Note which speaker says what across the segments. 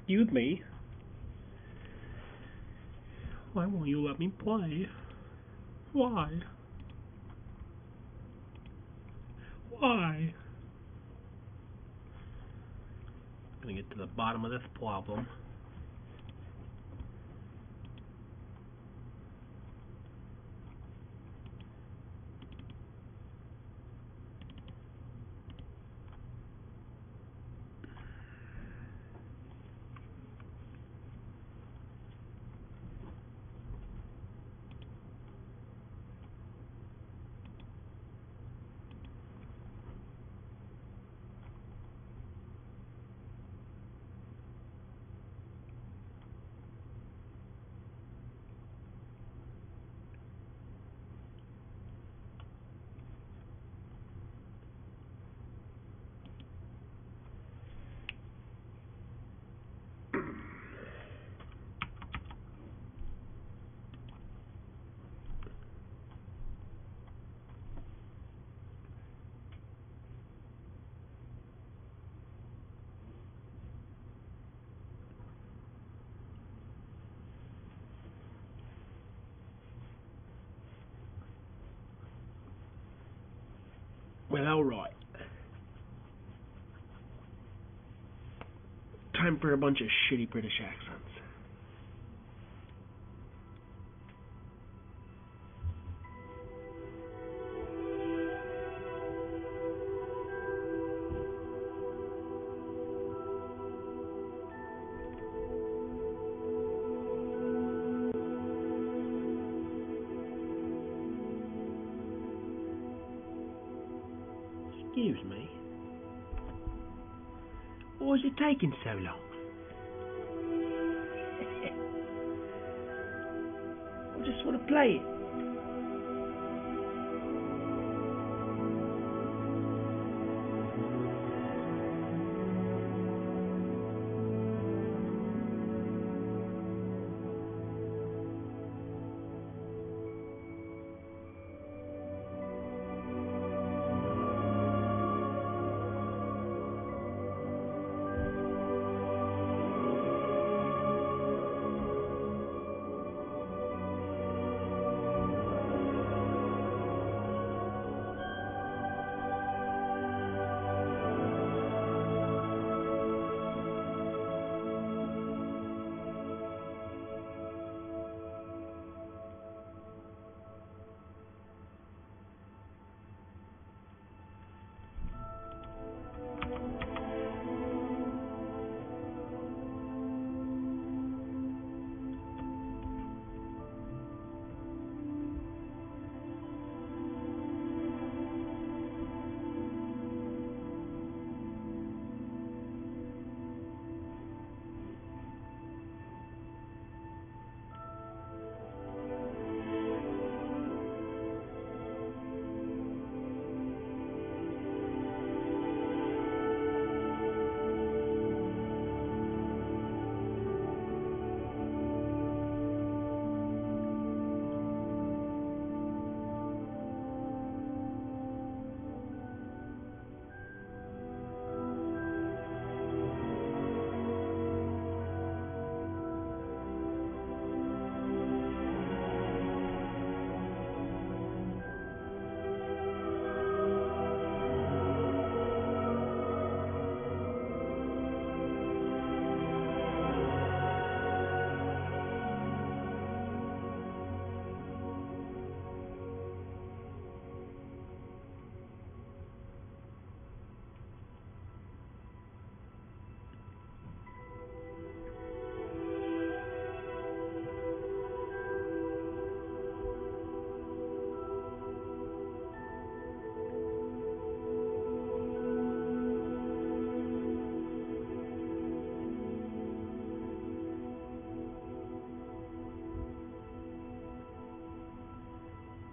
Speaker 1: Excuse me. Why won't you let me play? Why? Why? I'm gonna get to the bottom of this problem. Well, alright. Time for a bunch of shitty British accents. Excuse me. Why is it taking so long? I just want to play it.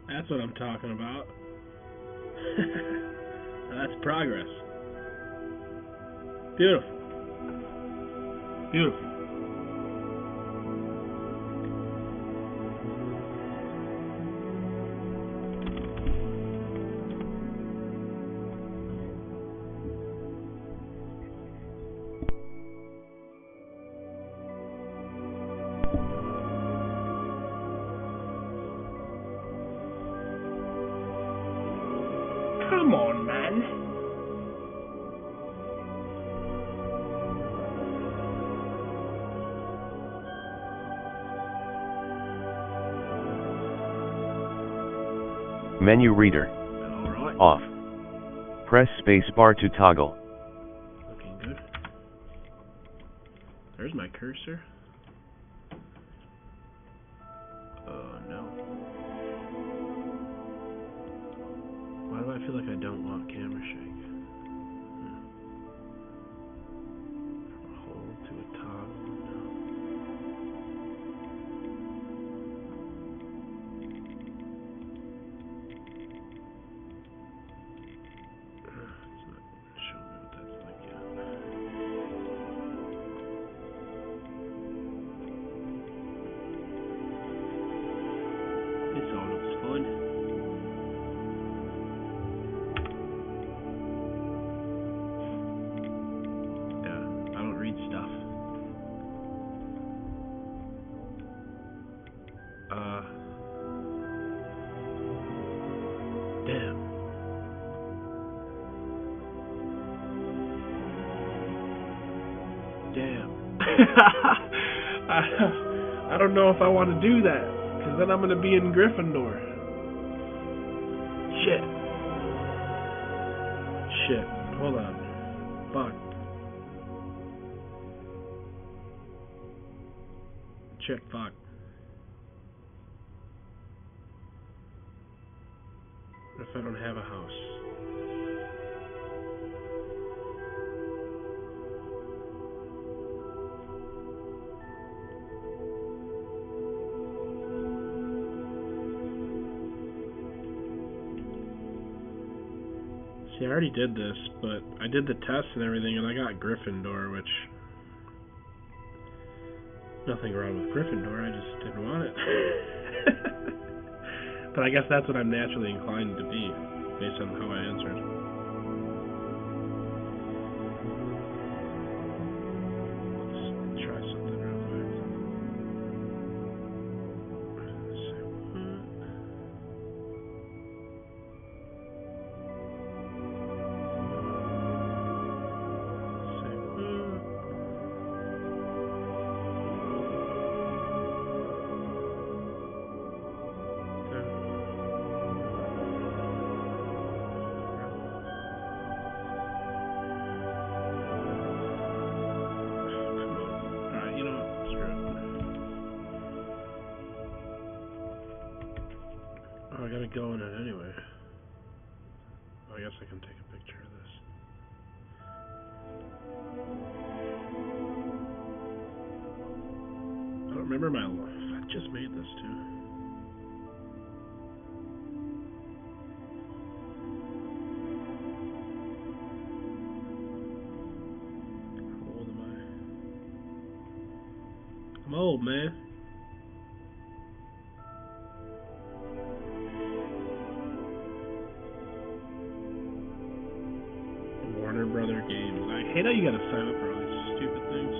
Speaker 1: That's what I'm talking about. That's progress. Beautiful. Beautiful.
Speaker 2: Menu reader.
Speaker 1: Alright.
Speaker 2: Off. Press space bar to toggle.
Speaker 1: Looking good. There's my cursor. Oh no. Why do I feel like I don't want camera shake? From a hold to a toggle. No. It's not showing me what that's like yet. This all looks fun. I don't read stuff. Damn. Damn. I don't know if I want to do that, because then I'm going to be in Gryffindor. Shit. Hold on. Fuck. Shit, fuck. What if I don't have a house? See, I already did this, but I did the test and everything, and I got Gryffindor, which... Nothing wrong with Gryffindor, I just didn't want it. But I guess that's what I'm naturally inclined to be, based on how I answered. Let's try something real quick. Oh, I gotta go in it anyway. I guess I can take a picture of this. I don't remember my life. I just made this too. How old am I? I'm old, man. Warner Brother Games. I hate how you gotta sign up for all these stupid things.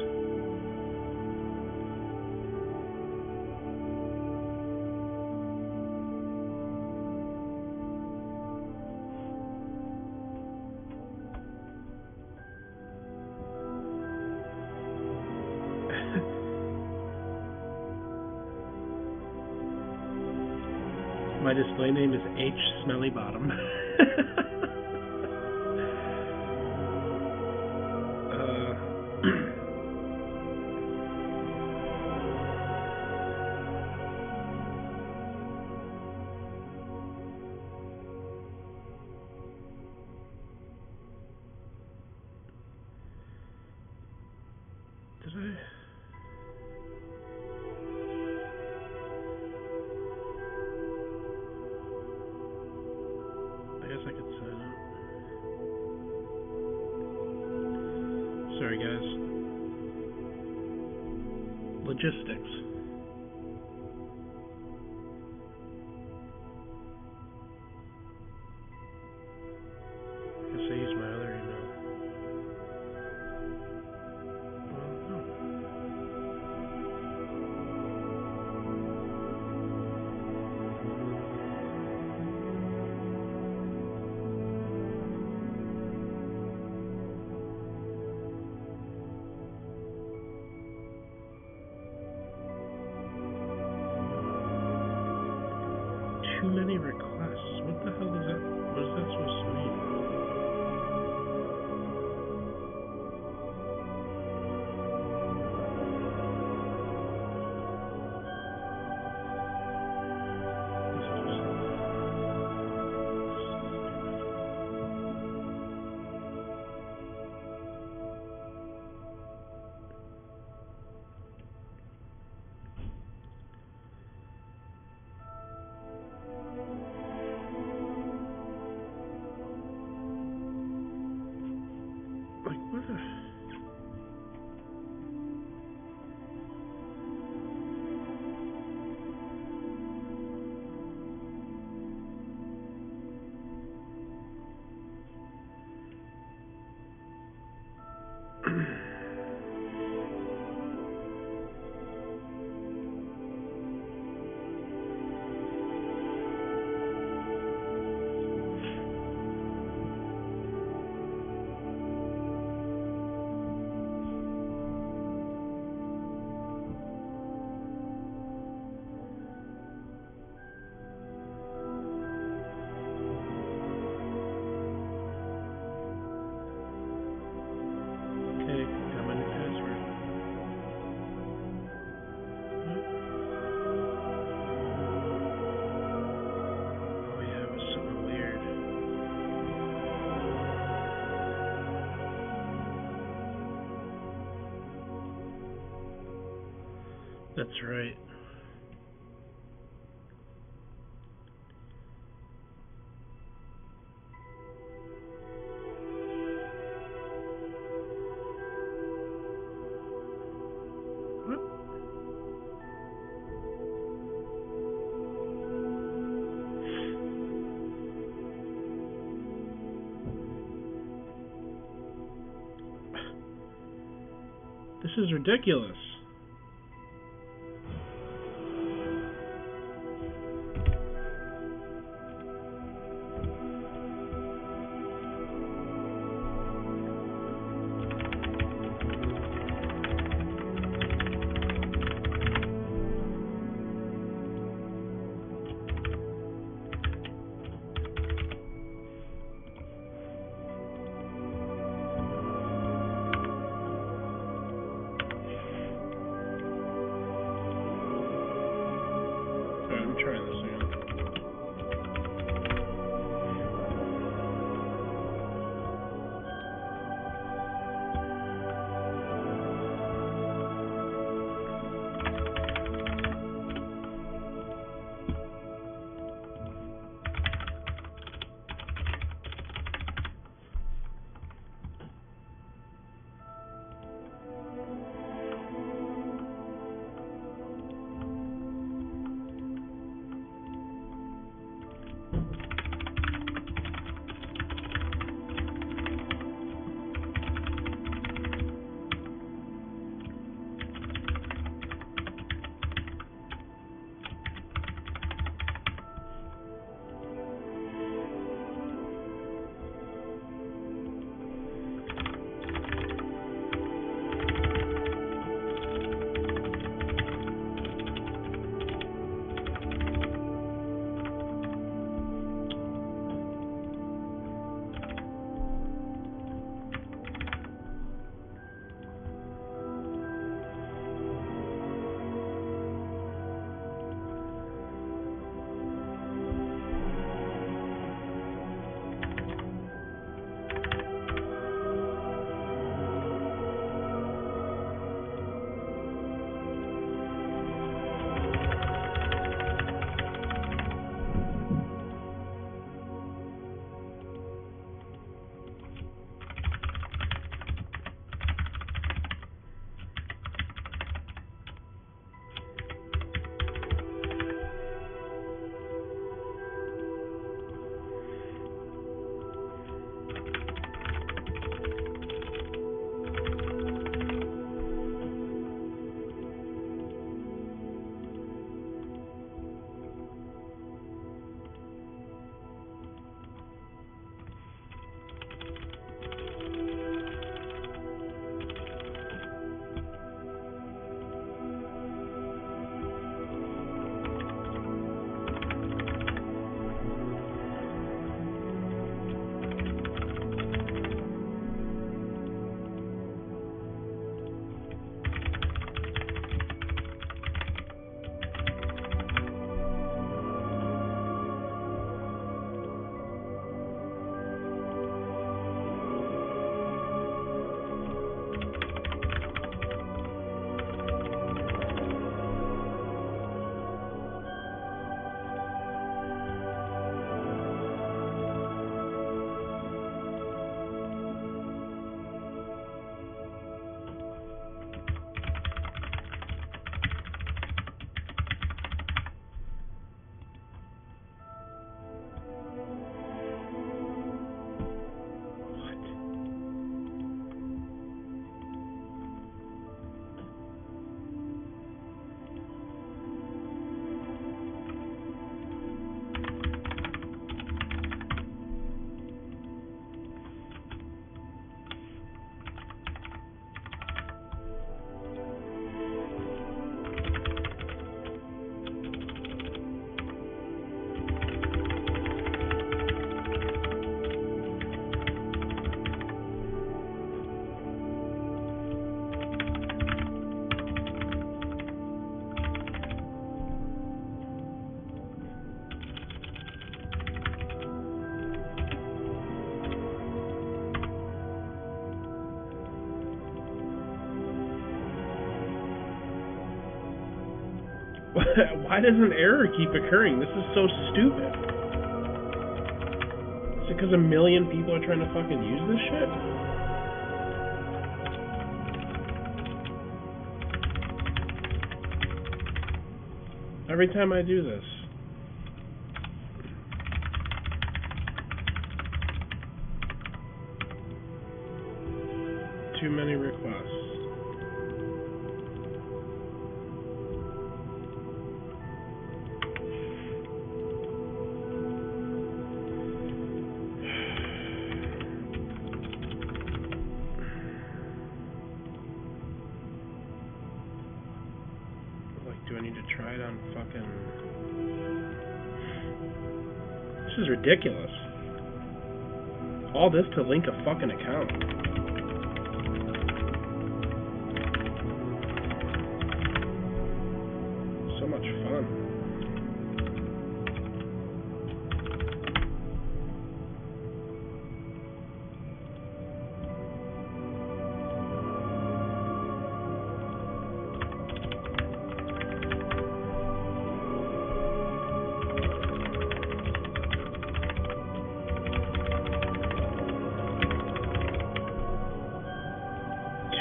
Speaker 1: My display name is H. Smellybottom. Did I? I guess I could sign up. Sorry, guys. Logistics. I guess I use my other email. Well, no. Too many requests. What the hell is that? What is that supposed to mean? Like, what the... Okay, got my new password. Oh yeah, it was something weird. That's right. What? This is ridiculous. Alright, I'm trying this again. Why does an error keep occurring? This is so stupid. Is it because a million people are trying to fucking use this shit? Every time I do this. Too many requests. Do I need to try it on fucking... This is ridiculous. All this to link a fucking account. So much fun.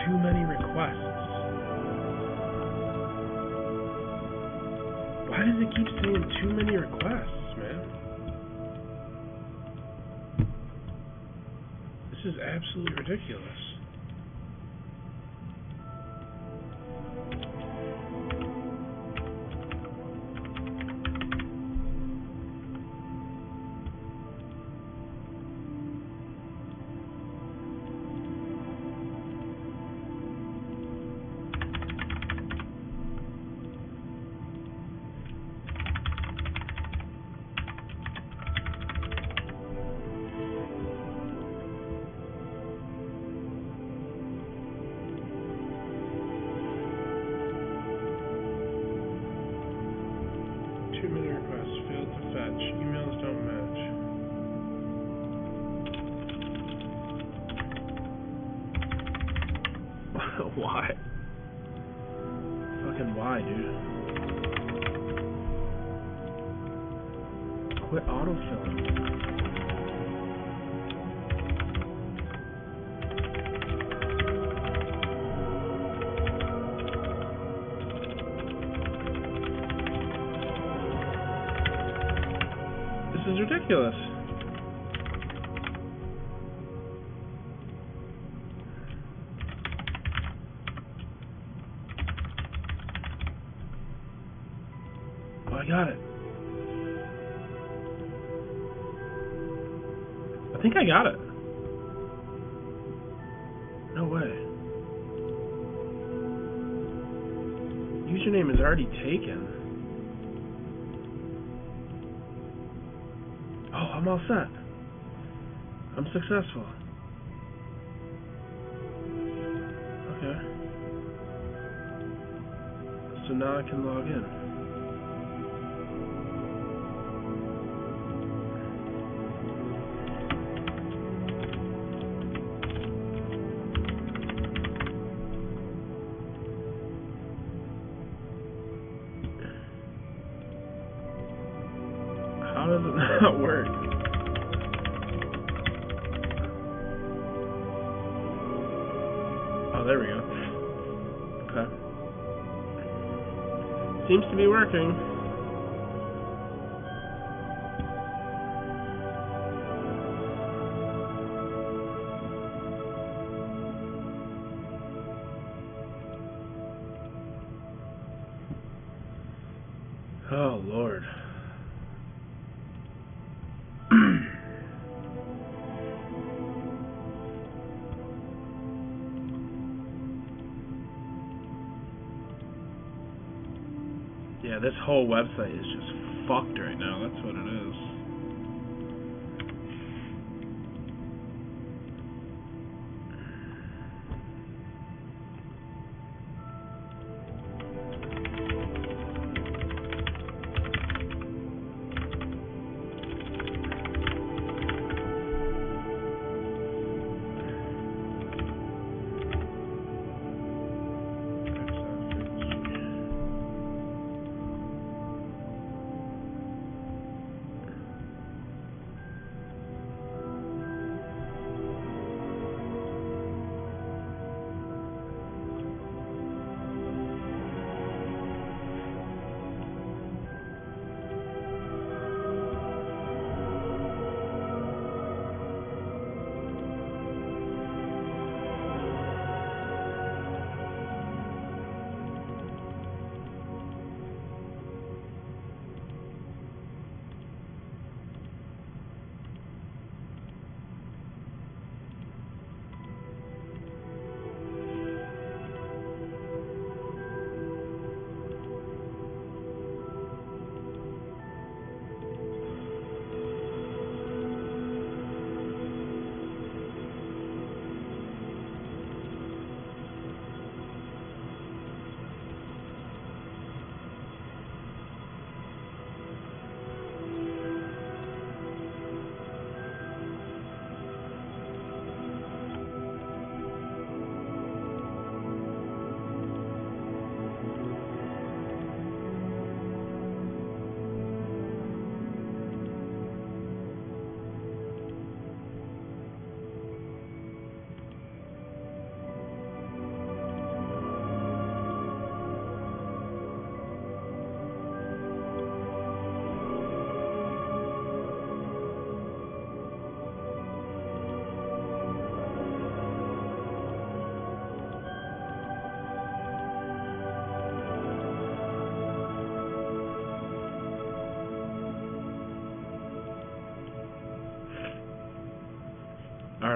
Speaker 1: Too many requests. Why does it keep saying too many requests, man? This is absolutely ridiculous. Too many requests. Failed to fetch. Emails don't match. Why? Fucking why, dude? Quit autofilling. This is ridiculous. Oh, I got it. I think I got it. No way. Username is already taken. Oh, I'm all set. I'm successful. Okay. So now I can log in. How does it not work? Oh, there we go. Okay. Seems to be working. Oh, Lord. Yeah, this whole website is just fucked right now. That's what it is.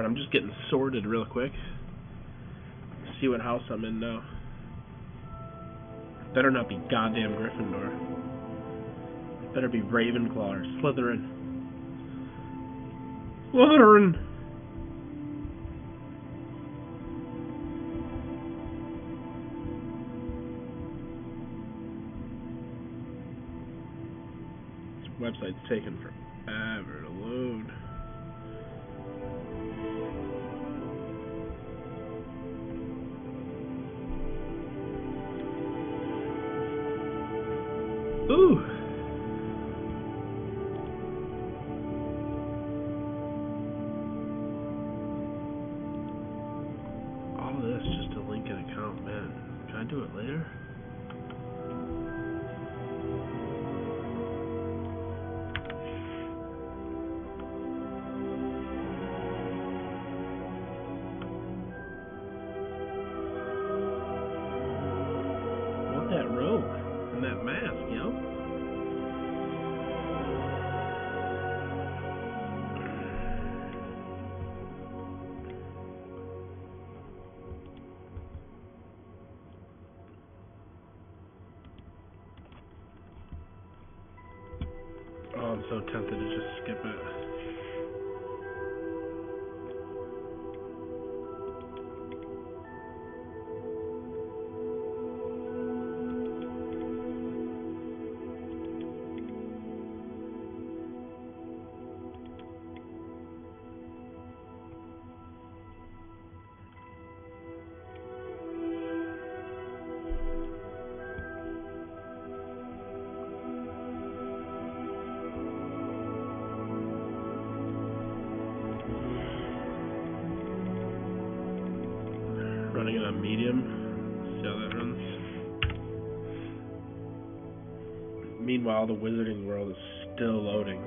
Speaker 1: Alright, I'm just getting sorted real quick. See what house I'm in now. Better not be goddamn Gryffindor. Better be Ravenclaw or Slytherin. Slytherin! This website's taking forever to load. Ooh! All this just to link an account, man. Can I do it later? I want that robe and that mask, yo. Oh, I'm so tempted to just skip it. Running it on medium. See how that runs. Meanwhile, the Wizarding world is still loading.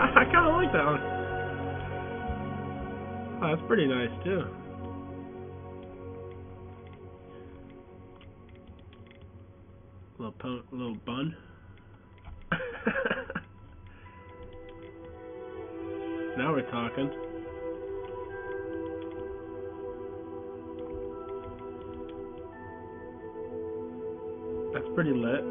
Speaker 1: I kind of like that one. Oh, that's pretty nice too. Little bun. Now we're talking. That's pretty lit.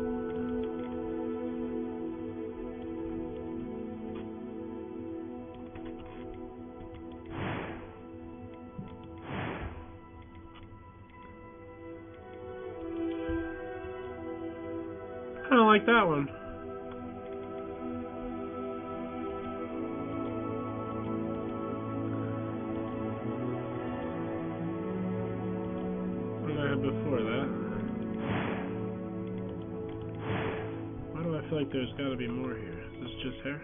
Speaker 1: I don't like that one. What did I have before that? Why do I feel like there's got to be more here? Is this just hair?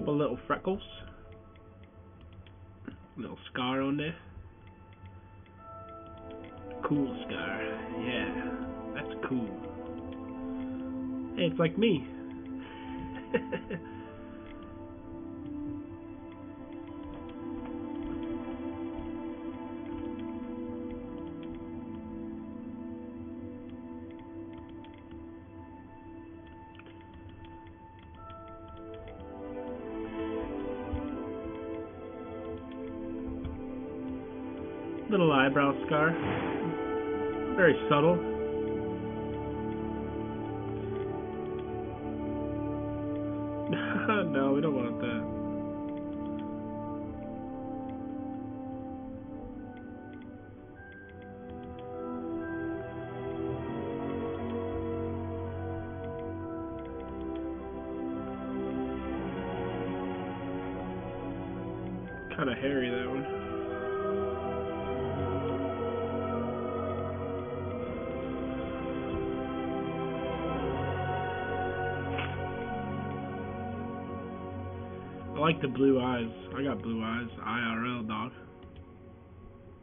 Speaker 1: Couple little freckles. Little scar on there. Cool scar. Yeah, that's cool. Hey, it's like me. Little eyebrow scar. Very subtle. No, we don't want that. Kind of hairy, that one. I like the blue eyes. I got blue eyes. IRL, dog.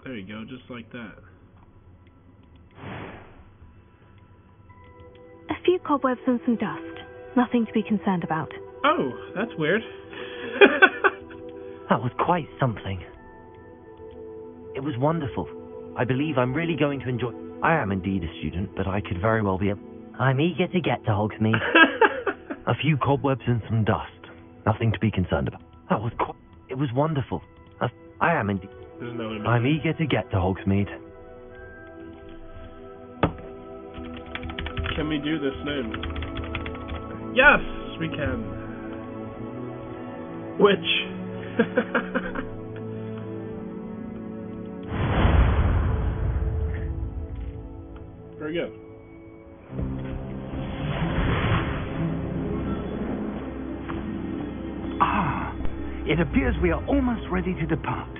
Speaker 1: There you go, just like that.
Speaker 3: A few cobwebs and some dust. Nothing to be concerned about.
Speaker 1: Oh, that's weird.
Speaker 4: That was quite something. It was wonderful. I believe I'm really going to enjoy... I am indeed a student, but I could very well be a... I'm eager to get to Hogsmeade. A few cobwebs and some dust. Nothing to be concerned about. That was quite... It was wonderful. I am indeed...
Speaker 1: There's no image.
Speaker 4: I'm eager to get to Hogsmeade.
Speaker 1: Can we do this now? Yes, we can. Witch. Very good.
Speaker 5: It appears we are almost ready to depart.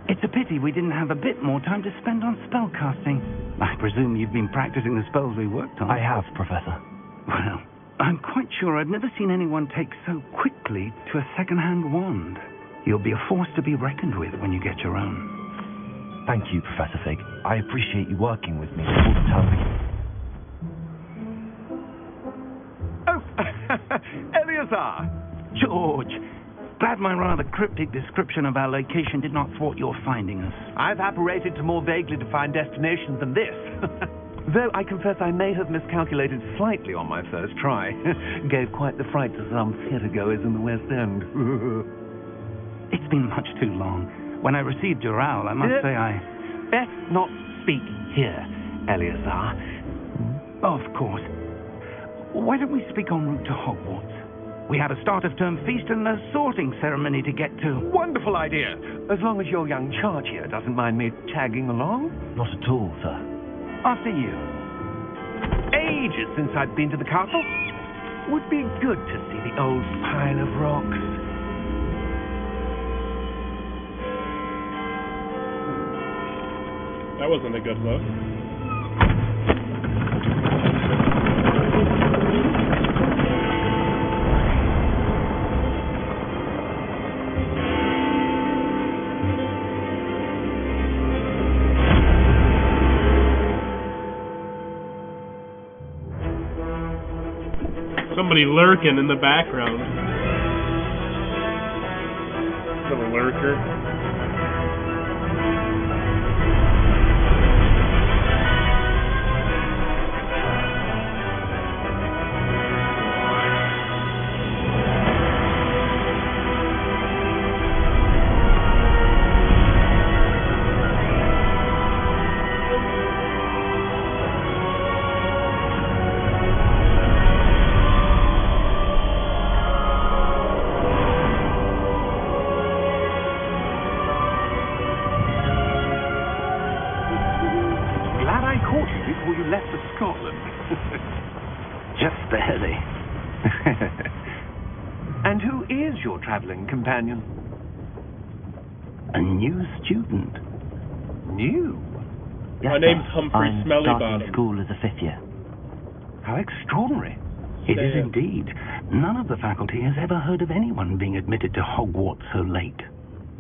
Speaker 5: It's a pity we didn't have a bit more time to spend on spellcasting. I presume you've been practicing the spells we worked on.
Speaker 4: I have, Professor.
Speaker 5: Well, I'm quite sure I've never seen anyone take so quickly to a second-hand wand. You'll be a force to be reckoned with when you get your own.
Speaker 4: Thank you, Professor Fig. I appreciate you working with me all the time.
Speaker 5: Oh, Eleazar! George! Glad my rather cryptic description of our location did not thwart your finding us.
Speaker 6: I've apparated to more vaguely defined destinations than this. Though I confess I may have miscalculated slightly on my first try. Gave quite the fright to some theatregoers in the West End.
Speaker 5: It's been much too long. When I received your owl, I must say I...
Speaker 6: Best not speak here, Eleazar.
Speaker 5: Of course. Why don't we speak en route to Hogwarts? We had a start-of-term feast and a sorting ceremony to get to.
Speaker 6: Wonderful idea. As long as your young charge here doesn't mind me tagging along.
Speaker 4: Not at all, sir.
Speaker 5: After you.
Speaker 6: Ages since I've been to the castle. Would be good to see the old pile of rocks.
Speaker 1: That wasn't a good look. Somebody lurking in the background. Little lurker.
Speaker 6: Just barely. And who is your traveling companion?
Speaker 5: A new student.
Speaker 6: New?
Speaker 4: Yes,
Speaker 1: My name's
Speaker 4: sir.
Speaker 1: Humphrey
Speaker 4: I'm
Speaker 1: Smellybottom.
Speaker 4: starting school as a fifth year.
Speaker 6: How extraordinary.
Speaker 5: It is indeed. none of the faculty has ever heard of anyone being admitted to Hogwarts so late.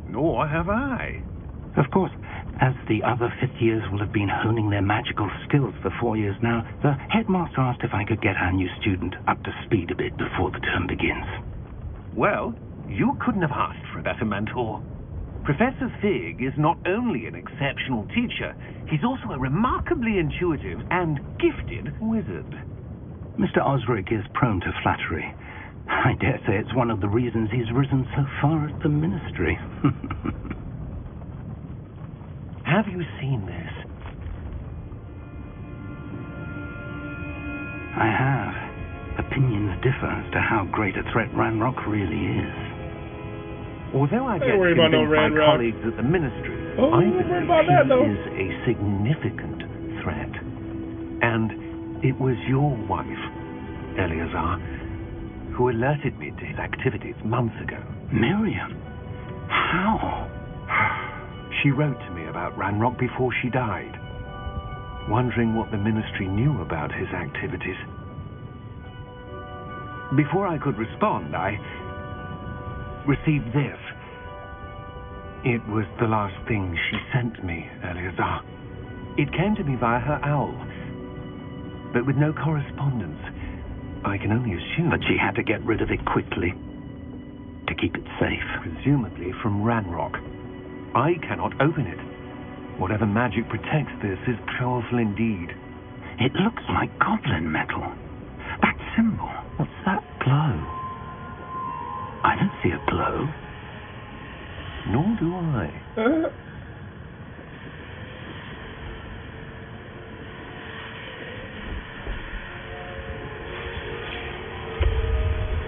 Speaker 6: Nor have I.
Speaker 5: Of course, as the other fifth years will have been honing their magical skills for 4 years now, the headmaster asked if I could get our new student up to speed a bit before the term begins.
Speaker 6: Well, you couldn't have asked for a better mentor. Professor Fig is not only an exceptional teacher, he's also a remarkably intuitive and gifted wizard.
Speaker 5: Mr. Osric is prone to flattery. I dare say it's one of the reasons he's risen so far at the ministry.
Speaker 6: Have you seen this?
Speaker 5: I have. Opinions differ as to how great a threat Ranrock really is.
Speaker 6: Although I've yet
Speaker 1: Don't worry
Speaker 6: to
Speaker 1: about no
Speaker 6: convince my
Speaker 1: Ranrock.
Speaker 6: colleagues at the ministry,
Speaker 1: Oh,
Speaker 6: I
Speaker 1: don't worry
Speaker 6: believe
Speaker 1: about that, though.
Speaker 6: he is a significant threat. And it was your wife, Eleazar, who alerted me to his activities months ago.
Speaker 5: Miriam? How?
Speaker 6: She wrote to me about Ranrock before she died, wondering what the ministry knew about his activities. Before I could respond, I received this. It was the last thing she sent me, Eleazar. It came to me via her owl, but with no correspondence. I can only assume...
Speaker 5: But she had to get rid of it quickly to keep it safe.
Speaker 6: Presumably from Ranrock. I cannot open it. Whatever magic protects this is powerful indeed.
Speaker 5: It looks like goblin metal. That symbol. What's that glow? I don't see a glow.
Speaker 6: Nor do I.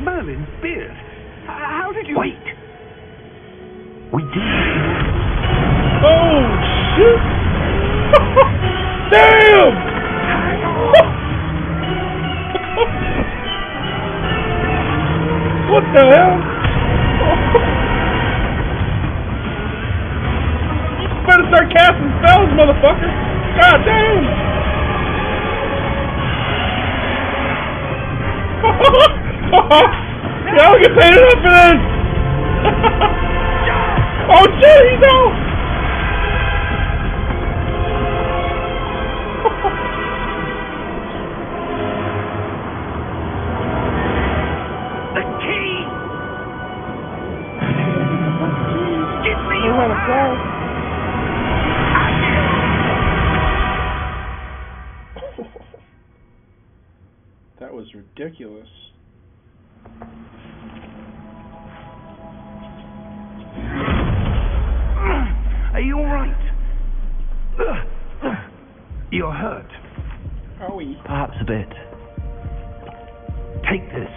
Speaker 6: Merlin's beard. How did you...
Speaker 5: Wait! We did.
Speaker 1: Oh, shit! Damn! What the hell? You better start casting spells, motherfucker! God damn! Y'all get paid enough for this! Oh shit, he's out!
Speaker 5: The key!
Speaker 1: Give me your That was ridiculous.
Speaker 5: Are you alright? You're hurt.
Speaker 1: Are we?
Speaker 4: Perhaps a bit.
Speaker 5: Take this.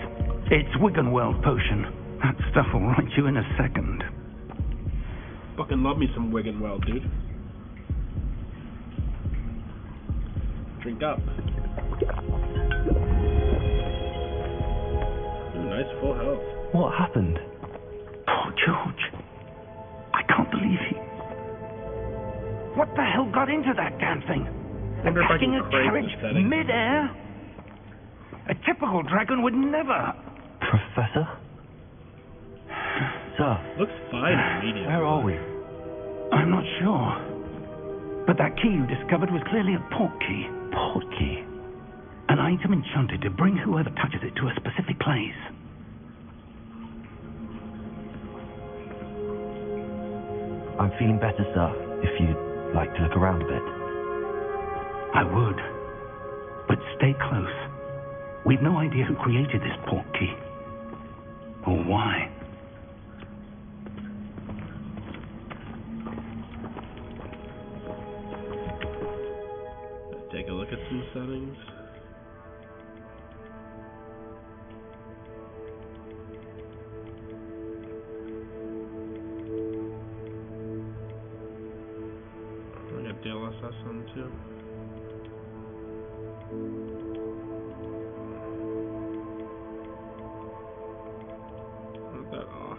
Speaker 5: It's Wiggenweld potion. That stuff will right you in a second.
Speaker 1: Fucking love me some Wiggenweld, dude. Drink up. Ooh, nice full health.
Speaker 4: What happened?
Speaker 5: Poor George. I can't believe he... What the hell got into that damn thing?
Speaker 1: Wonder if I
Speaker 5: Attacking
Speaker 1: can
Speaker 5: a
Speaker 1: crave
Speaker 5: carriage
Speaker 1: the setting.
Speaker 5: mid-air? A typical dragon would never...
Speaker 4: Professor? Sir,
Speaker 1: Looks fine immediately.
Speaker 4: where are we?
Speaker 5: I'm not sure. But that key you discovered was clearly a port key.
Speaker 4: Port key.
Speaker 5: An item enchanted to bring whoever touches it to a specific place.
Speaker 4: I'm feeling better, sir, if you'd like to look around a bit.
Speaker 5: I would. But stay close. We've no idea who created this port key. Or why.
Speaker 1: Let's take a look at some settings. I got DLSS on too. Put that off.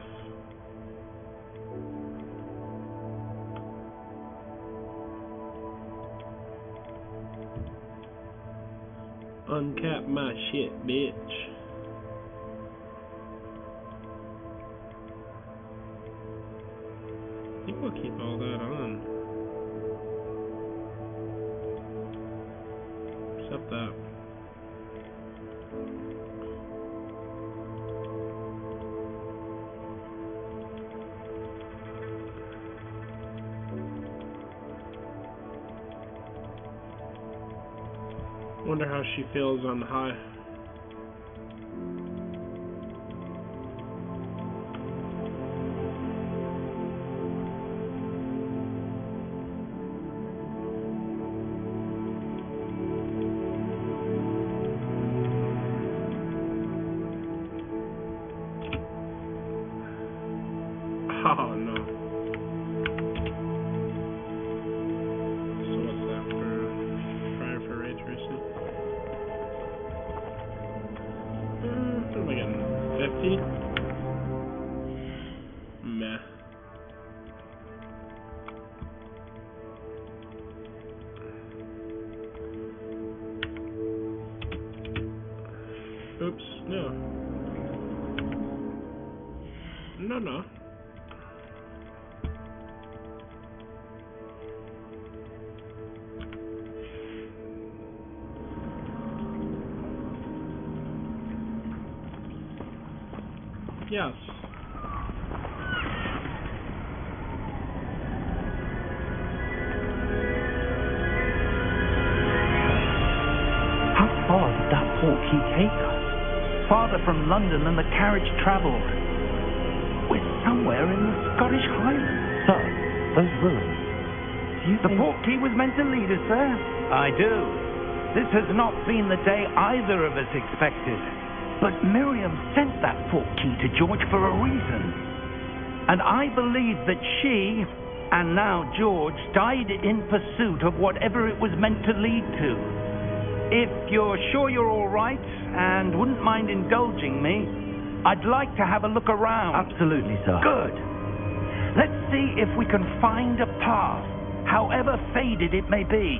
Speaker 1: Uncap my shit, bitch. keep all that on. Except that. Wonder how she feels on the high. Oh no. So what's that for? Prior for ray tracing? What am I getting? 50? Meh. Oops, no. No. Yes.
Speaker 5: How far did that portkey take us? Farther from London than the carriage travelled. We're somewhere in the Scottish Highlands.
Speaker 4: Sir, those ruins.
Speaker 5: The portkey was meant to lead us there? I do. This has not been the day either of us expected. But Miriam sent that portkey to George for a reason. And I believe that she, and now George, died in pursuit of whatever it was meant to lead to. If you're sure you're all right and wouldn't mind indulging me, I'd like to have a look around.
Speaker 4: Absolutely, sir.
Speaker 5: Good. Let's see if we can find a path, however faded it may be.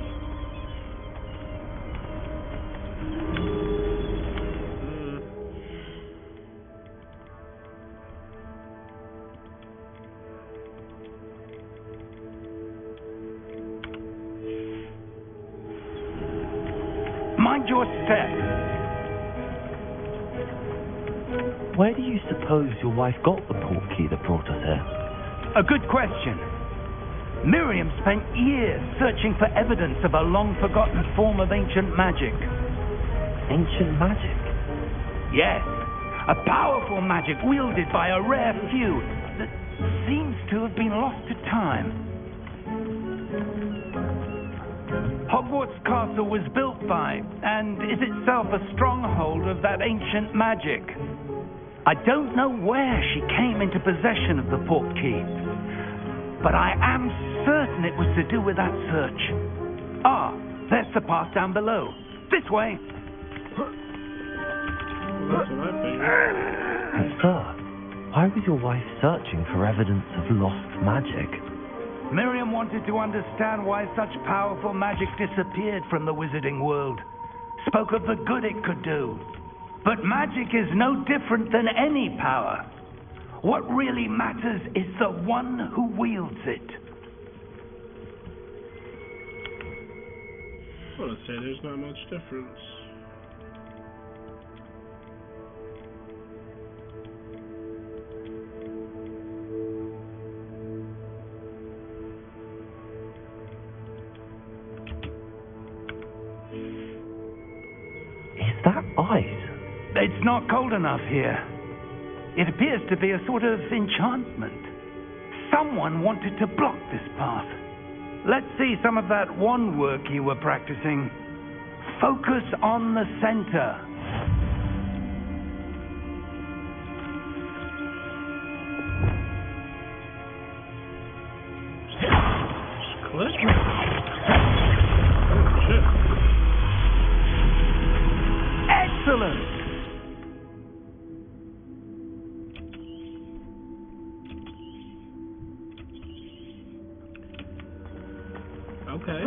Speaker 5: Mind your step.
Speaker 4: Where do you suppose your wife got the portkey that brought us here?
Speaker 5: A good question. Miriam spent years searching for evidence of a long-forgotten form of ancient magic.
Speaker 4: Ancient magic?
Speaker 5: Yes, a powerful magic wielded by a rare few that seems to have been lost to time. Hogwarts Castle was built by, and is itself a stronghold of that ancient magic. I don't know where she came into possession of the portkey, but I am certain it was to do with that search. Ah, there's the path down below. This way.
Speaker 1: Well, that's what I figured.
Speaker 4: And sir, why was your wife searching for evidence of lost magic?
Speaker 5: Miriam wanted to understand why such powerful magic disappeared from the wizarding world. Spoke of the good it could do. But magic is no different than any power. What really matters is the one who wields it.
Speaker 1: I want to say there's not much difference.
Speaker 4: Is that ice?
Speaker 5: It's not cold enough here. It appears to be a sort of enchantment. Someone wanted to block this path. Let's see some of that wand work you were practicing. Focus on the center.
Speaker 1: Click?
Speaker 5: Excellent!
Speaker 1: Okay.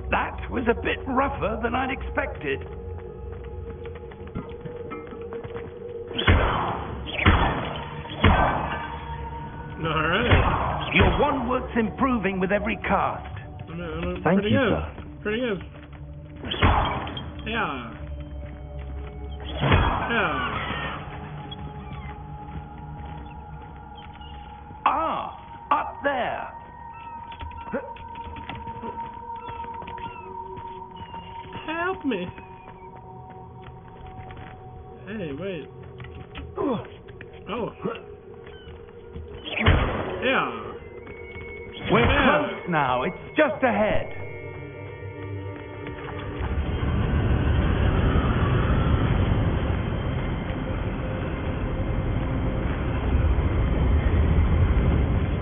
Speaker 5: That was a bit rougher than I'd expected. looks improving with every cast.
Speaker 4: Thank
Speaker 1: pretty
Speaker 4: you,
Speaker 1: good.
Speaker 4: sir.
Speaker 1: Pretty good. Yeah. Yeah.
Speaker 5: Ah, up there.
Speaker 1: Help me. Hey, wait. Oh. Yeah.
Speaker 5: We're close now. It's just ahead.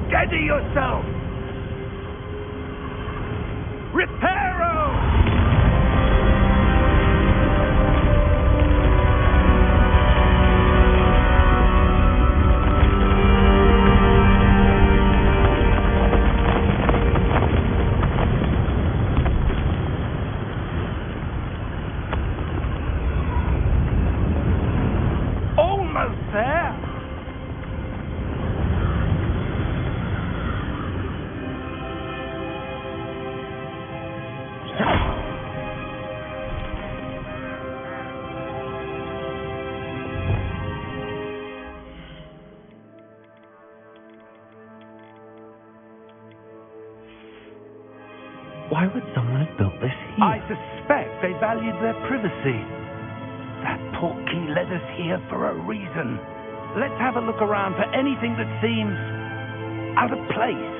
Speaker 5: Steady yourself. Reparo! Almost there.
Speaker 4: Why would someone have built this here?
Speaker 5: I suspect they valued their privacy. That portkey led us here for a reason. Let's have a look around for anything that seems out of place.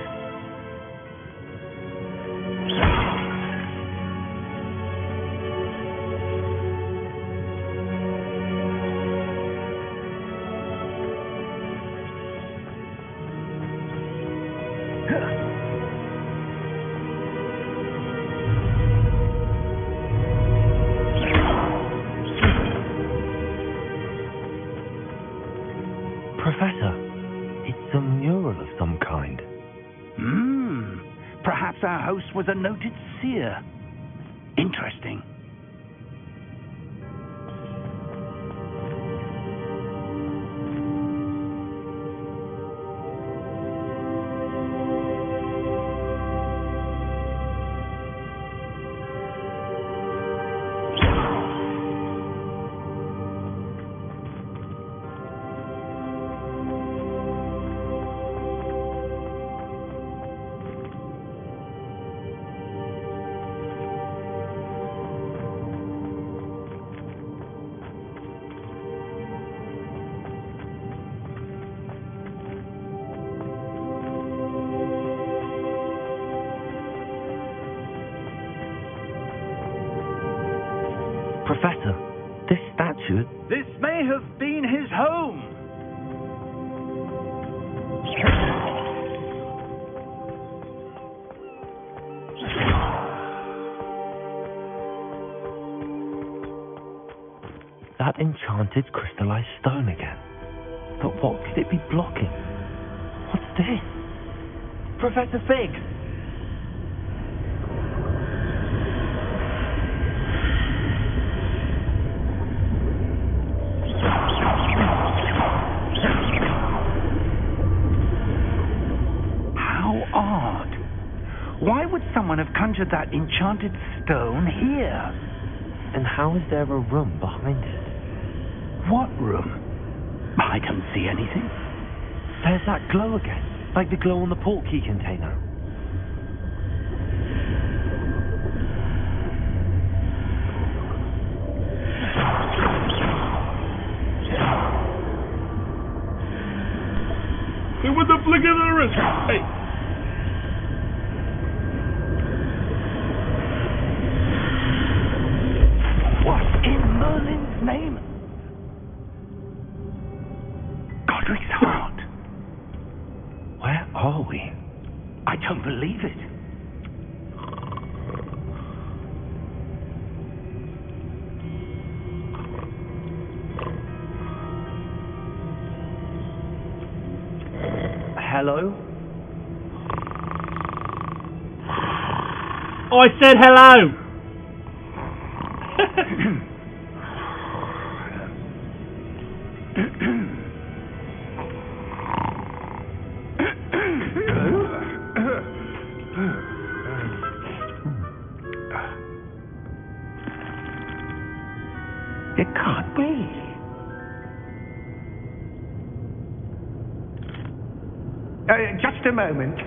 Speaker 4: Professor, it's a mural of some kind.
Speaker 5: Perhaps our host was a noted seer. Interesting.
Speaker 4: Professor, this statue...
Speaker 5: This may have been his home.
Speaker 4: That enchanted crystallized stone again. But what could it be blocking? What's this? Professor Fig!
Speaker 5: Why would someone have conjured that enchanted stone here?
Speaker 4: And how is there a room behind it?
Speaker 5: What room? I don't see anything.
Speaker 4: There's that glow again, like the glow on the portkey container.
Speaker 1: Hey, what the flick of the wrist? Hey.
Speaker 5: Name? Godric's heart.
Speaker 4: Where are we?
Speaker 5: I don't believe it.
Speaker 4: Hello?
Speaker 1: I said hello!
Speaker 6: can't be. Just a moment.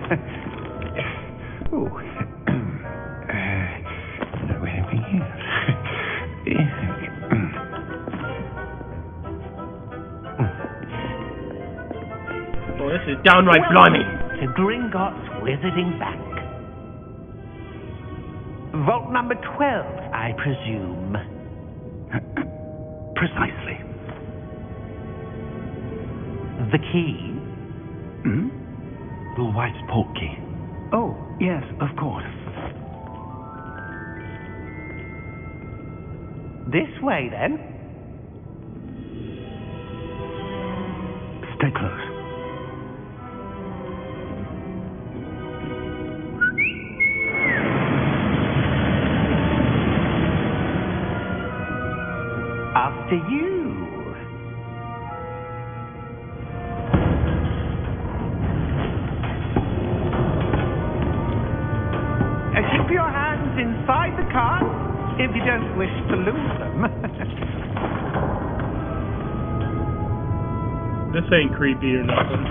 Speaker 6: Oh. Anything here?
Speaker 1: Oh, this is downright blimey.
Speaker 5: To Gringotts Wizarding Bank. Vault number 12, I presume.
Speaker 6: Precisely.
Speaker 5: The key?
Speaker 6: Hmm?
Speaker 4: The white portkey.
Speaker 6: Oh, yes, of course.
Speaker 5: This way, then.
Speaker 6: Stay close.
Speaker 5: After you. Keep your hands inside the cart if you don't wish to lose them.
Speaker 1: This ain't creepy or nothing.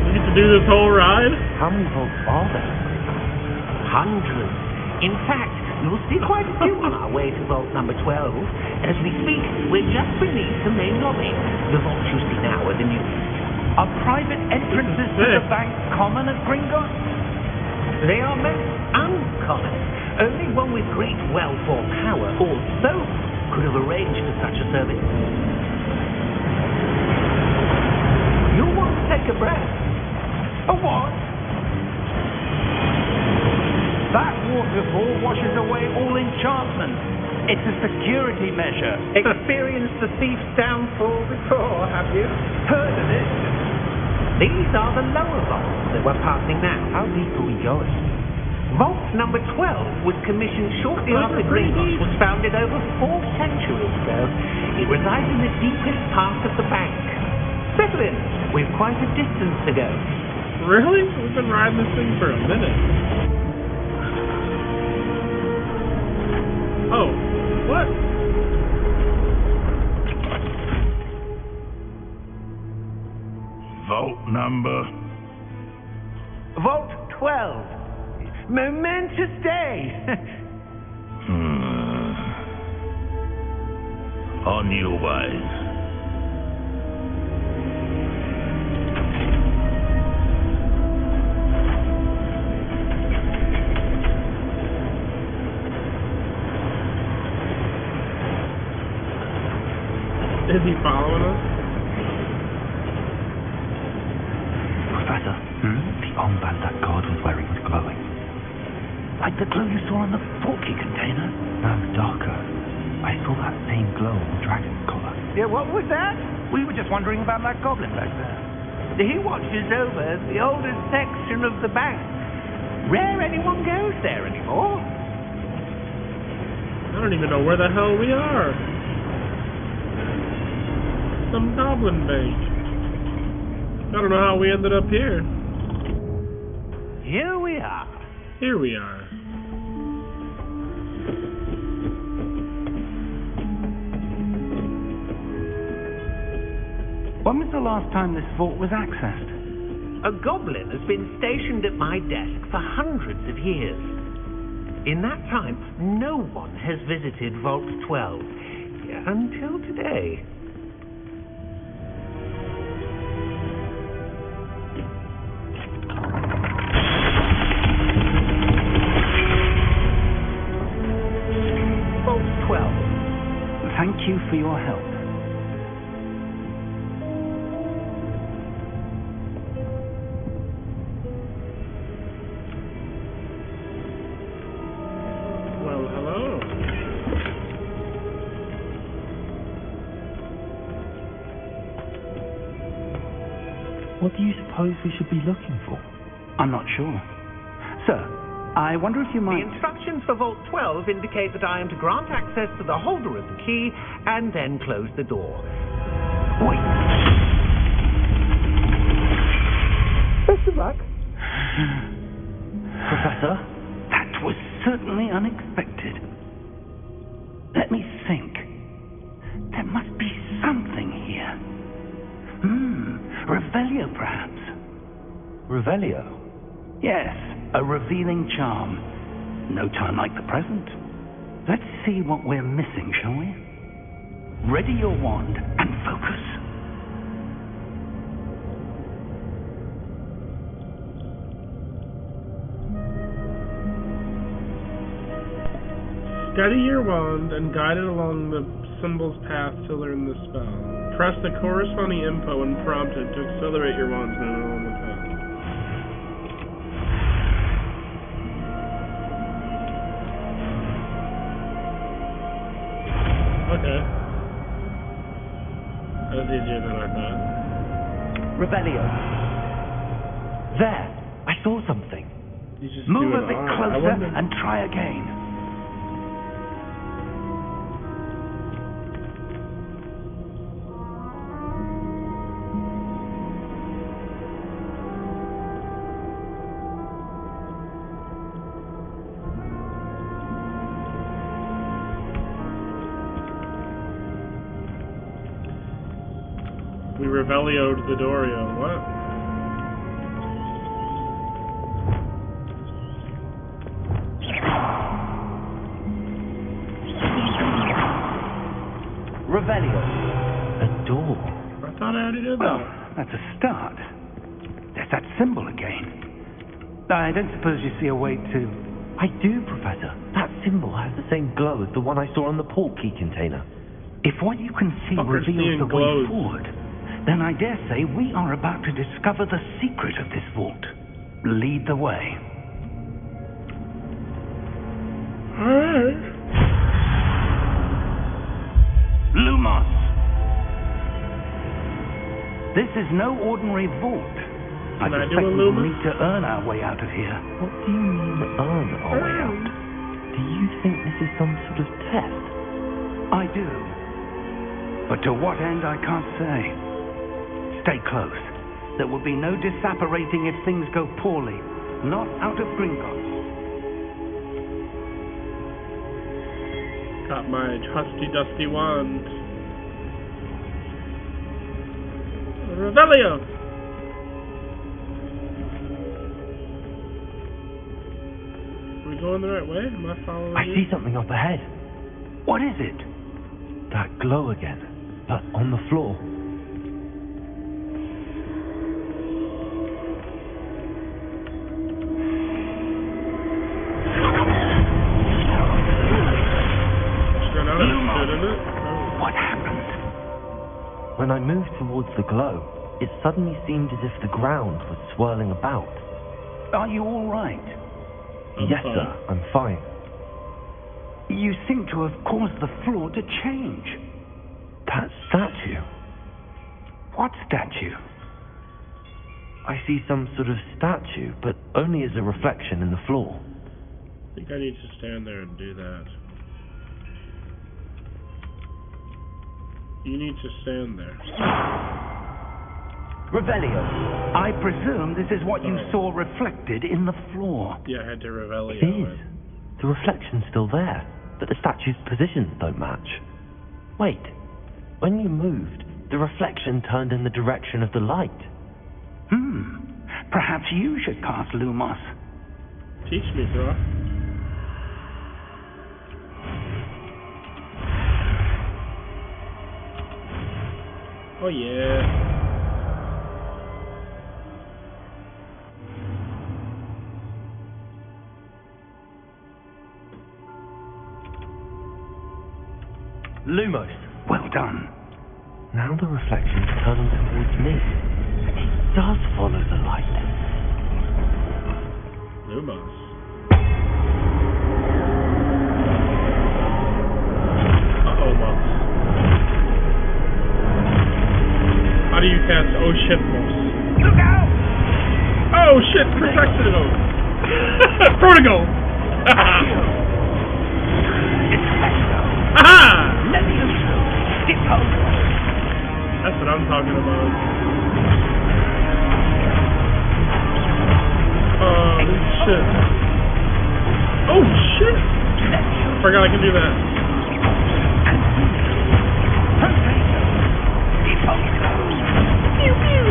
Speaker 1: We get to do this whole ride?
Speaker 5: How many vaults are there? Hundreds. In fact, you'll see quite a few on our way to vault number 12. As we speak, we're just beneath the main lobby. The vaults you see now are the new. Are private entrances to the bank common at Gringotts? They are most uncommon. Only one with great wealth or power or both could have arranged for such a service. You'll want to take a breath. A what?
Speaker 7: That waterfall washes away all enchantment. It's a security measure.
Speaker 5: Experienced the thief's downfall before, have you? Heard of it? These are the lower vaults that we're passing now.
Speaker 4: How deep are we going?
Speaker 5: Vault number 12 was commissioned shortly after Gringotts was founded over 4 centuries ago. It resides in the deepest part of the bank. Settle in. We've quite a distance to go.
Speaker 1: Really? We've been riding this thing for a minute. Oh, what?
Speaker 7: Vault number?
Speaker 5: Vault 12. Momentous day.
Speaker 7: On your wise.
Speaker 1: Is he following us?
Speaker 6: Professor, the armband that guard was wearing was glowing. Like the glow you saw on the portkey container? No, darker. I saw that same glow on the dragon's collar.
Speaker 5: Yeah, what was that?
Speaker 7: We were just wondering about that goblin back there.
Speaker 5: He watches over the oldest section of the bank. Rare anyone goes there anymore.
Speaker 1: I don't even know where the hell we are. Some goblin bank. I don't know how we ended up here.
Speaker 5: Here we are.
Speaker 1: Here we are.
Speaker 7: When was the last time this vault was accessed?
Speaker 5: A goblin has been stationed at my desk for hundreds of years. In that time, no one has visited Vault 12. Until today. Vault 12.
Speaker 7: Thank you for your help.
Speaker 1: Well, hello.
Speaker 4: What do you suppose we should be looking for?
Speaker 7: I'm not sure. Sir, I wonder if you
Speaker 5: The
Speaker 7: might...
Speaker 5: instructions for Vault 12 indicate that I am to grant access to the holder of the key and then close the door. Wait. Best of luck.
Speaker 4: Professor?
Speaker 7: That was certainly
Speaker 5: Revelio, perhaps?
Speaker 4: Revelio?
Speaker 5: Yes, a revealing charm. No time like the present. Let's see what we're missing, shall we? Ready your wand and focus.
Speaker 1: Steady your wand and guide it along the symbol's path to learn the spell. Press the corresponding info when prompted to accelerate your wand's movement along the path. Okay. That was easier than I thought.
Speaker 4: Revelio. There! I saw something.
Speaker 1: You just
Speaker 5: Move
Speaker 1: do
Speaker 5: a
Speaker 1: it
Speaker 5: bit
Speaker 1: on.
Speaker 5: closer and try again.
Speaker 1: We Revelio'd the Dorio. What?
Speaker 4: Revelio. A door.
Speaker 1: I thought I already did
Speaker 5: Well,
Speaker 1: that.
Speaker 5: that's a start. There's that symbol again. I don't suppose you see a way to...
Speaker 4: I do, Professor. That symbol has the same glow as the one I saw on the port key container.
Speaker 5: If what you can see
Speaker 1: Fucker's
Speaker 5: reveals
Speaker 1: seeing
Speaker 5: the
Speaker 1: glows.
Speaker 5: way forward, then I dare say we are about to discover the secret of this vault. Lead the way.
Speaker 1: Alright.
Speaker 5: Lumos! This is no ordinary vault. I
Speaker 1: Can I do
Speaker 5: suspect
Speaker 1: a
Speaker 5: we will
Speaker 1: Lumos?
Speaker 5: need to earn our way out of here.
Speaker 4: What do you mean, earn our way out? Do you think this is some sort of test?
Speaker 5: I do. But to what end, I can't say. Stay close. There will be no disapparating if things go poorly. Not out of Gringotts.
Speaker 1: Got my trusty dusty wand. Revelio! Are we going the right way? Am I following
Speaker 4: I
Speaker 1: you?
Speaker 4: see something up ahead.
Speaker 5: What is it?
Speaker 4: That glow again, but on the floor.
Speaker 5: What happened?
Speaker 4: When I moved towards the glow, it suddenly seemed as if the ground was swirling about.
Speaker 5: Are you all right?
Speaker 4: Yes, sir, I'm fine.
Speaker 5: You seem to have caused the floor to change.
Speaker 4: That statue.
Speaker 5: What statue?
Speaker 4: I see some sort of statue, but only as a reflection in the floor.
Speaker 1: I think I need to stand there and do that. You need to stand there.
Speaker 4: Revelio.
Speaker 5: I presume this is what you saw reflected in the floor.
Speaker 1: Yeah, I had to Revelio
Speaker 4: It is. The reflection's still there, but the statue's positions don't match. Wait, when you moved, the reflection turned in the direction of the light.
Speaker 5: Perhaps you should cast Lumos.
Speaker 1: Teach me, bro. Oh yeah.
Speaker 4: Lumos.
Speaker 5: Well done.
Speaker 4: Now the reflection's turning towards me. It does follow the light.
Speaker 1: Lumos. Uh-oh, Moss. How do you cast oh shit, Moss?
Speaker 5: Look out!
Speaker 1: Oh shit, Perfecto! Protocol! Aha! That's what I'm talking about. Oh shit. Oh shit! Forgot I can do that. Pew pew!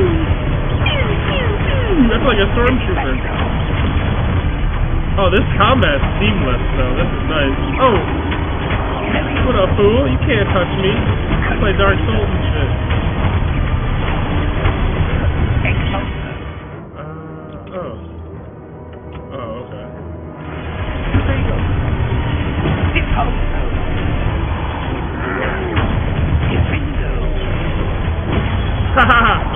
Speaker 1: looks like a stormtrooper. Oh, this combat's seamless, though. This is nice. Oh! What a fool. You can't touch me. I play Dark Souls and shit. Oh. Oh, okay. Haha!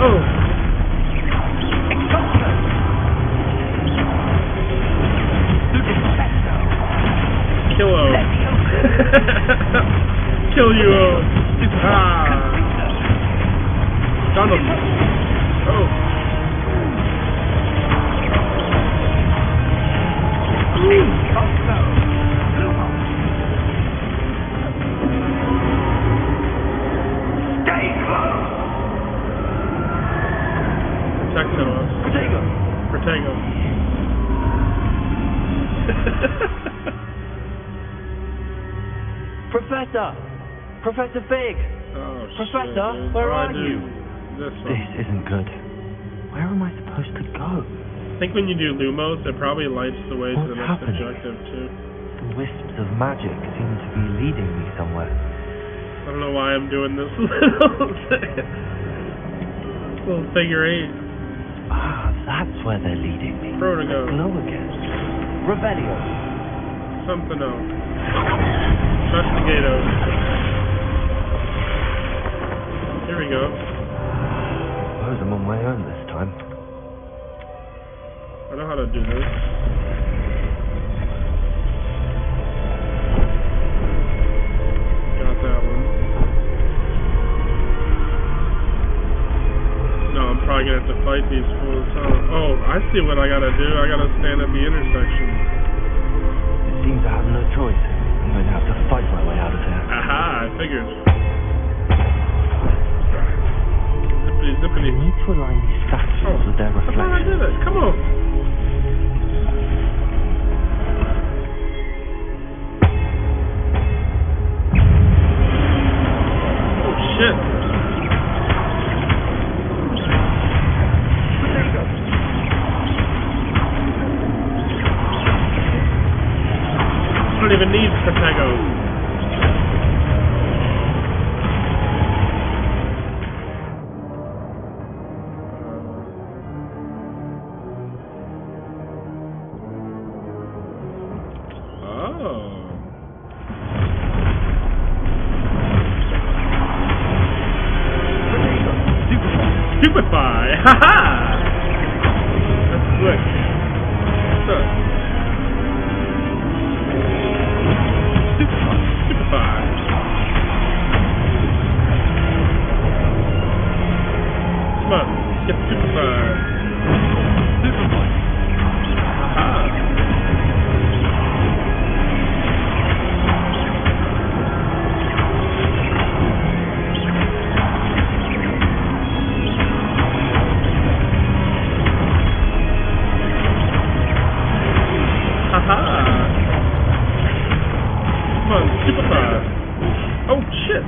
Speaker 1: Oh! Killo. Kill you. Ah. Donald. Oh. Protego.
Speaker 4: Professor Fig!
Speaker 1: Oh,
Speaker 4: Professor,
Speaker 1: shit,
Speaker 4: where are you?
Speaker 1: This
Speaker 4: isn't good. Where am I supposed to go?
Speaker 1: I think when you do Lumos, it probably lights the way to the next
Speaker 4: happening?
Speaker 1: objective, too.
Speaker 4: The wisps of magic seem to be leading me somewhere.
Speaker 1: I don't know why I'm doing this little figure 8.
Speaker 4: Ah, that's where they're leading me.
Speaker 1: Protego.
Speaker 4: Glow again. Revelio.
Speaker 1: Something else. Investigato. Here we go.
Speaker 4: Suppose I'm on my own this time.
Speaker 1: I know how to do this. Got that one. No, I'm probably gonna have to fight these fools. Oh, I see what I gotta do. I gotta stand at the intersection.
Speaker 4: It seems I have no choice. I'm going to have to fight my way out of here.
Speaker 1: Aha, I figured. Zippity.
Speaker 4: I need to align these statues with their
Speaker 1: I thought I
Speaker 4: reflections.
Speaker 1: did it. Come on. Oh, shit. I don't even need Protego. Stupefy! Haha! That's slick. What's up? Stupefy. Come on, get stupefied. Haha! Come on, stupefy. Oh, shit.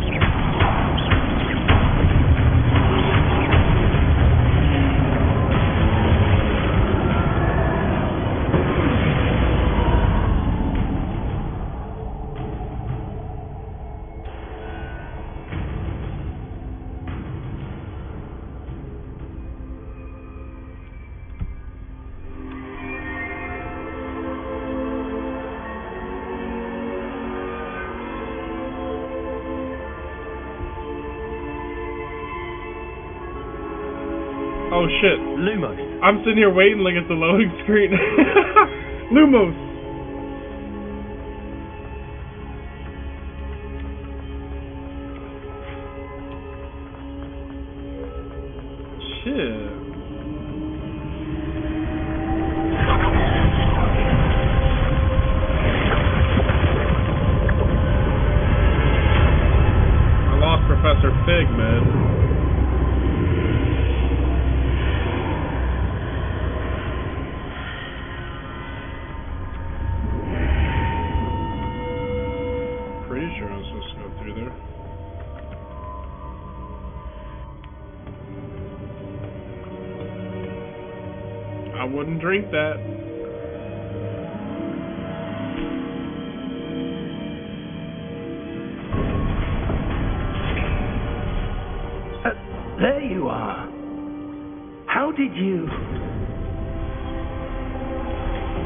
Speaker 1: Oh shit.
Speaker 4: Lumos.
Speaker 1: I'm sitting here waiting like it's a loading screen. Lumos. Shit. I lost Professor Fig, man. Pretty sure I was supposed to go through there. I wouldn't drink that.
Speaker 5: There you are. How did you...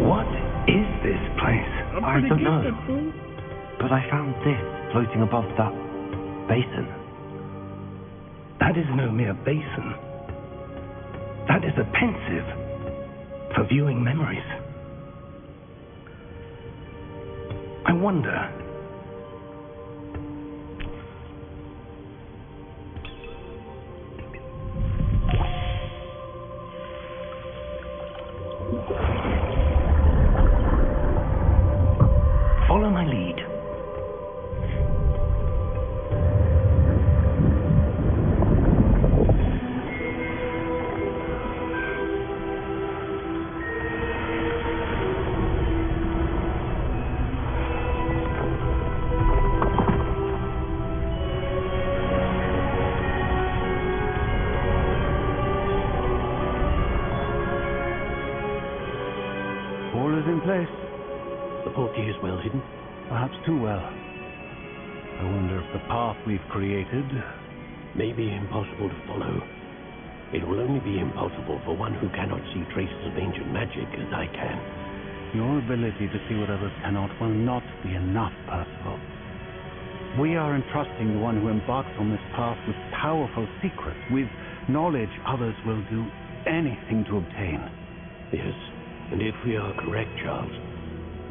Speaker 5: What is this place?
Speaker 4: I don't know. But I found this floating above that basin.
Speaker 5: That is no mere basin. That is a pensive for viewing memories. I wonder... Follow my lead.
Speaker 6: All is in place.
Speaker 8: The portkey is well hidden.
Speaker 6: Perhaps too well. I wonder if the path we've created...
Speaker 8: May be impossible to follow. It will only be impossible for one who cannot see traces of ancient magic as I can.
Speaker 6: Your ability to see what others cannot will not be enough, Percival. We are entrusting the one who embarks on this path with powerful secrets, with knowledge others will do anything to obtain.
Speaker 8: Yes, and if we are correct, Charles,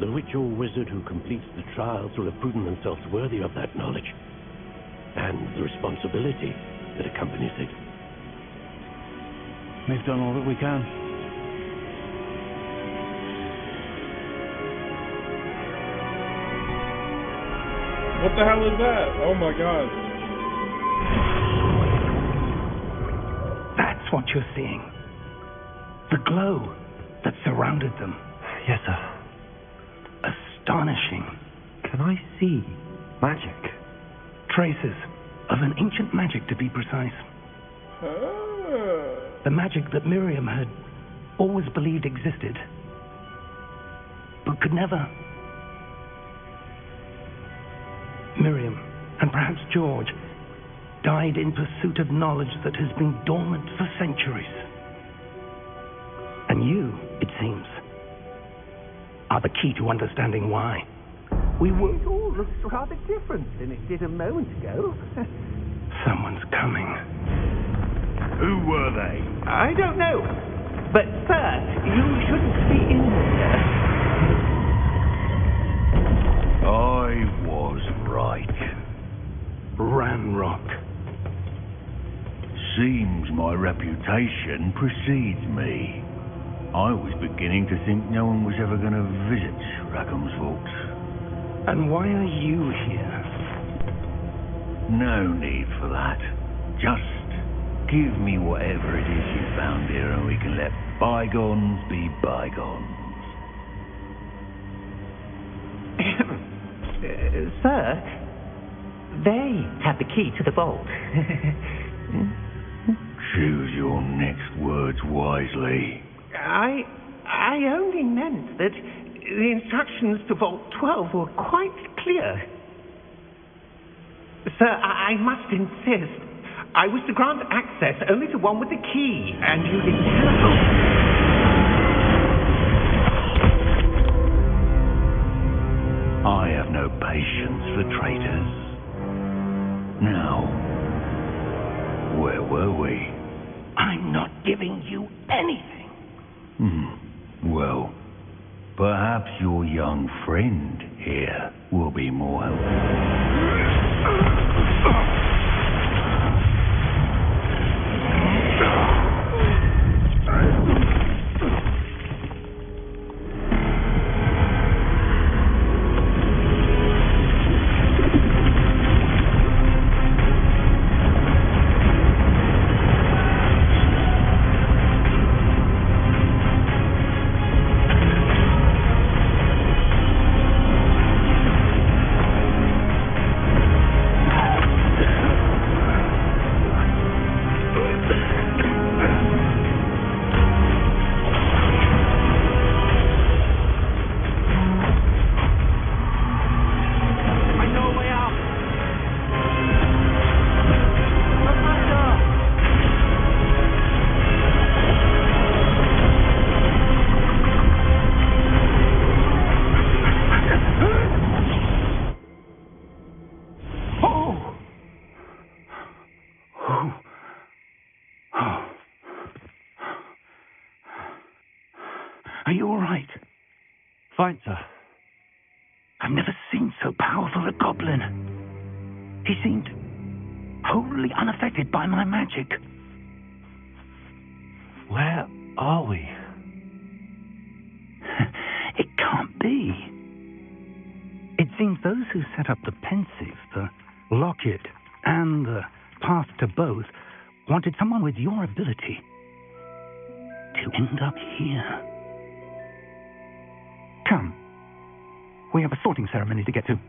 Speaker 8: the witch or wizard who completes the trials will have proven themselves worthy of that knowledge, and the responsibility that accompanies it.
Speaker 6: We've done all that we can.
Speaker 1: What the hell is that? Oh my god.
Speaker 5: That's what you're seeing. The glow that surrounded them.
Speaker 4: Yes, sir.
Speaker 5: Astonishing.
Speaker 4: Can I see magic?
Speaker 5: Traces of an ancient magic, to be precise. The magic that Miriam had always believed existed, but could never. Miriam, and perhaps George, died in pursuit of knowledge that has been dormant for centuries. And you, it seems, are the key to understanding why.
Speaker 9: It all looks rather different than it did a moment ago.
Speaker 5: Someone's coming.
Speaker 9: Who were they? I don't know. But, sir, you shouldn't be in here.
Speaker 10: I was right.
Speaker 5: Ranrock.
Speaker 10: Seems my reputation precedes me. I was beginning to think no one was ever going to visit Rackham's Vaults.
Speaker 5: And why are you here?
Speaker 10: No need for that. Just give me whatever it is you found here and we can let bygones be bygones.
Speaker 9: Sir, they have the key to the vault.
Speaker 10: Choose your next words wisely.
Speaker 9: I only meant that the instructions to Vault 12 were quite clear. Sir, I must insist. I was to grant access only to one with the key, and you did telephone.
Speaker 10: I have no patience for traitors. Now, where were we?
Speaker 5: I'm not giving you anything.
Speaker 10: Well, perhaps your young friend here will be more helpful.
Speaker 5: Are you all right?
Speaker 11: Fine, sir.
Speaker 5: I've never seen so powerful a goblin. He seemed wholly unaffected by my magic.
Speaker 11: Where are we?
Speaker 5: It can't be. It seems those who set up the pensive, the locket, and the path to both wanted someone with your ability to end up here. Come. We have a sorting ceremony to get to.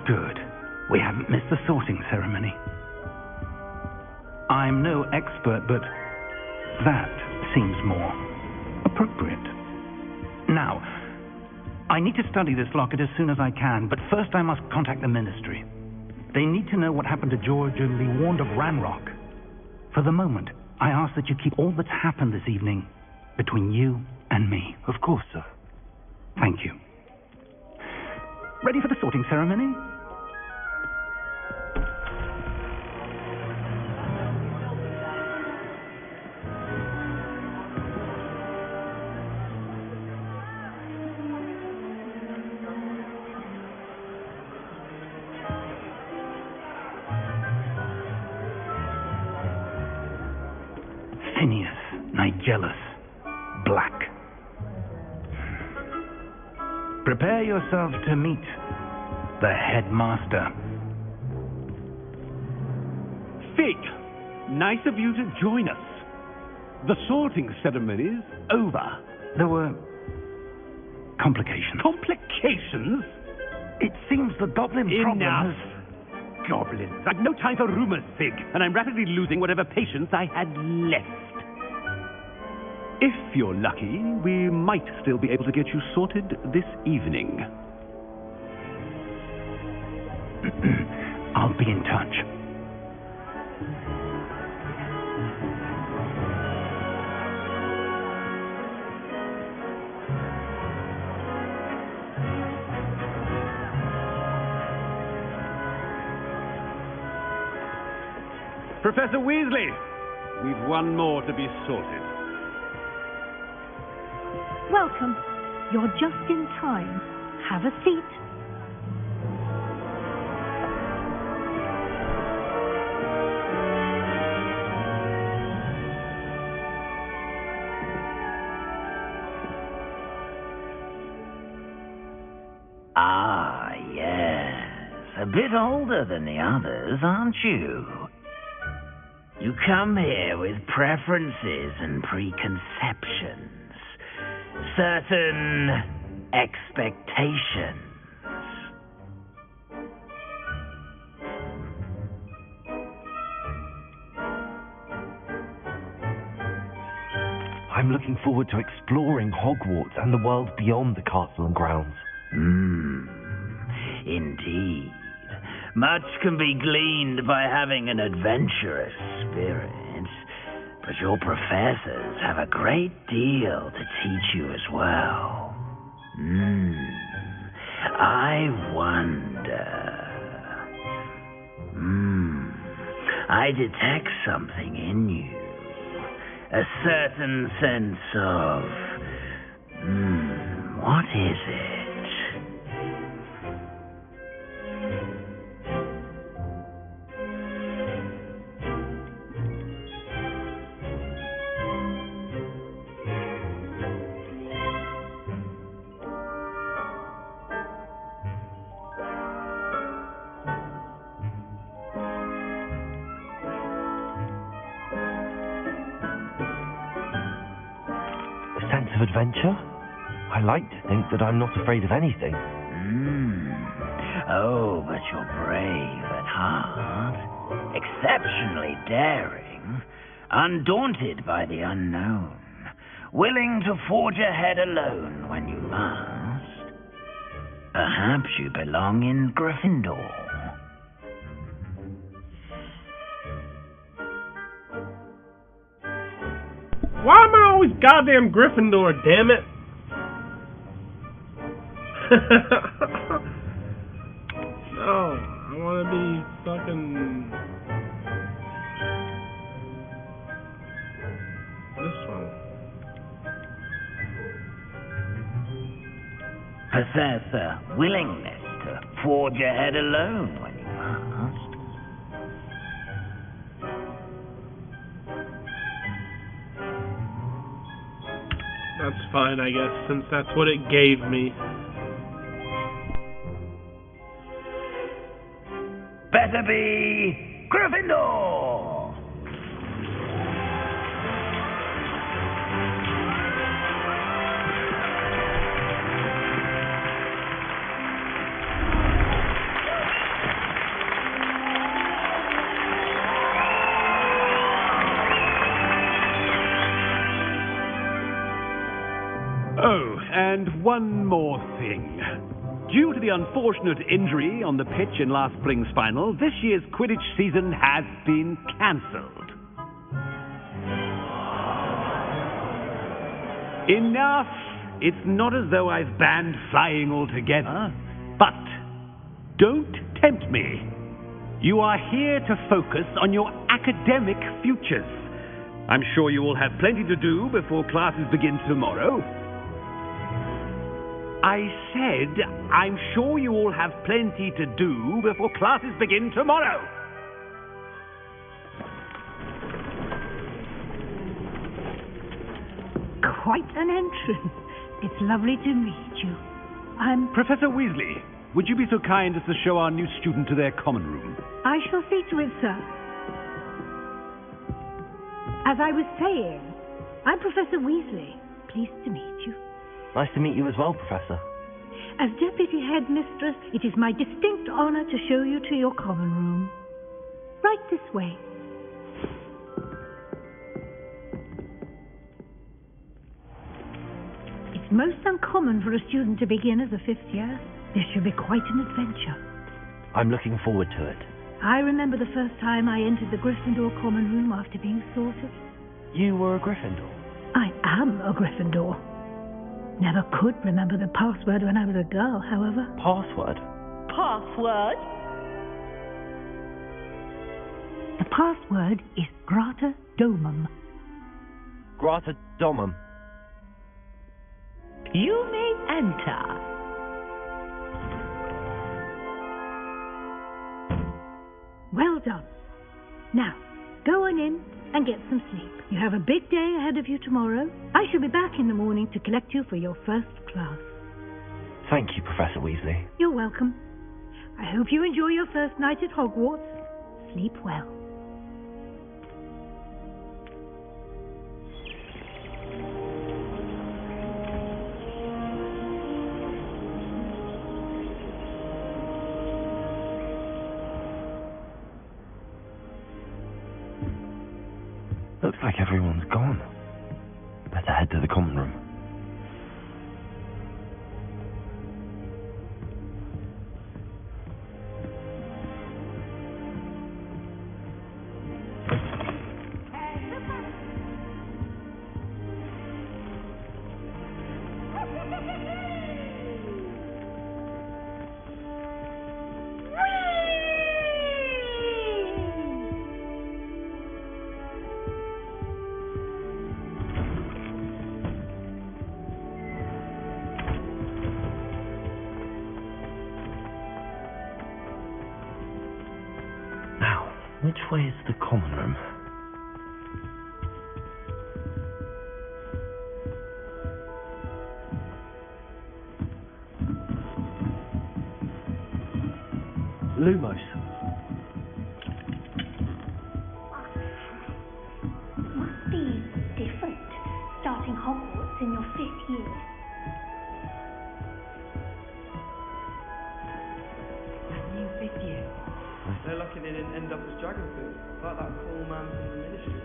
Speaker 5: Good. We haven't missed the sorting ceremony. I'm no expert, but that seems more appropriate. Now, I need to study this locket as soon as I can, but first I must contact the Ministry. They need to know what happened to George and be warned of Ranrock. For the moment, I ask that you keep all that's happened this evening between you and me.
Speaker 11: Of course, sir.
Speaker 5: Thank you. Ready for the sorting ceremony? Nigellus, black. Prepare yourself to meet the headmaster.
Speaker 12: Fig, nice of you to join us. The sorting ceremony's over.
Speaker 5: There were complications.
Speaker 12: Complications?
Speaker 5: It seems the goblin problem
Speaker 12: Enough.
Speaker 5: has...
Speaker 12: Goblins. I've no time for rumors, Fig, and I'm rapidly losing whatever patience I had left. If you're lucky, we might still be able to get you sorted this evening.
Speaker 5: I'll be in touch.
Speaker 12: Professor Weasley, we've one more to be sorted.
Speaker 13: Welcome. You're just in time. Have a seat.
Speaker 14: Ah, yes. A bit older than the others, aren't you? You come here with preferences and preconceptions. Certain expectations.
Speaker 11: I'm looking forward to exploring Hogwarts and the world beyond the castle and grounds.
Speaker 14: Indeed. Much can be gleaned by having an adventurous spirit. But your professors have a great deal to teach you as well. I wonder... I detect something in you. a certain sense of... what is it?
Speaker 11: Sense of adventure? I like to think that I'm not afraid of anything.
Speaker 14: Oh, but you're brave at heart, exceptionally daring, undaunted by the unknown, willing to forge ahead alone when you must. Perhaps you belong in Gryffindor.
Speaker 1: Why am I always goddamn Gryffindor, damn it? No, I want to be fucking... this one.
Speaker 14: Possess a willingness to forge ahead alone when you must.
Speaker 1: That's fine, I guess, since that's what it gave me.
Speaker 14: Better be Gryffindor!
Speaker 12: Oh, and one more thing. Due to the unfortunate injury on the pitch in last spring's final, this year's Quidditch season has been cancelled. Enough! It's not as though I've banned flying altogether. But don't tempt me. You are here to focus on your academic futures. I'm sure you will have plenty to do before classes begin tomorrow. I said, I'm sure you all have plenty to do before classes begin tomorrow.
Speaker 13: Quite an entrance. It's lovely to meet you. I'm...
Speaker 12: Professor Weasley, would you be so kind as to show our new student to their common room?
Speaker 13: I shall see to it, sir. As I was saying, I'm Professor Weasley. Pleased to meet you.
Speaker 11: Nice to meet you as well, Professor.
Speaker 13: As Deputy Headmistress, it is my distinct honor to show you to your common room. Right this way. It's most uncommon for a student to begin as a fifth year. This should be quite an adventure.
Speaker 11: I'm looking forward to it.
Speaker 13: I remember the first time I entered the Gryffindor common room after being sorted.
Speaker 11: You were a Gryffindor?
Speaker 13: I am a Gryffindor. Never could remember the password when I was a girl, however.
Speaker 11: Password?
Speaker 13: Password? The password is Grata Domum.
Speaker 11: Grata Domum.
Speaker 13: You may enter. Well done. Now, go on in and get some sleep. You have a big day ahead of you tomorrow. I shall be back in the morning to collect you for your first class.
Speaker 11: Thank you, Professor Weasley.
Speaker 13: You're welcome. I hope you enjoy your first night at Hogwarts. Sleep well.
Speaker 11: Looks like everyone's gone. Better head to the common room. Which way is the common room?
Speaker 15: Lumos.
Speaker 16: Must be different, starting Hogwarts in your 5th year.
Speaker 17: New 5th year. They're lucky they didn't end up as dragon food, like that cool man from the ministry.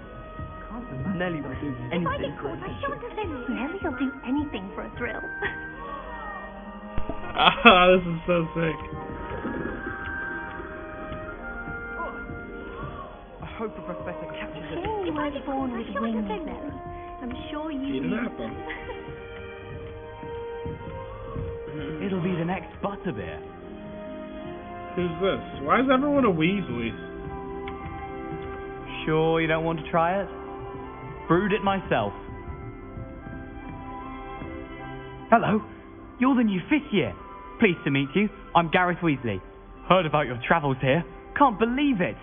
Speaker 17: Can't imagine. Nelly would do anything.
Speaker 16: If I get caught, I shan't have been. Nelly'll do anything for a thrill.
Speaker 1: Ah, this is so sick.
Speaker 17: I hope a professor catches it.
Speaker 16: If I get born with wings, Nelly, I'm sure you
Speaker 1: Eat an
Speaker 16: will.
Speaker 1: apple.
Speaker 12: It'll be the next butterbeer.
Speaker 1: Who's this? Why is everyone a Weasley?
Speaker 12: Sure you don't want to try it? Brewed it myself. Hello, you're the new 5th year. Pleased to meet you. I'm Gareth Weasley. Heard about your travels here. Can't believe it.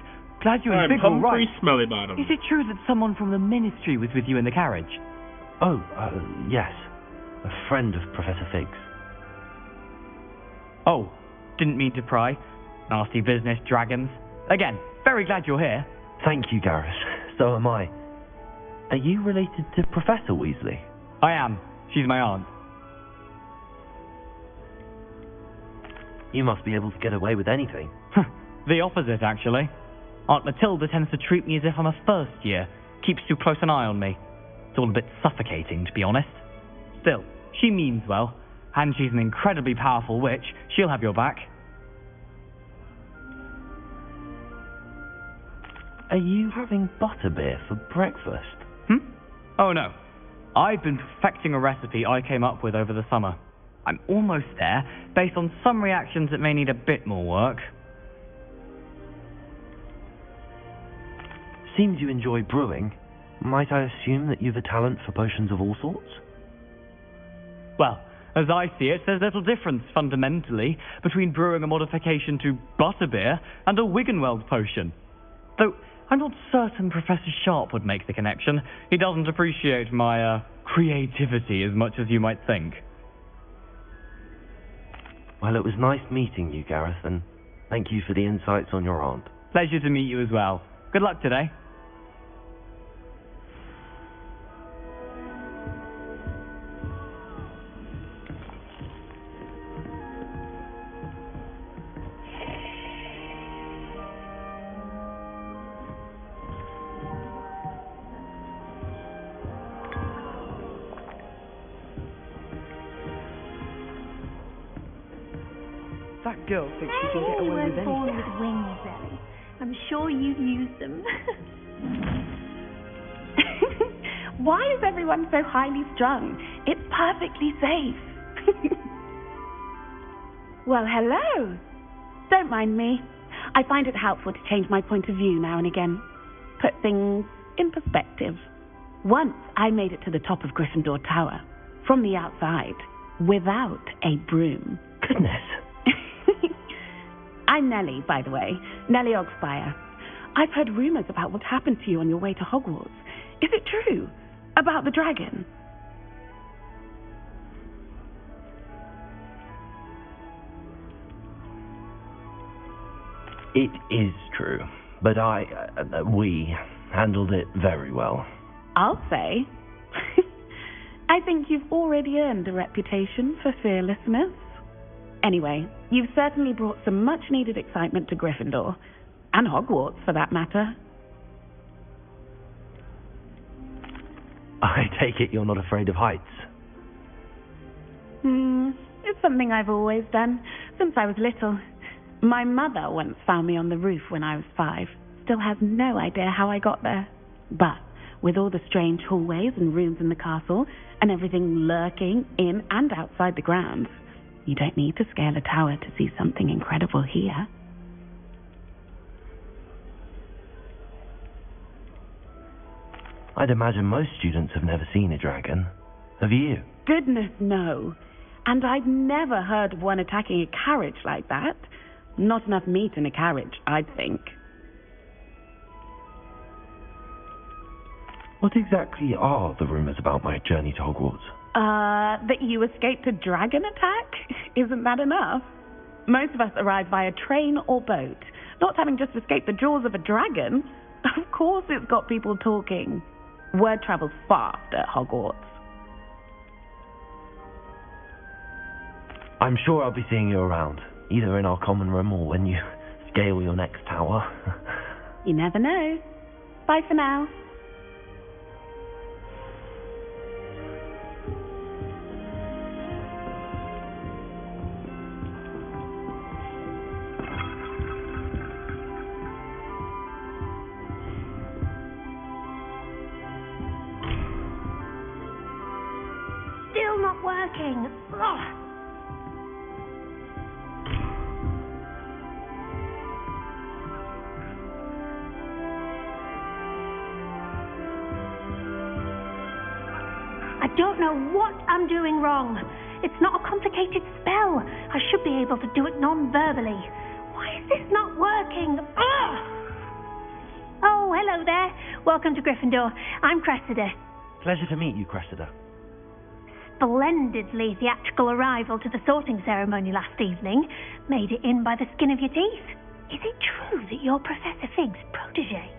Speaker 12: Glad you and
Speaker 1: I'm
Speaker 12: Fig were
Speaker 1: Humphrey
Speaker 12: right.
Speaker 1: Smellybottom.
Speaker 12: Is it true that someone from the ministry was with you in the carriage?
Speaker 11: Oh, yes. A friend of Professor Fig's.
Speaker 12: Oh, didn't mean to pry. Nasty business, dragons. Again, very glad you're here.
Speaker 11: Thank you, Gareth. So am I. Are you related to Professor Weasley?
Speaker 12: I am. She's my aunt.
Speaker 11: You must be able to get away with anything.
Speaker 12: The opposite, actually. Aunt Matilda tends to treat me as if I'm a first year. Keeps too close an eye on me. It's all a bit suffocating, to be honest. Still, she means well. And she's an incredibly powerful witch. She'll have your back.
Speaker 11: Are you having butterbeer for breakfast?
Speaker 12: Oh no. I've been perfecting a recipe I came up with over the summer. I'm almost there, based on some reactions that may need a bit more work.
Speaker 11: Seems you enjoy brewing. Might I assume that you've a talent for potions of all sorts?
Speaker 12: Well, as I see it, there's little difference, fundamentally, between brewing a modification to butterbeer and a Wiggenweld potion. Though, I'm not certain Professor Sharp would make the connection. He doesn't appreciate my, creativity as much as you might think.
Speaker 11: Well, it was nice meeting you, Gareth, and thank you for the insights on your aunt.
Speaker 12: Pleasure to meet you as well. Good luck today.
Speaker 17: That girl thinks she can get
Speaker 16: You
Speaker 17: away with
Speaker 16: weren't born
Speaker 17: anything.
Speaker 16: with wings, Ellie. I'm sure you'd use them.
Speaker 18: Why is everyone so highly strung? It's perfectly safe. Well, hello. Don't mind me. I find it helpful to change my point of view now and again. Put things in perspective. Once I made it to the top of Gryffindor Tower, from the outside, without a broom.
Speaker 11: Goodness.
Speaker 18: I'm Nellie, by the way. Nellie Ogspire. I've heard rumours about what happened to you on your way to Hogwarts. Is it true? About the dragon?
Speaker 11: It is true, but we handled it very well.
Speaker 18: I'll say. I think you've already earned a reputation for fearlessness. Anyway, you've certainly brought some much-needed excitement to Gryffindor. And Hogwarts, for that matter.
Speaker 11: I take it you're not afraid of heights.
Speaker 18: It's something I've always done, since I was little. My mother once found me on the roof when I was 5. Still has no idea how I got there. But with all the strange hallways and rooms in the castle, and everything lurking in and outside the grounds, you don't need to scale a tower to see something incredible here.
Speaker 11: I'd imagine most students have never seen a dragon. Have you?
Speaker 18: Goodness, no. And I'd never heard of one attacking a carriage like that. Not enough meat in a carriage, I'd think.
Speaker 11: What exactly are the rumours about my journey to Hogwarts?
Speaker 18: That you escaped a dragon attack? Isn't that enough? Most of us arrive via train or boat, not having just escaped the jaws of a dragon. Of course it's got people talking. Word travels fast at Hogwarts.
Speaker 11: I'm sure I'll be seeing you around, either in our common room or when you scale your next tower.
Speaker 18: You never know. Bye for now.
Speaker 16: Still not working. Ugh. I don't know what I'm doing wrong. It's not a complicated spell. I should be able to do it non-verbally. Why is this not working? Ugh! Oh, hello there. Welcome to Gryffindor. I'm Cressida.
Speaker 11: Pleasure to meet you, Cressida.
Speaker 16: Splendidly theatrical arrival to the sorting ceremony last evening. Made it in by the skin of your teeth. Is it true that you're Professor Fig's protege?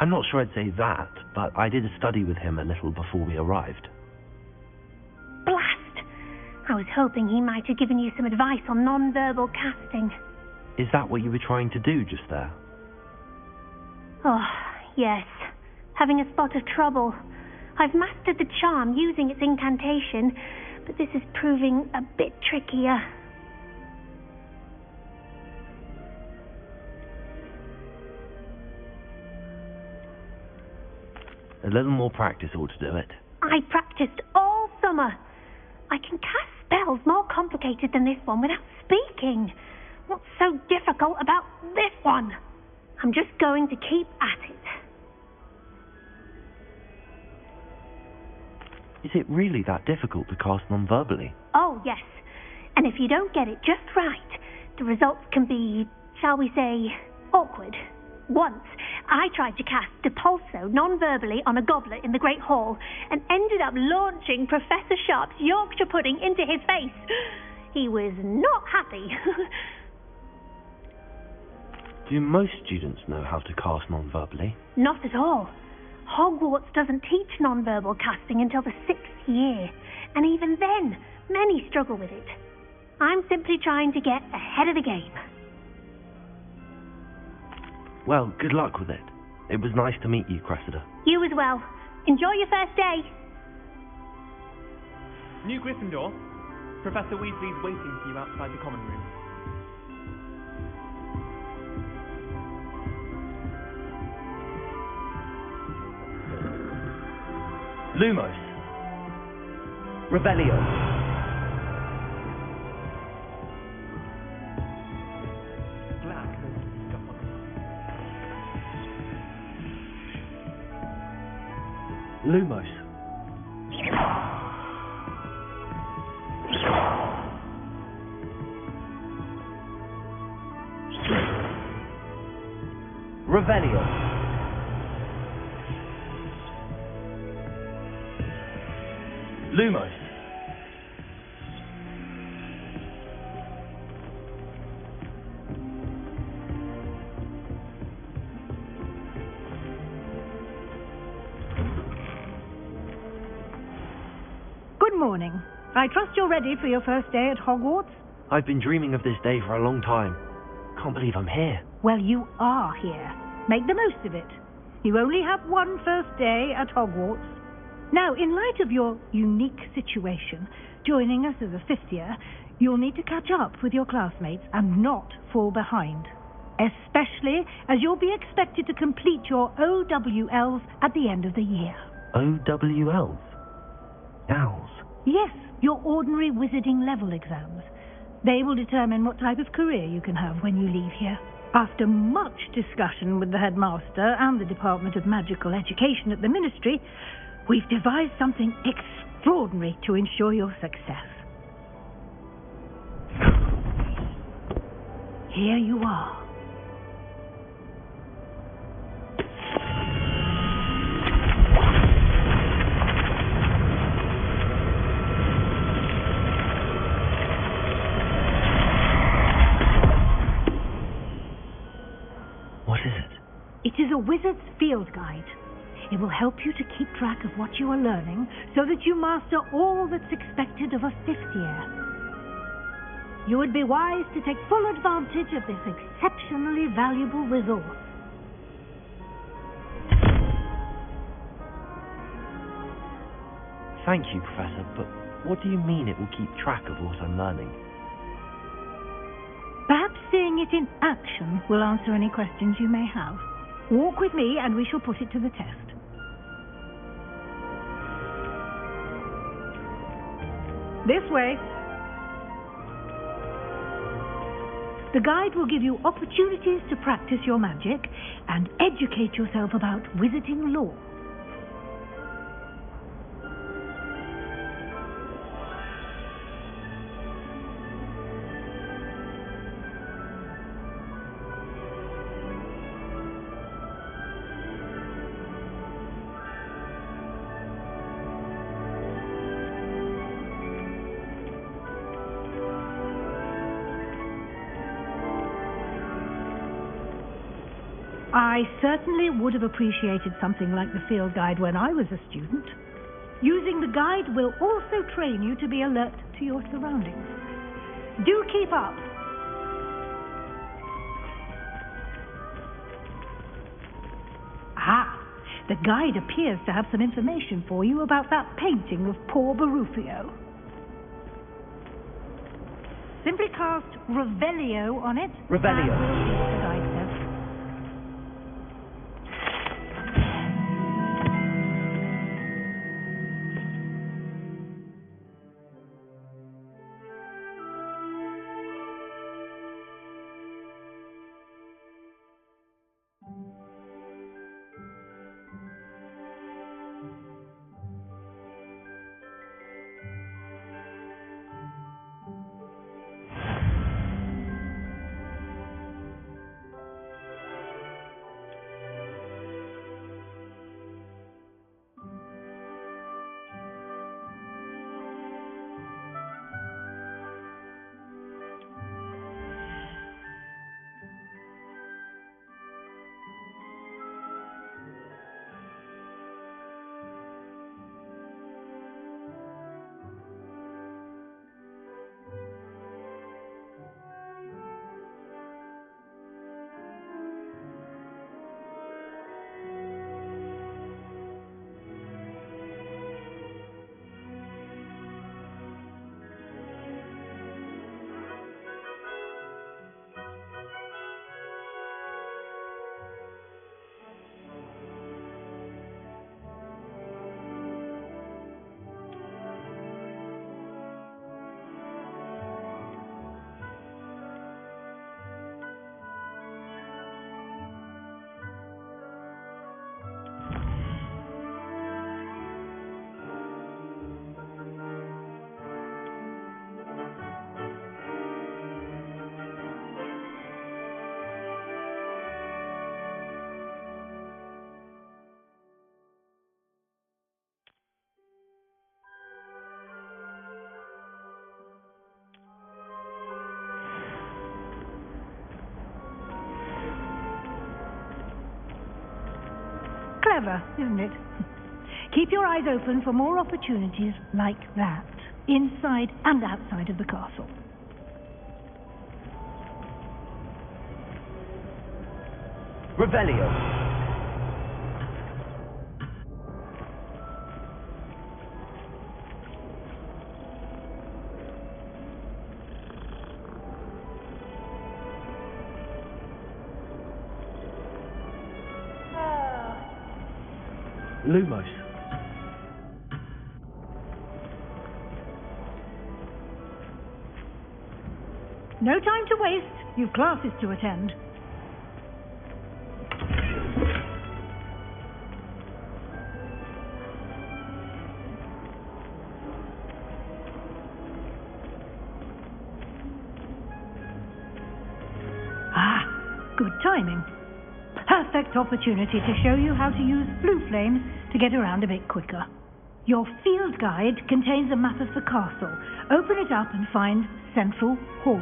Speaker 11: I'm not sure I'd say that, but I did study with him a little before we arrived.
Speaker 16: Blast! I was hoping he might have given you some advice on non-verbal casting.
Speaker 11: Is that what you were trying to do just there?
Speaker 16: Oh, yes. Having a spot of trouble. I've mastered the charm using its incantation, but this is proving a bit trickier.
Speaker 11: A little more practice ought to do it.
Speaker 16: I practiced all summer. I can cast spells more complicated than this one without speaking. What's so difficult about this one? I'm just going to keep at it.
Speaker 11: Is it really that difficult to cast non-verbally?
Speaker 16: Oh, yes. And if you don't get it just right, the results can be, shall we say, awkward. Once, I tried to cast Depulso non-verbally on a goblet in the Great Hall and ended up launching Professor Sharp's Yorkshire pudding into his face. He was not happy.
Speaker 11: Do most students know how to cast non-verbally?
Speaker 16: Not at all. Hogwarts doesn't teach non-verbal casting until the 6th year, and even then, many struggle with it. I'm simply trying to get ahead of the game.
Speaker 11: Well, good luck with it. It was nice to meet you, Cressida.
Speaker 16: You as well. Enjoy your first day.
Speaker 17: New Gryffindor, Professor Weasley's waiting for you outside the common room.
Speaker 11: Lumos. Revelio. Lumos. Revelio. Lumos.
Speaker 13: Good morning. I trust you're ready for your first day at Hogwarts?
Speaker 11: I've been dreaming of this day for a long time. Can't believe I'm here.
Speaker 13: Well, you are here. Make the most of it. You only have one first day at Hogwarts. Now, in light of your unique situation, joining us as a 5th year, you'll need to catch up with your classmates and not fall behind. Especially as you'll be expected to complete your OWLs at the end of the year.
Speaker 11: OWLs? Owls?
Speaker 13: Yes, your ordinary wizarding level exams. They will determine what type of career you can have when you leave here. After much discussion with the headmaster and the Department of Magical Education at the Ministry, we've devised something extraordinary to ensure your success. Here you are.
Speaker 11: What is it?
Speaker 13: It is a wizard's field guide. It will help you to keep track of what you are learning so that you master all that's expected of a 5th year. You would be wise to take full advantage of this exceptionally valuable resource.
Speaker 11: Thank you, Professor, but what do you mean it will keep track of what I'm learning?
Speaker 13: Perhaps seeing it in action will answer any questions you may have. Walk with me and we shall put it to the test. This way. The guide will give you opportunities to practice your magic and educate yourself about wizarding lore. I certainly would have appreciated something like the field guide when I was a student. Using the guide will also train you to be alert to your surroundings. Do keep up. Ah, the guide appears to have some information for you about that painting of poor Barufio. Simply cast Revelio on it.
Speaker 4: Revelio.
Speaker 13: And we'll see what the guide says. Clever, isn't it? Keep your eyes open for more opportunities like that, inside and outside of the castle.
Speaker 4: Revelio.
Speaker 15: Lumos.
Speaker 13: No time to waste. You've classes to attend. Ah, good timing. Perfect opportunity to show you how to use blue flames to get around a bit quicker. Your field guide contains a map of the castle. Open it up and find Central Hall.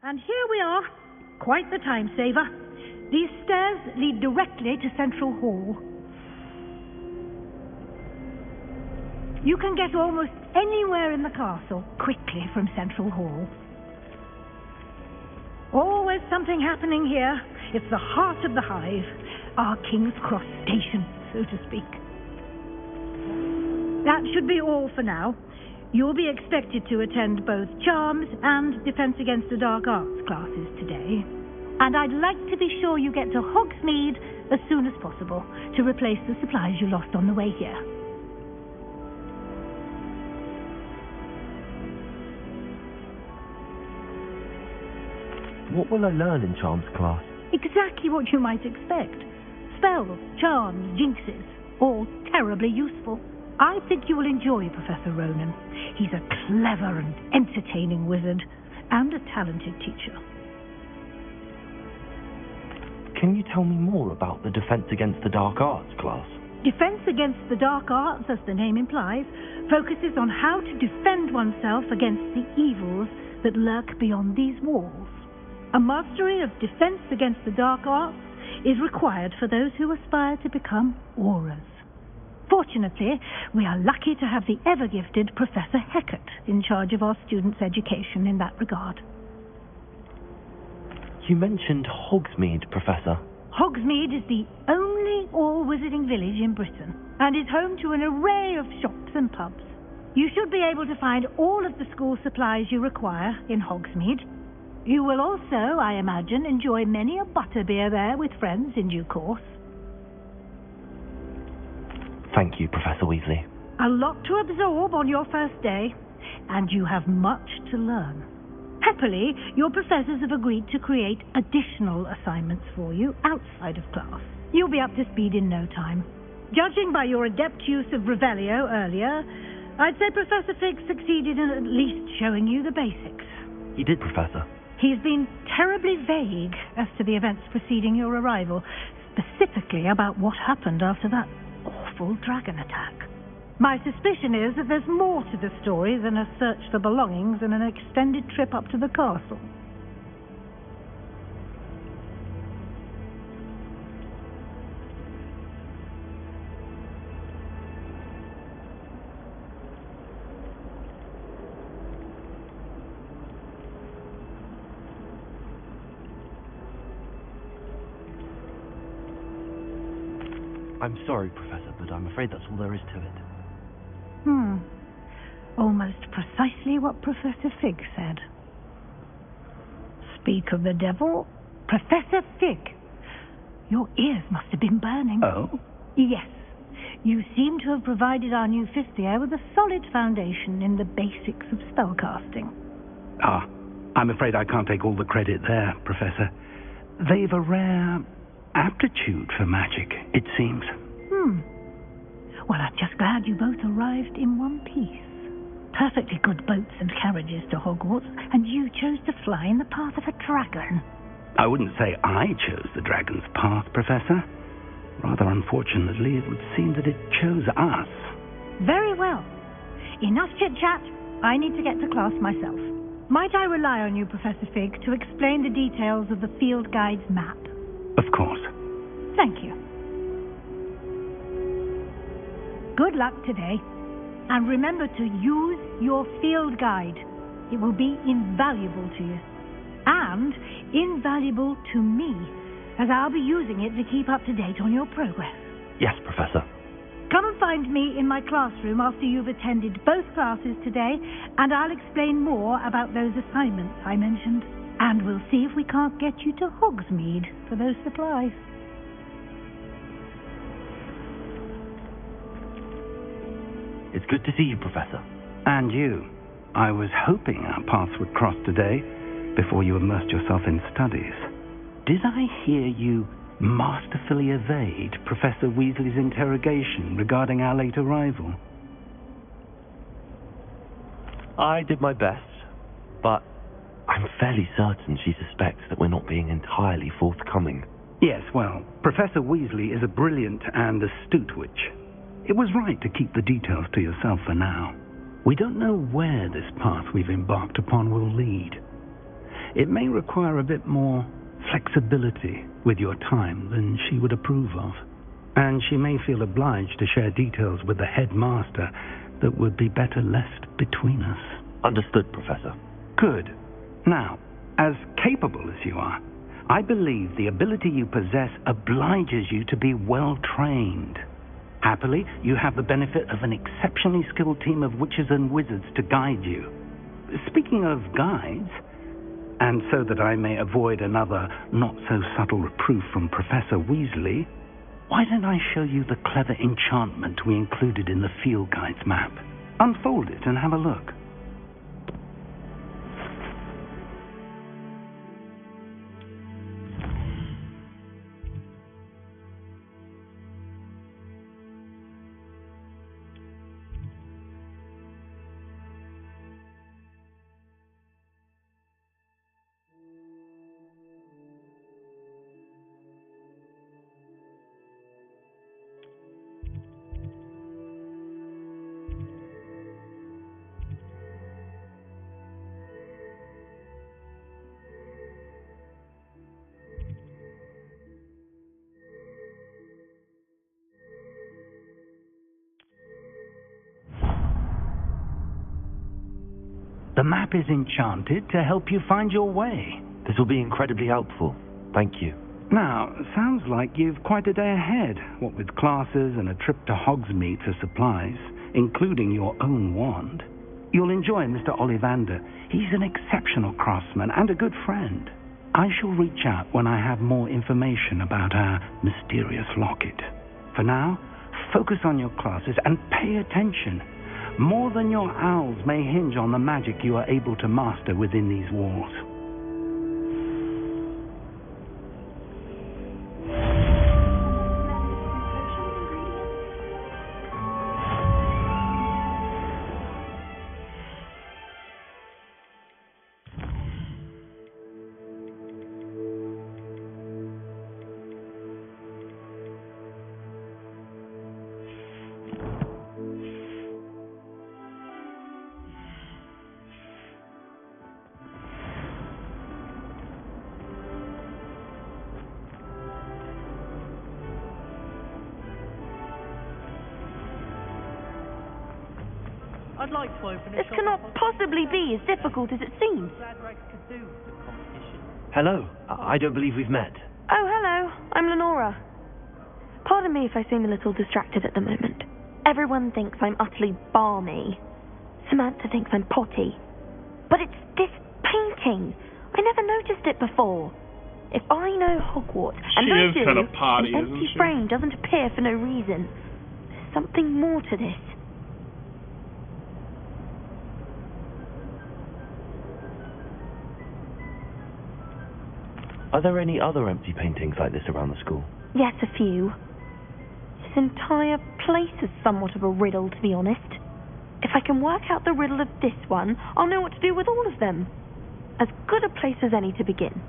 Speaker 13: And here we are. Quite the time saver. These stairs lead directly to Central Hall. You can get almost anywhere in the castle quickly from Central Hall. Always something happening here. It's the heart of the hive, our King's Cross station, so to speak. That should be all for now. You'll be expected to attend both Charms and Defense Against the Dark Arts classes today. And I'd like to be sure you get to Hogsmeade as soon as possible to replace the supplies you lost on the way here.
Speaker 11: What will I learn in Charms class?
Speaker 13: Exactly what you might expect. Spells, charms, jinxes, all terribly useful. I think you will enjoy Professor Ronan. He's a clever and entertaining wizard, and a talented teacher.
Speaker 11: Can you tell me more about the Defense Against the Dark Arts class?
Speaker 13: Defense Against the Dark Arts, as the name implies, focuses on how to defend oneself against the evils that lurk beyond these walls. A mastery of Defense Against the Dark Arts is required for those who aspire to become auras. Fortunately, we are lucky to have the ever-gifted Professor Hecat in charge of our students' education in that regard.
Speaker 11: You mentioned Hogsmeade, Professor.
Speaker 13: Hogsmeade is the only all-wizarding village in Britain and is home to an array of shops and pubs. You should be able to find all of the school supplies you require in Hogsmeade. You will also, I imagine, enjoy many a butterbeer there with friends in due course.
Speaker 11: Thank you, Professor Weasley.
Speaker 13: A lot to absorb on your first day, and you have much to learn. Happily, your professors have agreed to create additional assignments for you outside of class. You'll be up to speed in no time. Judging by your adept use of Revelio earlier, I'd say Professor Fig succeeded in at least showing you the basics.
Speaker 11: He did, Professor.
Speaker 13: He's been terribly vague as to the events preceding your arrival, specifically about what happened after that awful dragon attack. My suspicion is that there's more to the story than a search for belongings and an extended trip up to the castle.
Speaker 11: I'm sorry, Professor, but I'm afraid that's all there is to it.
Speaker 13: Almost precisely what Professor Fig said. Speak of the devil, Professor Fig. Your ears must have been burning.
Speaker 5: Oh?
Speaker 13: Yes. You seem to have provided our new fifth year with a solid foundation in the basics of spellcasting.
Speaker 5: I'm afraid I can't take all the credit there, Professor. They've a rare aptitude for magic, it seems.
Speaker 13: Well, I'm just glad you both arrived in one piece. Perfectly good boats and carriages to Hogwarts, and you chose to fly in the path of a dragon.
Speaker 5: I wouldn't say I chose the dragon's path, Professor. Rather unfortunately, it would seem that it chose us.
Speaker 13: Very well. Enough chit-chat. I need to get to class myself. Might I rely on you, Professor Fig, to explain the details of the field guide's map?
Speaker 5: Of course.
Speaker 13: Thank you. Good luck today. And remember to use your field guide. It will be invaluable to you. And invaluable to me, as I'll be using it to keep up to date on your progress.
Speaker 11: Yes, Professor.
Speaker 13: Come and find me in my classroom after you've attended both classes today, and I'll explain more about those assignments I mentioned. And we'll see if we can't get you to Hogsmeade for those supplies.
Speaker 11: It's good to see you, Professor.
Speaker 5: And you. I was hoping our paths would cross today, before you immersed yourself in studies. Did I hear you masterfully evade Professor Weasley's interrogation regarding our late arrival?
Speaker 11: I did my best, but I'm fairly certain she suspects that we're not being entirely forthcoming.
Speaker 5: Yes, well, Professor Weasley is a brilliant and astute witch. It was right to keep the details to yourself for now. We don't know where this path we've embarked upon will lead.
Speaker 12: it may require a bit more flexibility with your time than she would approve of. And she may feel obliged to share details with the headmaster that would be better left between us.
Speaker 11: Understood, Professor.
Speaker 12: Good. Now, as capable as you are, I believe the ability you possess obliges you to be well trained. Happily, you have the benefit of an exceptionally skilled team of witches and wizards to guide you. Speaking of guides, and so that I may avoid another not-so-subtle reproof from Professor Weasley, why don't I show you the clever enchantment we included in the field guide's map? Unfold it and have a look. The map is enchanted to help you find your way.
Speaker 11: This will be incredibly helpful. Thank you.
Speaker 12: Now, sounds like you've quite a day ahead, what with classes and a trip to Hogsmeade for supplies, including your own wand. You'll enjoy Mr. Ollivander. He's an exceptional craftsman and a good friend. I shall reach out when I have more information about our mysterious locket. For now, focus on your classes and pay attention. More than your owls may hinge on the magic you are able to master within these walls.
Speaker 17: I'd like to open
Speaker 19: This cannot possibly be as difficult as it seems.
Speaker 11: Hello. I don't believe we've met.
Speaker 19: Oh, hello. I'm Lenora. Pardon me if I seem a little distracted at the moment. Everyone thinks I'm utterly balmy. Samantha thinks I'm potty. But it's this painting. I never noticed it before. If I know Hogwarts, and
Speaker 1: she
Speaker 19: I
Speaker 1: is
Speaker 19: do,
Speaker 1: kind of potty,
Speaker 19: an
Speaker 1: isn't
Speaker 19: empty
Speaker 1: she?
Speaker 19: frame doesn't appear for no reason. There's something more to this.
Speaker 11: Are there any other empty paintings like this around the school?
Speaker 19: Yes, a few. This entire place is somewhat of a riddle, to be honest. If I can work out the riddle of this one, I'll know what to do with all of them. As good a place as any to begin.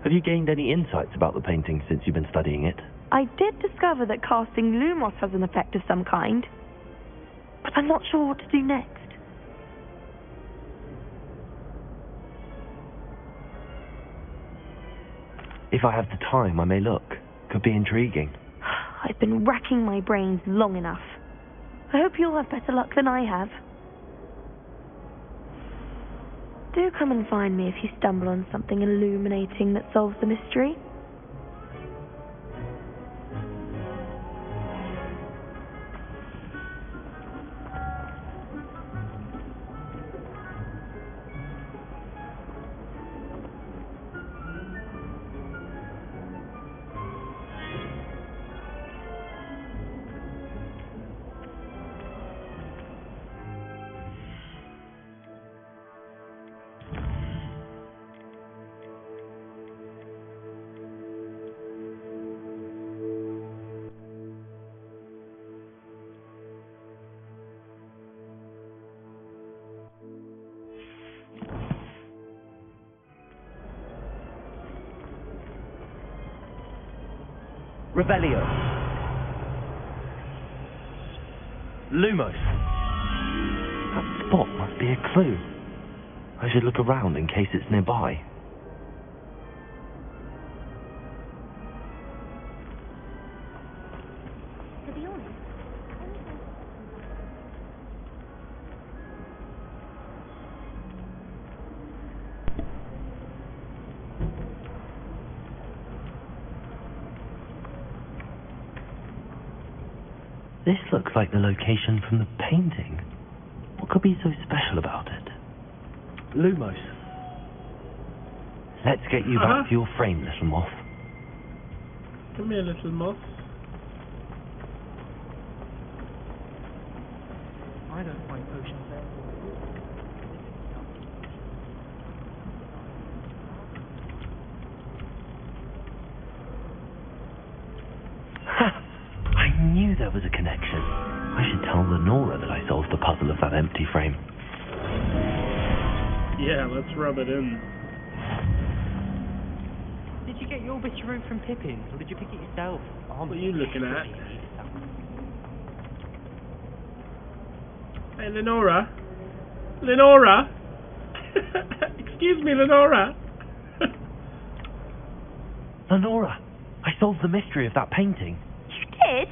Speaker 11: Have you gained any insights about the painting since you've been studying it?
Speaker 19: I did discover that casting Lumos has an effect of some kind, but I'm not sure what to do next.
Speaker 11: If I have the time, I may look. Could be intriguing.
Speaker 19: I've been racking my brains long enough. I hope you'll have better luck than I have. Do come and find me if you stumble on something illuminating that solves the mystery.
Speaker 11: Revelio. Lumos. That spot must must be a clue. I should look around in case it's nearby.
Speaker 16: To be honest,
Speaker 11: This looks like the location from the painting. What could be so special about it?
Speaker 15: Lumos.
Speaker 11: Let's get you back to your frame, little moth.
Speaker 1: Come here, little moth.
Speaker 17: I don't find potions there.
Speaker 11: I knew there was a connection. I should tell Lenora that I solved the puzzle of that empty frame.
Speaker 1: Yeah, let's rub it in.
Speaker 15: Did you get your witcheroo from Pippin's, or did you pick it yourself?
Speaker 1: What are you looking at? Hey, Lenora. Lenora! Excuse me, Lenora.
Speaker 11: Lenora, I solved the mystery of that painting.
Speaker 19: You did?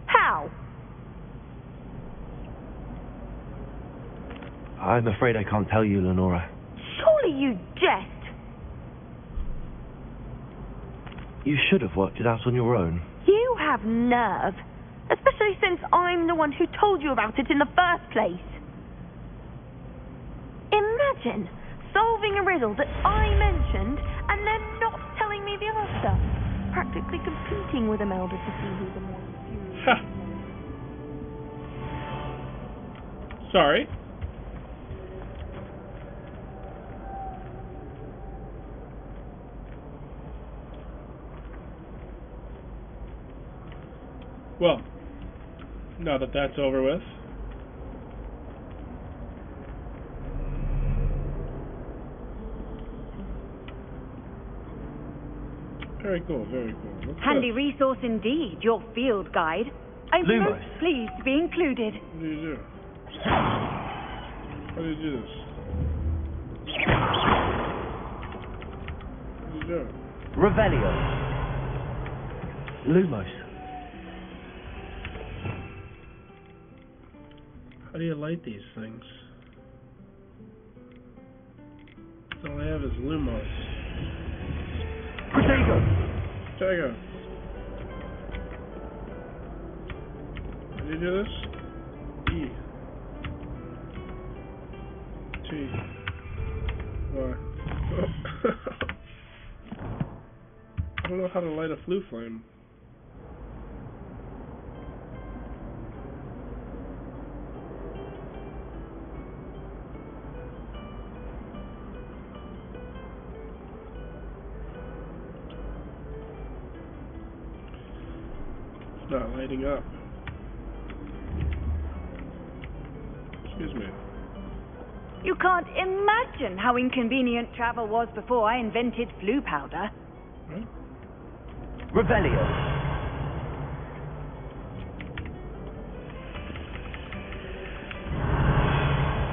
Speaker 19: How?
Speaker 11: I'm afraid I can't tell you, Lenora.
Speaker 19: Surely you jest.
Speaker 11: You should have worked it out on your own.
Speaker 19: You have nerve. Especially since I'm the one who told you about it in the first place. Imagine solving a riddle that I mentioned and then not telling me the answer. Practically competing with Imelda to see who the more serious.
Speaker 1: Sorry. Well, now that that's over with. Very cool, very cool. What's
Speaker 20: Handy
Speaker 1: this?
Speaker 20: resource indeed, your field guide. I'm
Speaker 1: Lumos.
Speaker 20: most pleased to be included.
Speaker 1: What do you do? How do you do this? What do you do?
Speaker 11: Revelio.
Speaker 15: Lumos.
Speaker 1: How do you light these things? All I have is Lumos.
Speaker 11: Protego!
Speaker 1: Protego. How do you do this? E. T. Y. I don't know how to light a flue flame. It's not lighting up. Excuse me.
Speaker 20: You can't imagine how inconvenient travel was before I invented flue powder.
Speaker 11: Revelio.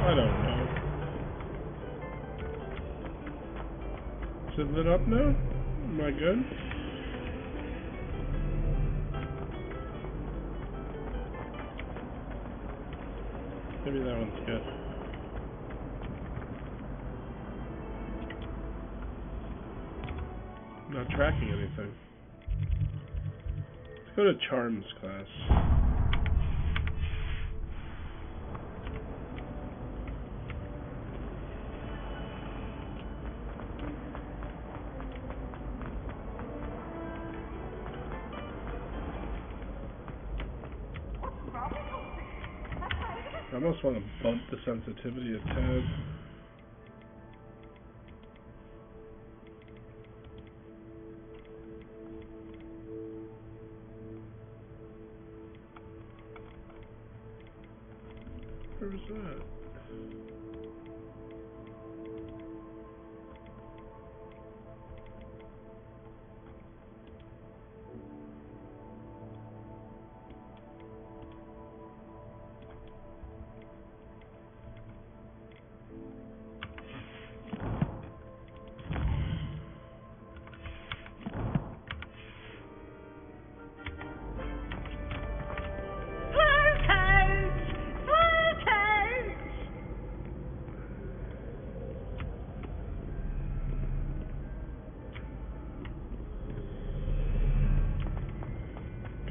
Speaker 1: I don't know. Is it lit up now? Am I good? Maybe that one's good. I'm not tracking anything. Let's go to Charms class. I almost want to bump the sensitivity a tad. Where's that?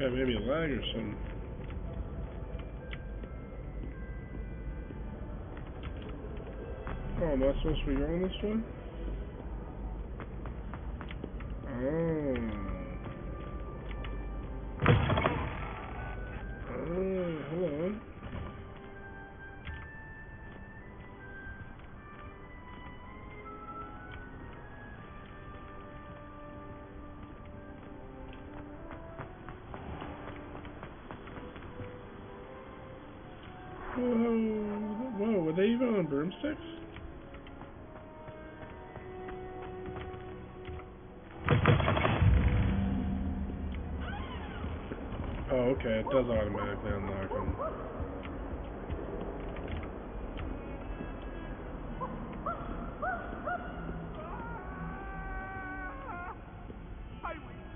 Speaker 1: Yeah, maybe a lag or something. Oh, am I supposed to be going this way? Oh. Oh, hold on. Whoa, were they even on broomsticks? Oh, okay, it does automatically unlock them.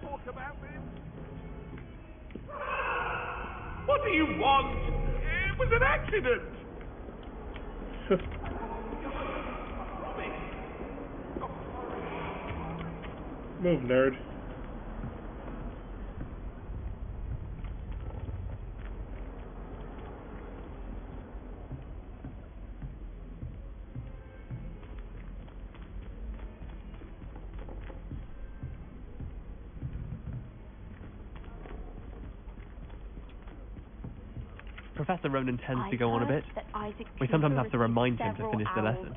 Speaker 9: Talk about this. What do you want? It was an accident.
Speaker 1: Move, nerd.
Speaker 15: Professor Ronan tends to go on a bit. We sometimes have to remind him to finish the lesson.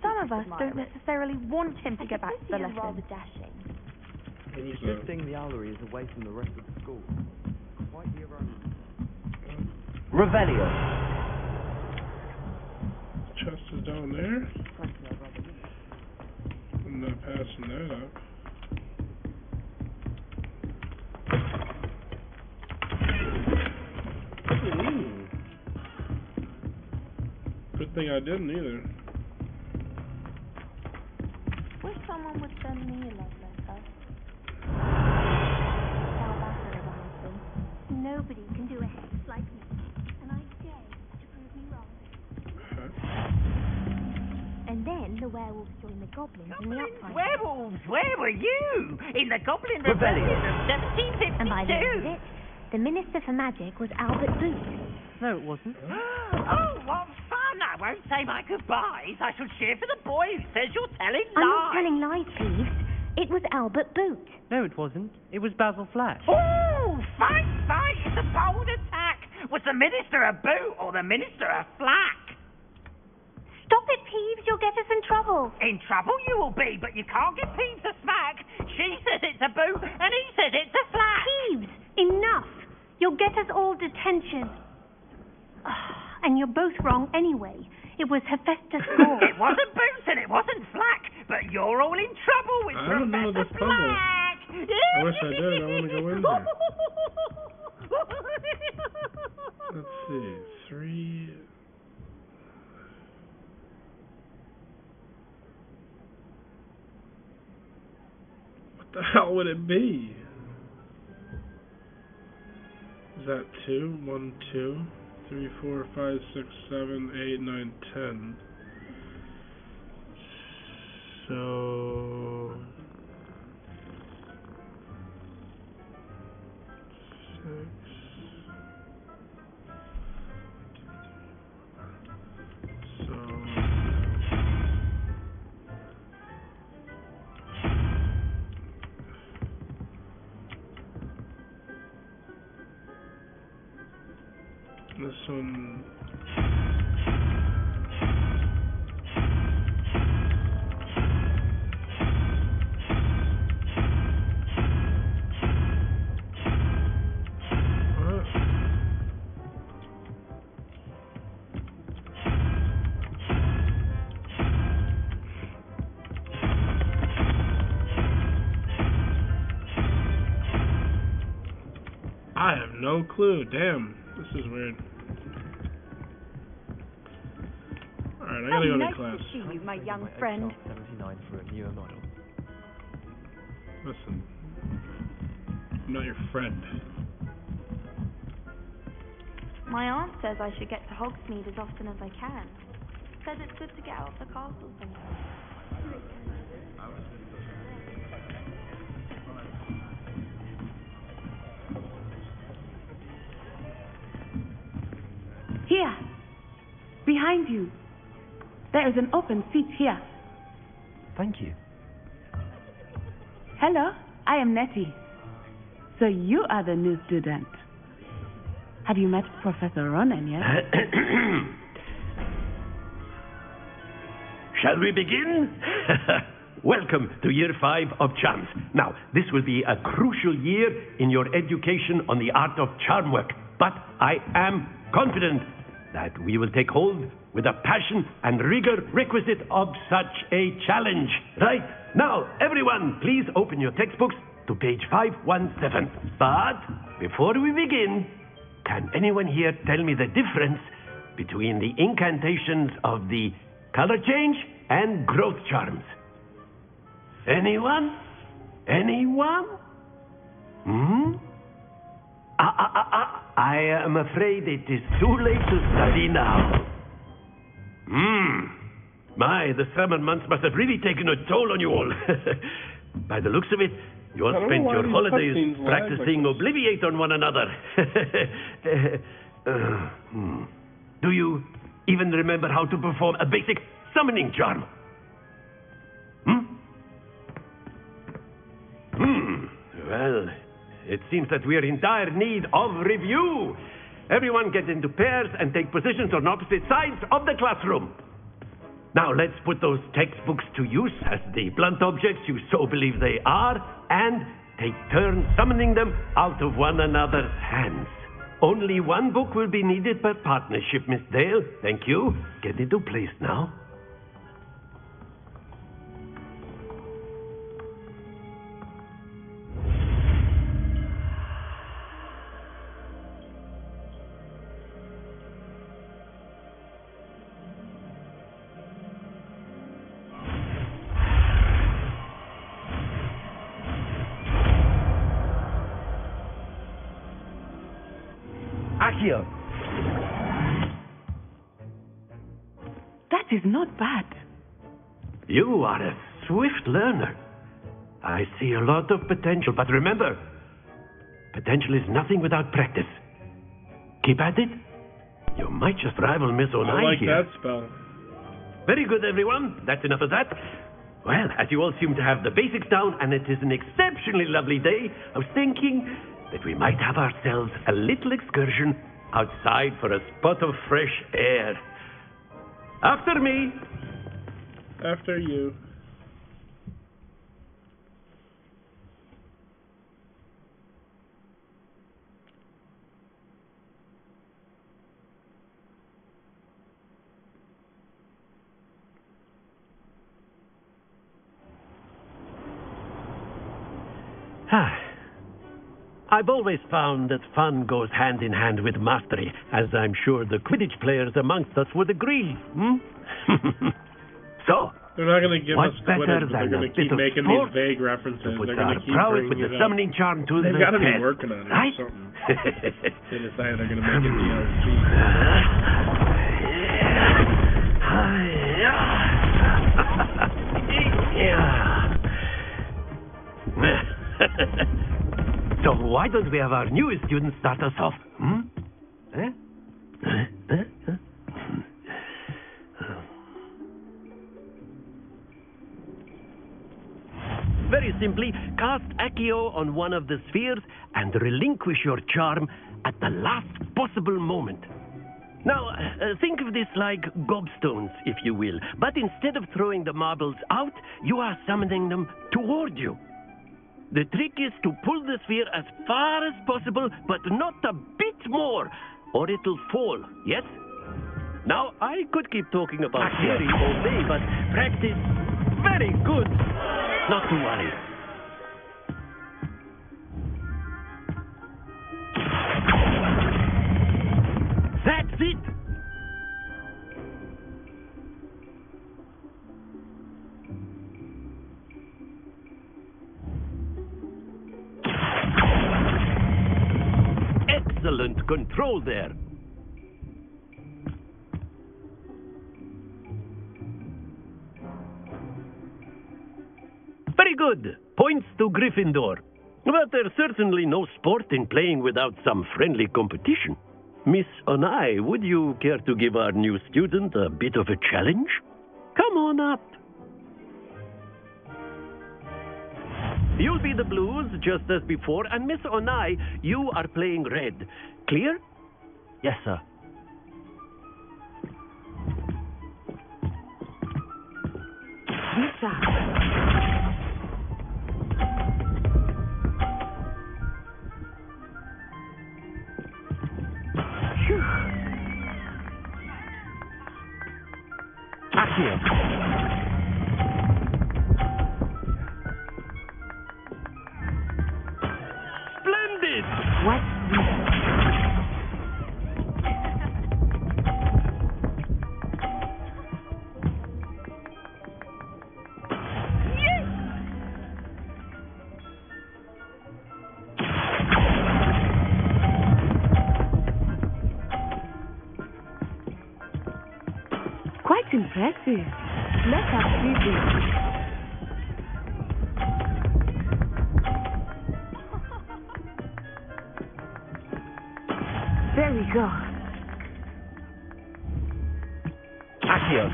Speaker 19: Some of us don't necessarily want him to get back to the lesson.
Speaker 15: It's a good thing the owlery is away from the rest of the school. Quite the aroma.
Speaker 4: Revelio.
Speaker 1: Chest is down there. I'm not passing that up. Ooh. Good thing I didn't either.
Speaker 19: Wish someone would send me a love letter.
Speaker 16: Nobody can do a hex like me, and I dare to prove me wrong. And then the werewolves joined the goblins in the uprising.
Speaker 14: Werewolves, where were you? In the Goblin
Speaker 16: Rebellion.
Speaker 14: Rebellion of 1752.
Speaker 16: And by the end of it, the Minister for Magic was Albert Booth.
Speaker 15: No, it wasn't.
Speaker 14: Oh, what fun! I won't say my goodbyes. I shall cheer for the boy who says you're telling lies.
Speaker 16: I'm not telling lies, Peeves. It was Albert Boot.
Speaker 15: No, it wasn't. It was Basil Flash.
Speaker 14: Oh, fight! It's a bold attack. Was the Minister a boot or the Minister a flack?
Speaker 16: Stop it, Peeves. You'll get us in trouble.
Speaker 14: In trouble you will be, but you can't get Peeves a smack. She says it's a boot and he says it's a flack.
Speaker 16: Peeves, enough. You'll get us all detention. And you're both wrong anyway. It was Hephaestus Gore.
Speaker 14: It wasn't boots and it wasn't flack, but you're all in trouble with
Speaker 1: I don't know this
Speaker 14: Professor
Speaker 1: puzzle.
Speaker 14: Flack.
Speaker 1: I wish I did. I want to go in there. Let's see. 3. What the hell would it be? Is that 2? 1, 2, 3, 4, 5, 6, 7, 8, 9, 10. So 6. So this one. I have no clue. Damn, this is weird. Alright, I gotta go to class.
Speaker 20: Nice to see you, my young friend.
Speaker 15: 79 for a newer model.
Speaker 1: Listen, I'm not your friend.
Speaker 19: My aunt says I should get to Hogsmeade as often as I can. Says it's good to get out of the castle sometimes.
Speaker 18: Here. Behind you. There is an open seat here.
Speaker 4: Thank you.
Speaker 18: Hello, I am Nettie. So you are the new student. Have you met Professor Ronan yet?
Speaker 8: Shall we begin? Welcome to Year 5 of Charms. Now, this will be a crucial year in your education on the art of charm work. But I am confident that we will take hold with the passion and rigor requisite of such a challenge. Right? Now, everyone, please open your textbooks to page 517. But before we begin, can anyone here tell me the difference between the incantations of the color change and growth charms? Anyone? Anyone? I am afraid it is too late to study now. My, the summer months must have really taken a toll on you all. By the looks of it, you all spent your holidays practicing Obliviate on one another. Do you even remember how to perform a basic summoning charm? Well, it seems that we are in dire need of review. Everyone get into pairs and take positions on opposite sides of the classroom. Now, let's put those textbooks to use as the blunt objects you so believe they are, and take turns summoning them out of one another's hands. Only one book will be needed per partnership, Miss Dale. Thank you. Get into place now.
Speaker 18: Accio. That is not bad.
Speaker 8: You are a swift learner. I see a lot of potential, but remember, potential is nothing without practice. Keep at it. You might just rival Miss O'Neill
Speaker 1: I like
Speaker 8: here.
Speaker 1: that spell.
Speaker 8: Very good, everyone. That's enough of that. Well, as you all seem to have the basics down, and it is an exceptionally lovely day, I was thinking that we might have ourselves a little excursion outside for a spot of fresh air. After me.
Speaker 1: After you.
Speaker 8: I've always found that fun goes hand in hand with mastery, as I'm sure the Quidditch players amongst us would agree. So,
Speaker 1: they're not going to give
Speaker 8: what's
Speaker 1: us
Speaker 8: better
Speaker 1: Quidditch, they're
Speaker 8: than
Speaker 1: going
Speaker 8: a
Speaker 1: to keep
Speaker 8: bit of
Speaker 1: making
Speaker 8: sport
Speaker 1: these vague references.
Speaker 8: to put
Speaker 1: They're going
Speaker 8: our
Speaker 1: to keep
Speaker 8: prowess
Speaker 1: bringing
Speaker 8: with the
Speaker 1: it up.
Speaker 8: summoning charm to
Speaker 1: They've
Speaker 8: the
Speaker 1: got to be
Speaker 8: test,
Speaker 1: working on it
Speaker 8: right?
Speaker 1: or something. They decide they're going to make it DLC.
Speaker 8: So why don't we have our newest student start us off? Very simply, cast Accio on one of the spheres and relinquish your charm at the last possible moment. Now, think of this like gobstones, if you will. But instead of throwing the marbles out, you are summoning them toward you. The trick is to pull the sphere as far as possible, but not a bit more, or it'll fall, yes? Now, I could keep talking about theory all day, but practice, very good. Not to worry. That's it! Excellent control there. Very good. Points to Gryffindor. But there's certainly no sport in playing without some friendly competition. Miss Onai, would you care to give our new student a bit of a challenge? Come on up. You'll be the blues, just as before, and Miss Onai, you are playing red. Clear?
Speaker 4: Yes, sir.
Speaker 18: Lisa.
Speaker 4: Accio.
Speaker 8: Splendid!
Speaker 18: What? Quite impressive. Let us see this. There we go.
Speaker 4: Accio.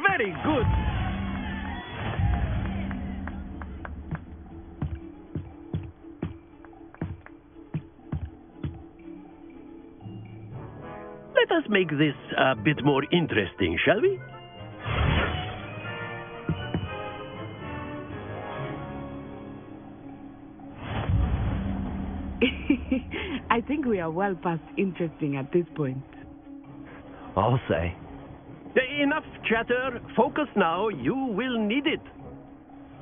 Speaker 8: Very good. Let us make this a bit more interesting, shall we?
Speaker 18: I think we are well past interesting at this point.
Speaker 4: I'll say.
Speaker 8: Enough chatter. Focus now. You will need it.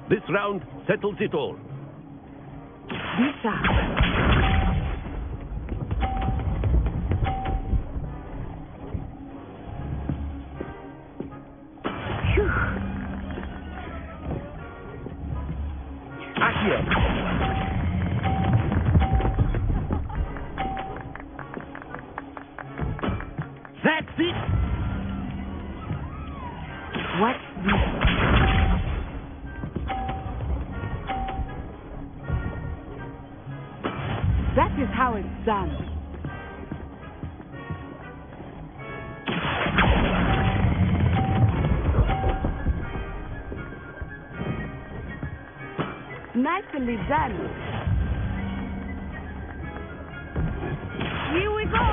Speaker 8: This round settles it all.
Speaker 18: Lisa.
Speaker 4: Accio.
Speaker 8: That's it.
Speaker 18: What's this? That is how it's done. Nicely done. Here we go.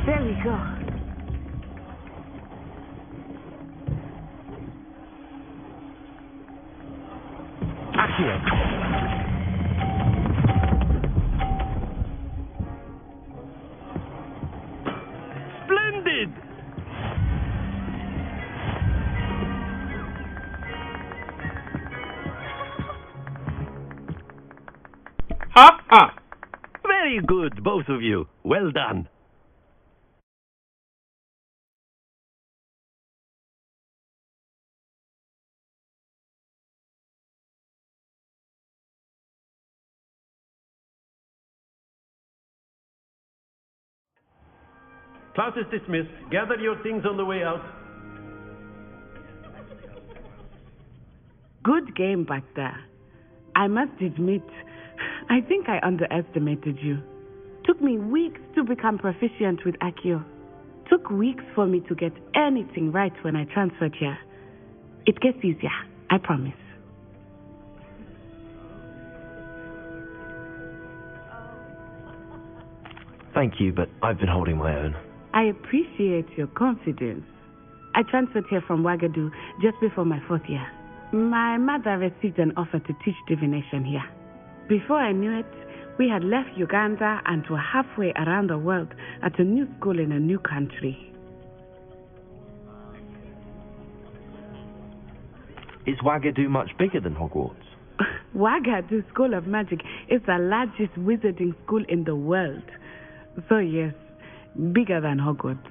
Speaker 18: There we go.
Speaker 4: Accio.
Speaker 8: Splendid.
Speaker 1: Ha ha!
Speaker 8: Very good, both of you. Well done. Class is dismissed. Gather your things on the way out.
Speaker 18: Good game back there. I must admit, I think I underestimated you. Took me weeks to become proficient with Accio. Took weeks for me to get anything right when I transferred here. It gets easier, I promise.
Speaker 4: Thank you, but I've been holding my own.
Speaker 18: I appreciate your confidence. I transferred here from Wagadu just before my 4th year. My mother received an offer to teach divination here. Before I knew it, we had left Uganda and were halfway around the world at a new school in a new country.
Speaker 4: Is Wagadu much bigger than Hogwarts?
Speaker 18: Wagadu School of Magic is the largest wizarding school in the world. So yes, bigger than Hogwarts.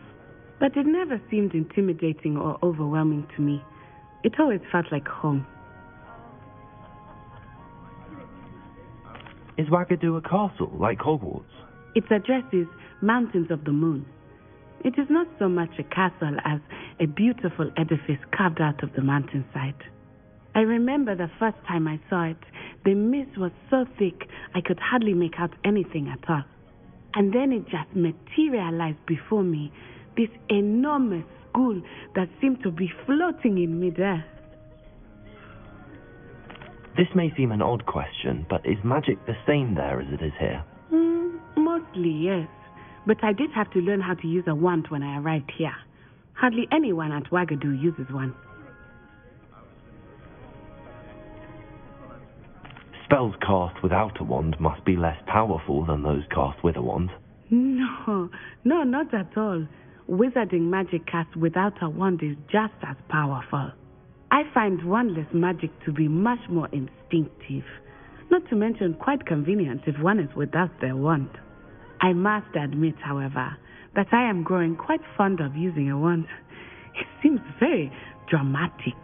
Speaker 18: But it never seemed intimidating or overwhelming to me. It always felt like home.
Speaker 11: Is Wagadu a castle, like Hogwarts?
Speaker 18: Its address is Mountains of the Moon.
Speaker 21: It is not so much a castle as a beautiful edifice carved out of the mountainside. I remember the first time I saw it, the mist was so thick I could hardly make out anything at all. And then it just materialized before me, this enormous school that seemed to be floating in midair.
Speaker 11: This may seem an odd question, but is magic the same there as it is here?
Speaker 21: Mostly, yes. But I did have to learn how to use a wand when I arrived here. Hardly anyone at Wagadu uses one.
Speaker 11: Spells cast without a wand must be less powerful than those cast with a wand.
Speaker 21: No, not at all. Wizarding magic cast without a wand is just as powerful. I find wandless magic to be much more instinctive, not to mention quite convenient if one is without their wand. I must admit, however, that I am growing quite fond of using a wand. It seems very dramatic.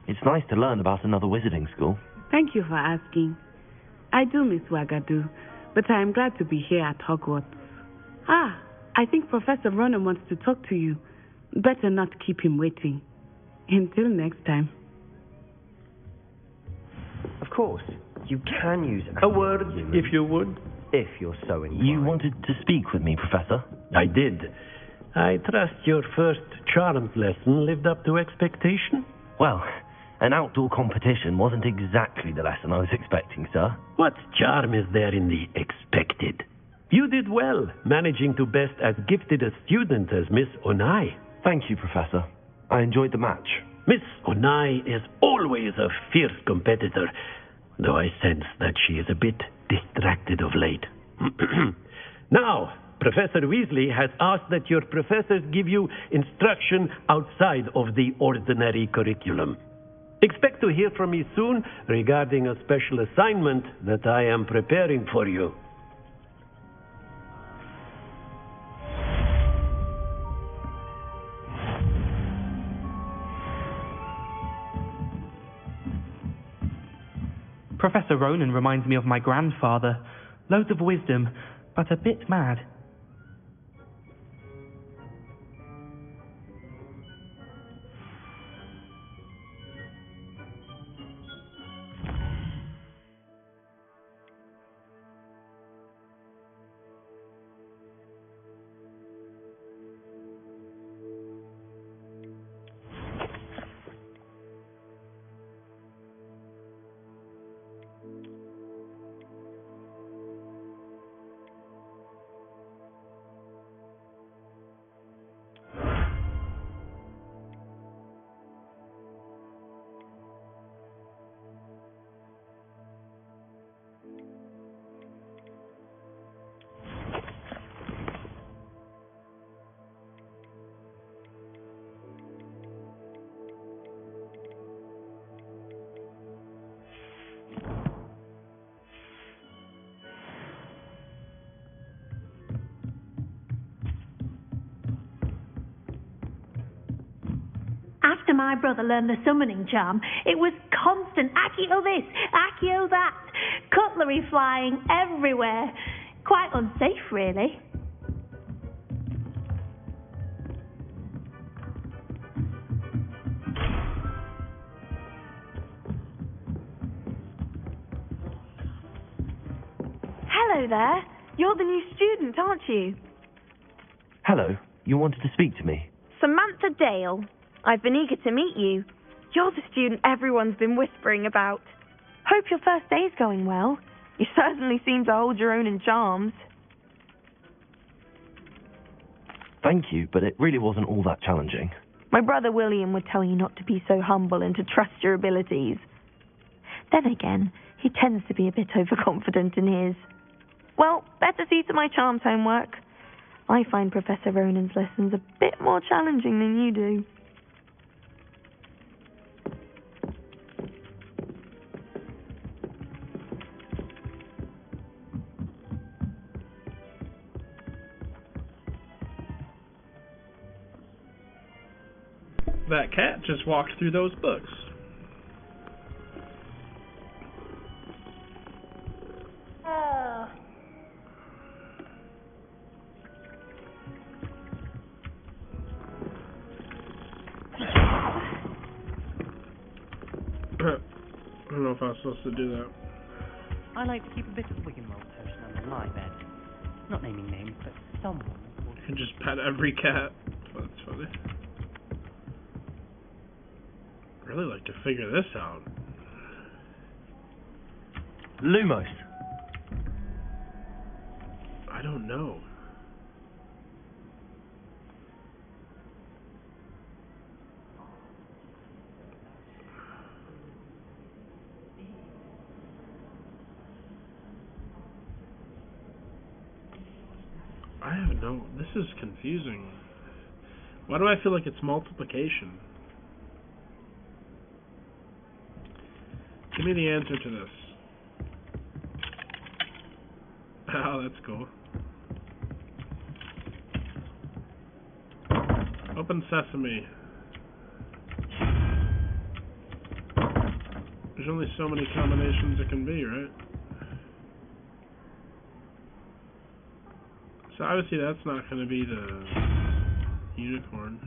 Speaker 11: It's nice to learn about another wizarding school.
Speaker 21: Thank you for asking. I do miss Wagadu, but I am glad to be here at Hogwarts. I think Professor Ronan wants to talk to you. Better not keep him waiting. Until next time.
Speaker 15: Of course, you can use
Speaker 8: a word, if you would.
Speaker 15: If you're so inclined.
Speaker 11: You wanted to speak with me, Professor?
Speaker 8: I did. I trust your first charms lesson lived up to expectation?
Speaker 11: Well, an outdoor competition wasn't exactly the lesson I was expecting, sir.
Speaker 8: What charm is there in the expected? You did well, managing to best as gifted a student as Miss Onai.
Speaker 11: Thank you, Professor. I enjoyed the match.
Speaker 8: Miss Onai is always a fierce competitor, though I sense that she is a bit distracted of late. Now, Professor Weasley has asked that your professors give you instruction outside of the ordinary curriculum. Expect to hear from me soon regarding a special assignment that I am preparing for you.
Speaker 22: Professor Ronan reminds me of my grandfather. Loads of wisdom, but a bit mad.
Speaker 16: After my brother learned the summoning charm, it was constant Accio this, Accio that, cutlery flying everywhere. Quite unsafe, really.
Speaker 19: Hello there. You're the new student, aren't you?
Speaker 11: Hello. You wanted to speak to me?
Speaker 19: Samantha Dale. I've been eager to meet you. You're the student everyone's been whispering about. Hope your first day's going well. You certainly seem to hold your own in charms.
Speaker 11: Thank you, but it really wasn't all that challenging.
Speaker 19: My brother William would tell you not to be so humble and to trust your abilities. Then again, he tends to be a bit overconfident in his. Well, better see to my charms homework. I find Professor Ronan's lessons a bit more challenging than you do.
Speaker 1: That cat just walked through those books. I don't know if I was supposed to do that.
Speaker 2: I like to keep a bit of Wiggenweld potion under my bed. Not naming names, but someone.
Speaker 1: You can just pet every cat. That's funny. I'd really like to figure this out.
Speaker 4: Lumos.
Speaker 1: I don't know. I have no... This is confusing. Why do I feel like it's multiplication? Give me the answer to this. Oh, that's cool. Open sesame. There's only so many combinations it can be, right? So obviously that's not going to be the unicorn.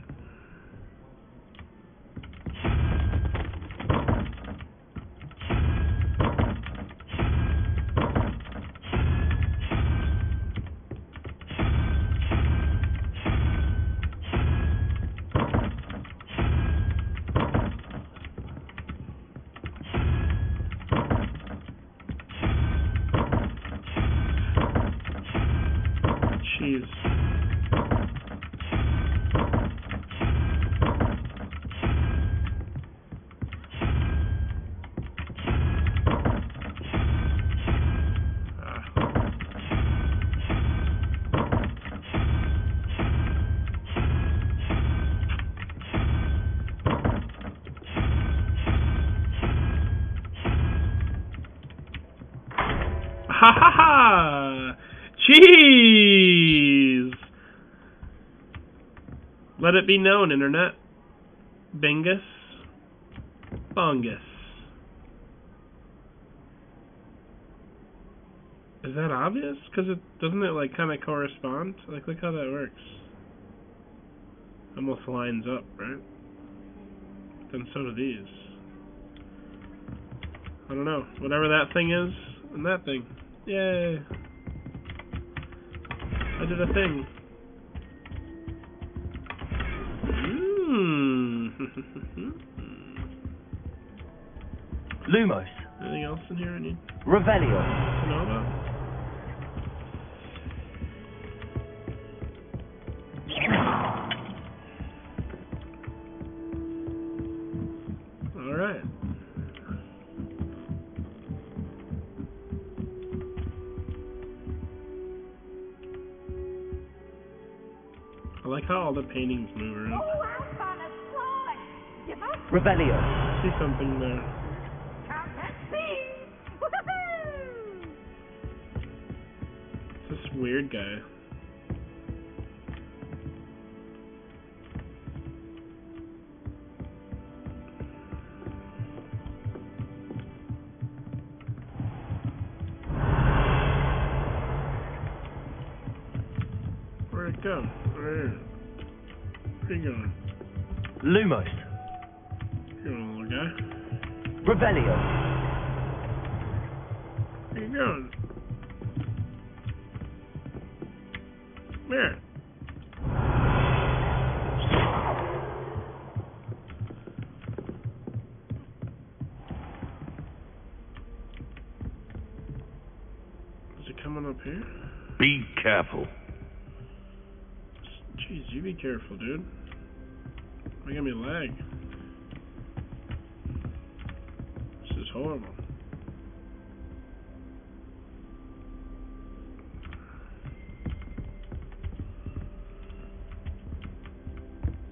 Speaker 1: Cheese. Ha ha ha! Cheese! Let it be known, Internet. Bingus. Bongus. Is that obvious? Because it doesn't it like kind of correspond? Like, look how that works. Almost lines up, right? Then so do these. I don't know. Whatever that thing is, and that thing. Yay! I did a thing.
Speaker 4: Lumos.
Speaker 1: Anything else in here I need
Speaker 4: Revelio.
Speaker 1: to know about? Alright. I like how all the paintings move around.
Speaker 4: Revelio.
Speaker 1: See something there. It's this weird guy. Where'd it go? Right here. Where you going?
Speaker 4: Lumos.
Speaker 1: Here, little guy.
Speaker 4: Revelio.
Speaker 1: Where you going? Come here. Is it coming up here?
Speaker 10: Be careful.
Speaker 1: Jeez, you be careful, dude. I got me lag. This is horrible.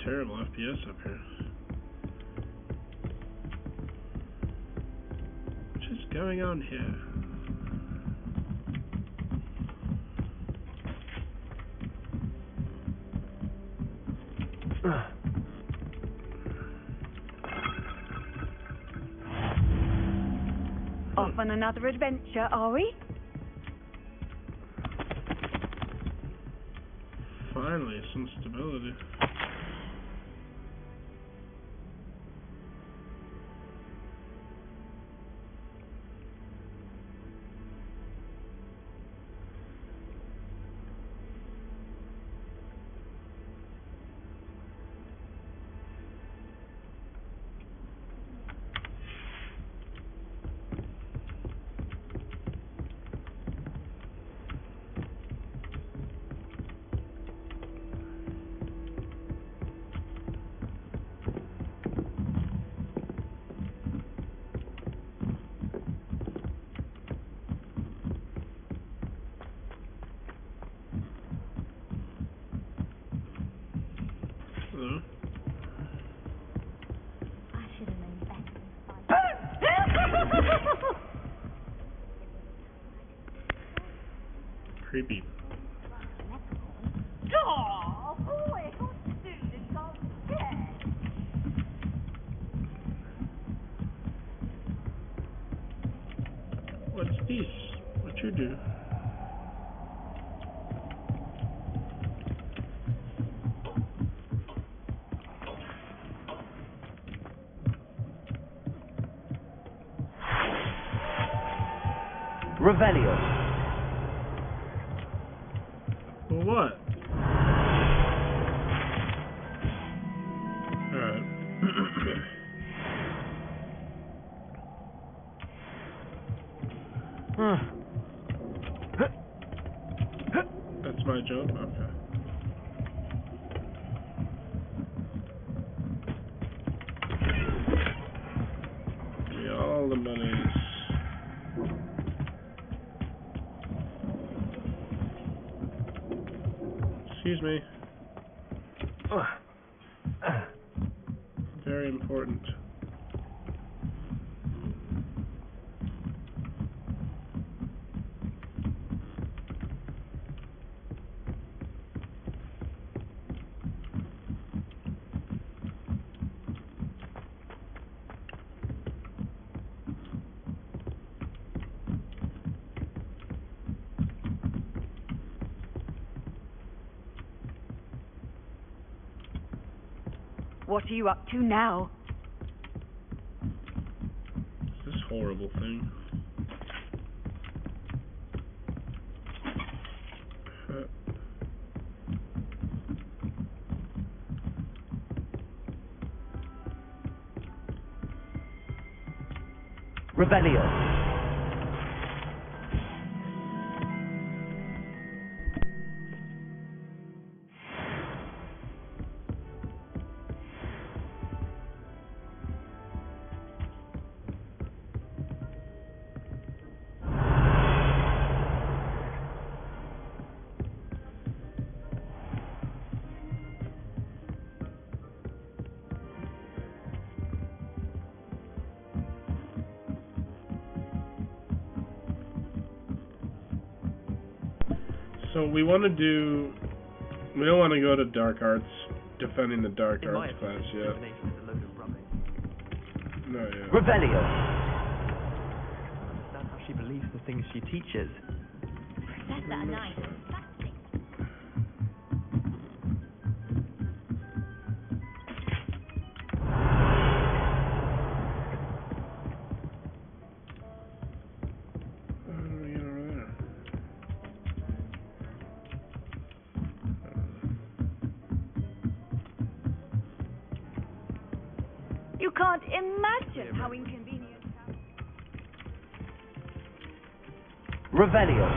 Speaker 1: Terrible FPS up here. What is going on here?
Speaker 20: Off on another adventure, are we?
Speaker 1: Finally, some stability. creepy.
Speaker 20: Oh, boy, what's the student got scared?
Speaker 1: What's this? What you do?
Speaker 4: Revelio.
Speaker 1: Well, what? Alright. That's my joke? Okay. Give me all the monies. Excuse me. Very important.
Speaker 20: What are you up to now?
Speaker 1: This horrible thing.
Speaker 4: Revelio.
Speaker 1: So we want to do. We don't want to go to dark arts, defending the dark
Speaker 15: In my
Speaker 1: arts class
Speaker 15: opinion,
Speaker 1: yet.
Speaker 15: divination is a load of rubbish.
Speaker 1: No, yeah.
Speaker 4: Revelio.
Speaker 15: I understand how she believes the things she teaches.
Speaker 16: Professor, nice.
Speaker 20: You can't imagine how inconvenient.
Speaker 4: Revelio.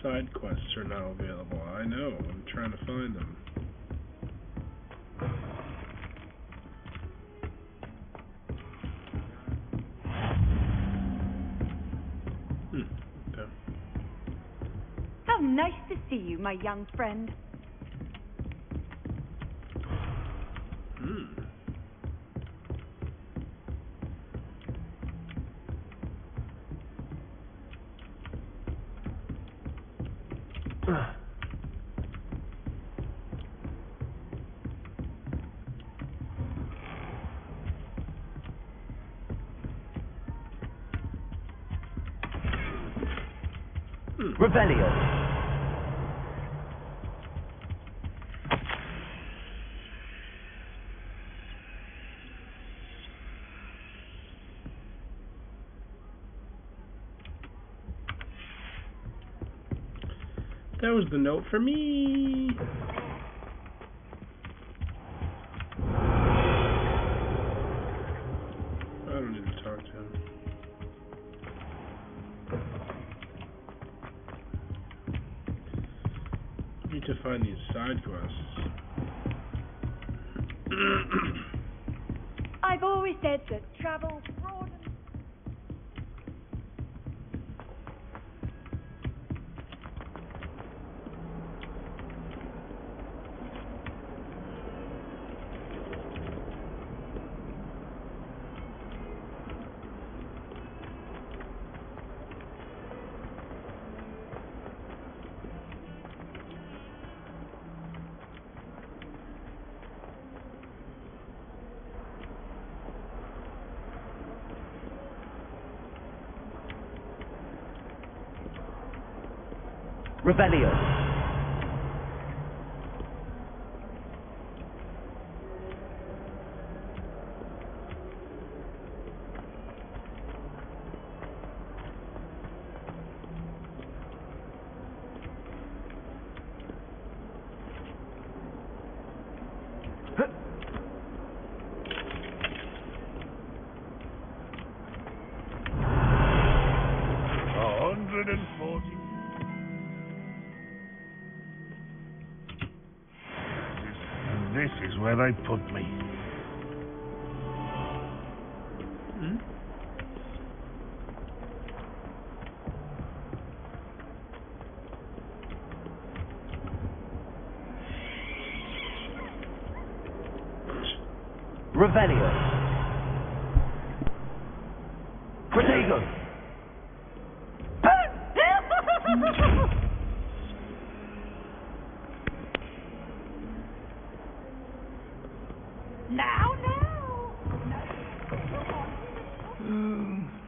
Speaker 1: Side quests are now available. I know. I'm trying to find them. Okay.
Speaker 20: How nice to see you, my young friend.
Speaker 4: Revelio.
Speaker 1: That was the note for me. I don't need to talk to him. I need to find these side quests.
Speaker 20: I've always said that travel broadens.
Speaker 4: Revelio.
Speaker 10: This is where they put me.
Speaker 4: Revelio. Protego.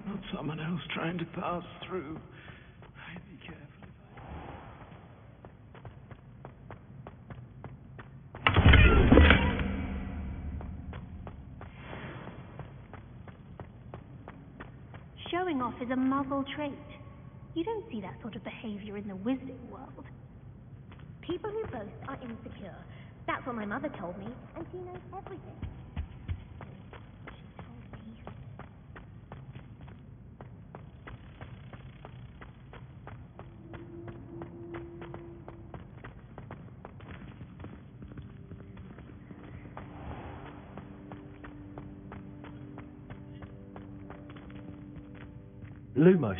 Speaker 5: Not someone else trying to pass through. Be careful.
Speaker 16: Showing off is a muzzle trait. You don't see that sort of behavior in the wizarding world.
Speaker 3: People who boast are insecure. That's what my mother told me, and she knows everything.
Speaker 4: Lumos.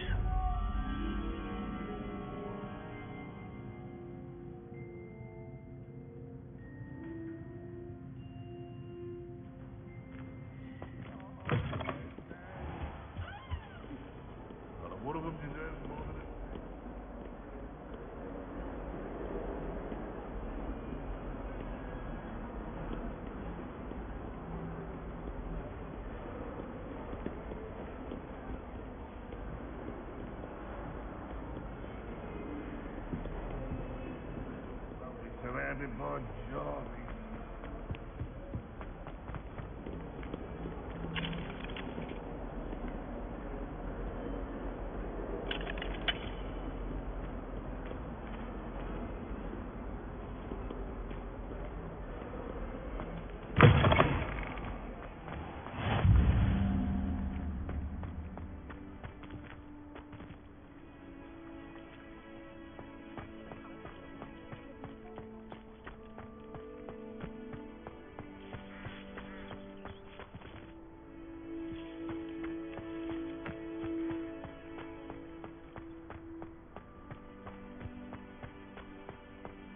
Speaker 10: One of them deserves more than surrounded by jolly.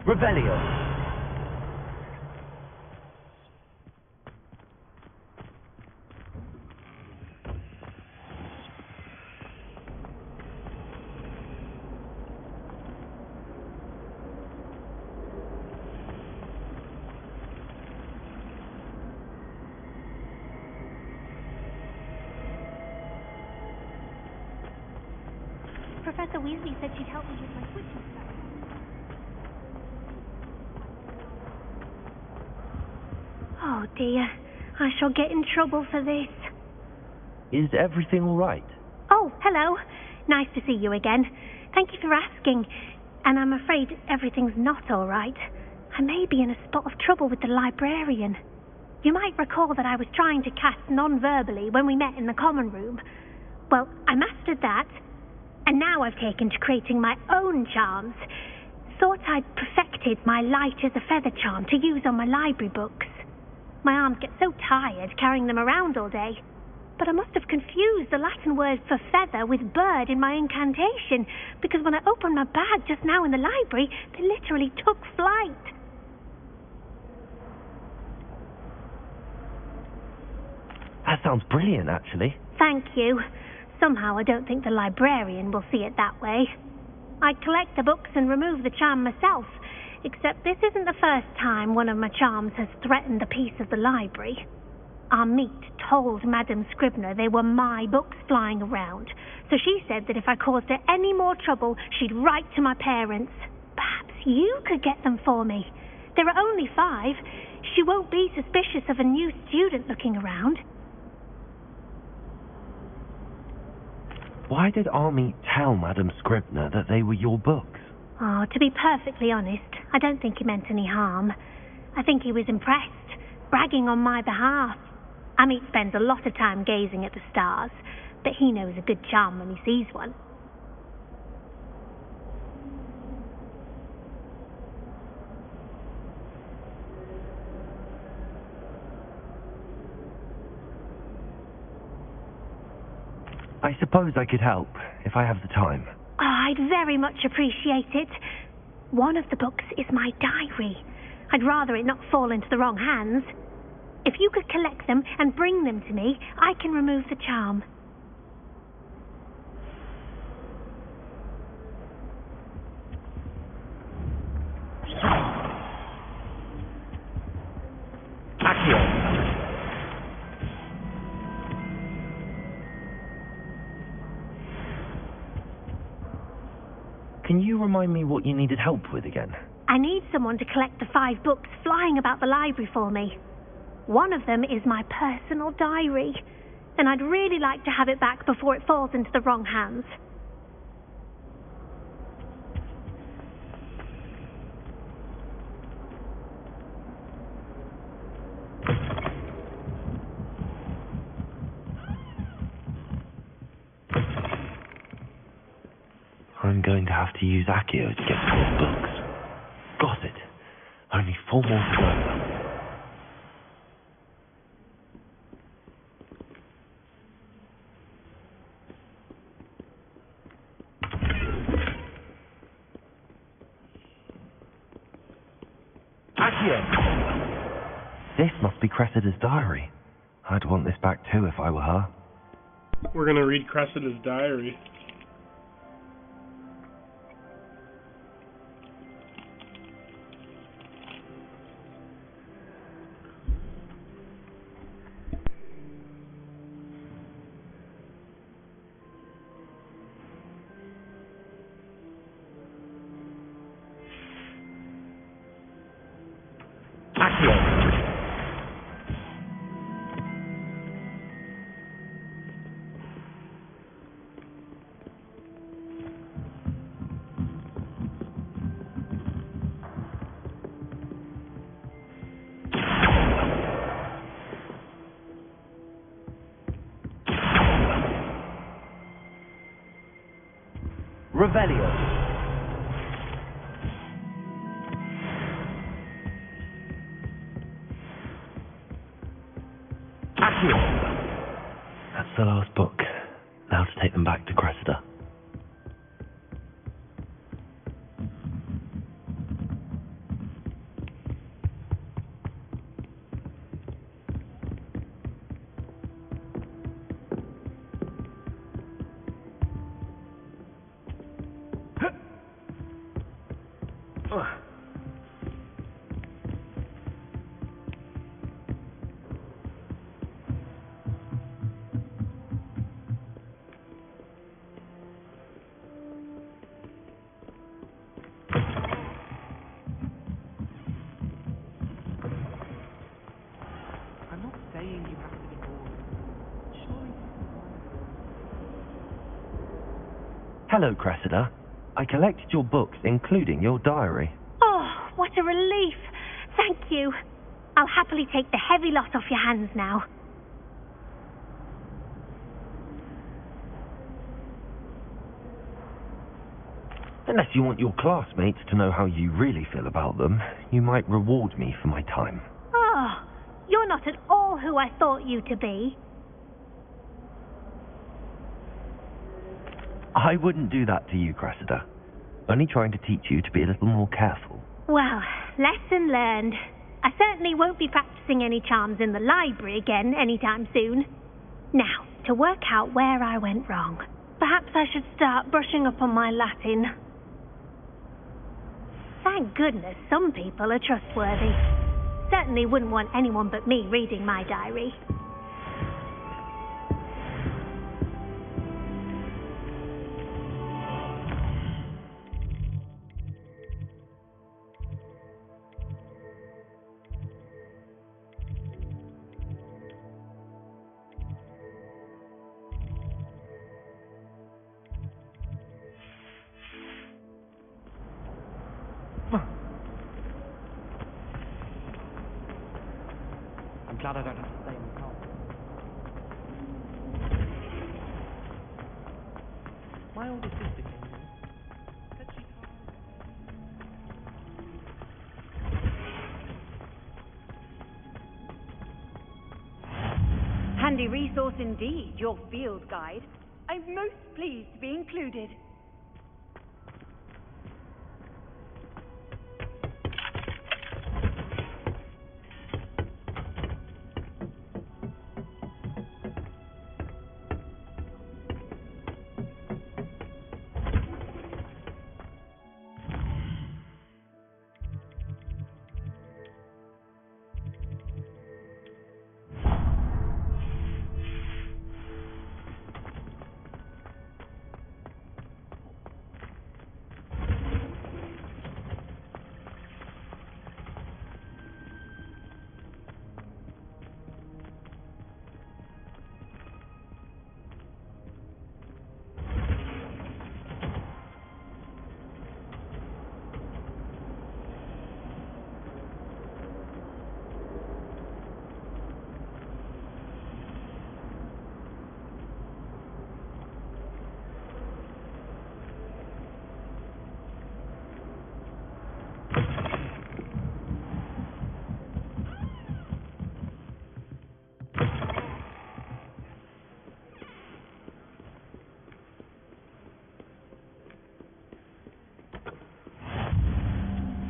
Speaker 4: Revelio.
Speaker 16: Professor Weasley said she'd help me with my switching stuff. Oh dear, I shall get in trouble for this.
Speaker 4: Is everything all right?
Speaker 16: Oh, hello. Nice to see you again. Thank you for asking. and I'm afraid everything's not all right. I may be in a spot of trouble with the librarian. You might recall that I was trying to cast non-verbally when we met in the common room. Well, I mastered that, and now I've taken to creating my own charms. Thought I'd perfected my light as a feather charm to use on my library books. My arms get so tired carrying them around all day. But I must have confused the Latin word for feather with bird in my incantation, because when I opened my bag just now in the library, they literally took flight.
Speaker 4: That sounds brilliant, actually.
Speaker 16: Thank you. Somehow I don't think the librarian will see it that way. I collect the books and remove the charm myself, except this isn't the first time one of my charms has threatened the peace of the library. Our meet told Madame Scribner they were my books flying around, so she said that if I caused her any more trouble, she'd write to my parents. Perhaps you could get them for me. There are only 5. She won't be suspicious of a new student looking around.
Speaker 4: Why did Army tell Madame Scribner that they were your books?
Speaker 16: Oh, to be perfectly honest, I don't think he meant any harm. I think he was impressed, bragging on my behalf. Amit spends a lot of time gazing at the stars, but he knows a good charm when he sees one.
Speaker 4: I suppose I could help, if I have the time.
Speaker 16: Oh, I'd very much appreciate it. One of the books is my diary. I'd rather it not fall into the wrong hands. If you could collect them and bring them to me, I can remove the charm.
Speaker 4: Can you remind me what you needed help with again?
Speaker 16: I need someone to collect the 5 books flying about the library for me. One of them is my personal diary, and I'd really like to have it back before it falls into the wrong hands.
Speaker 4: I'm going to have to use Accio to get to those books. Got it. Only 4 more to go. This must be Cressida's diary. I'd want this back too if I were her.
Speaker 1: We're gonna read Cressida's diary.
Speaker 4: Revelio. That's the last book. Now to take them back to Cressida. Hello, Cressida.
Speaker 11: I collected your books, including your diary.
Speaker 16: Oh, what a relief. Thank you. I'll happily take the heavy lot off your hands now.
Speaker 11: Unless you want your classmates to know how you really feel about them, you might reward me for my time.
Speaker 16: Oh, you're not at all who I thought you to be.
Speaker 11: I wouldn't do that to you, Cressida. Only trying to teach you to be a little more careful.
Speaker 16: Well, lesson learned. I certainly won't be practicing any charms in the library again anytime soon. Now, to work out where I went wrong. Perhaps I should start brushing up on my Latin. Thank goodness some people are trustworthy. Certainly wouldn't want anyone but me reading my diary.
Speaker 22: I'm glad I don't have to stay in the car. My older sister came in. Said she
Speaker 20: Handy resource indeed, your field guide. I'm most pleased to be included.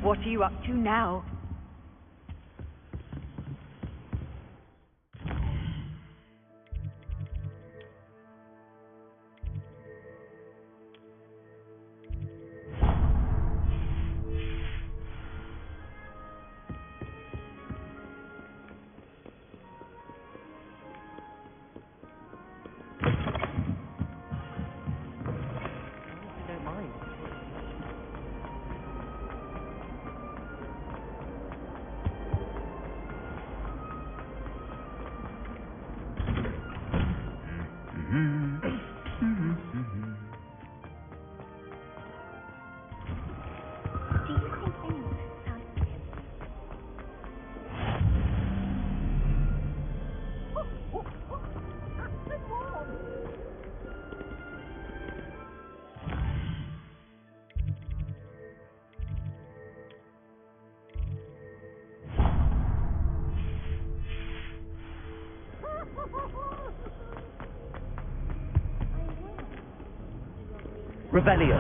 Speaker 20: What are you up to now?
Speaker 11: Revelio.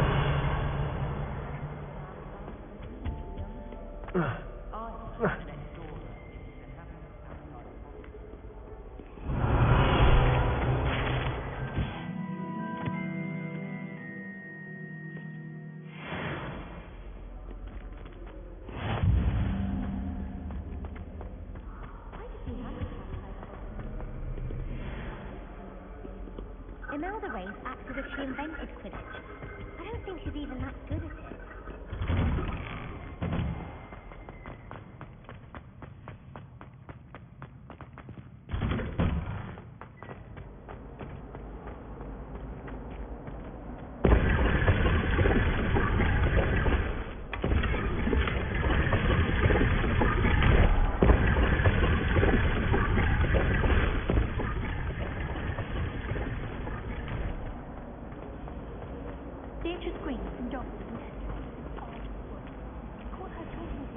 Speaker 3: Imelda Race acted as she invented Quidditch. I don't think she's even that good at it.
Speaker 16: miniature screens from Johnson. Caught her talking.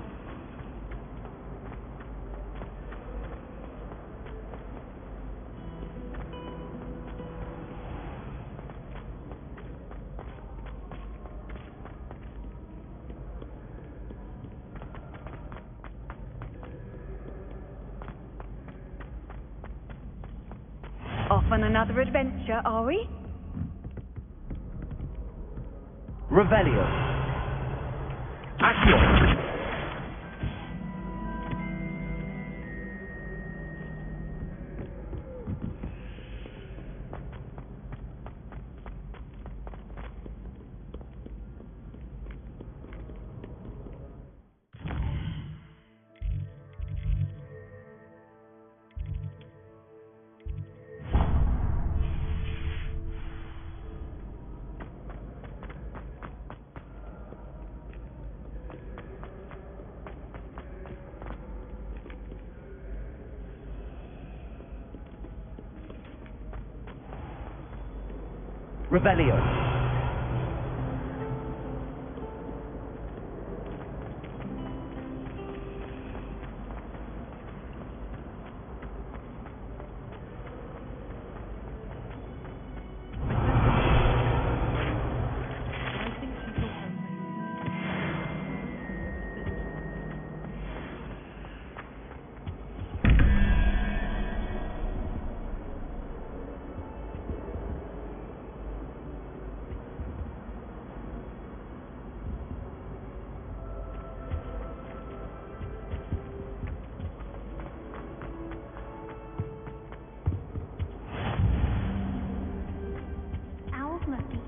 Speaker 20: Off on another adventure, are we?
Speaker 4: Revelio. Accio. Revelio.
Speaker 16: Owls must be.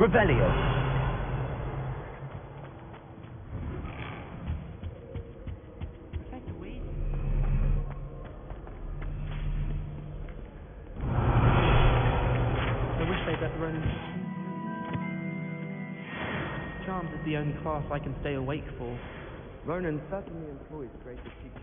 Speaker 4: Revelio.
Speaker 22: Charms is the only class I can stay awake for.
Speaker 15: Ronan certainly employs creative teaching.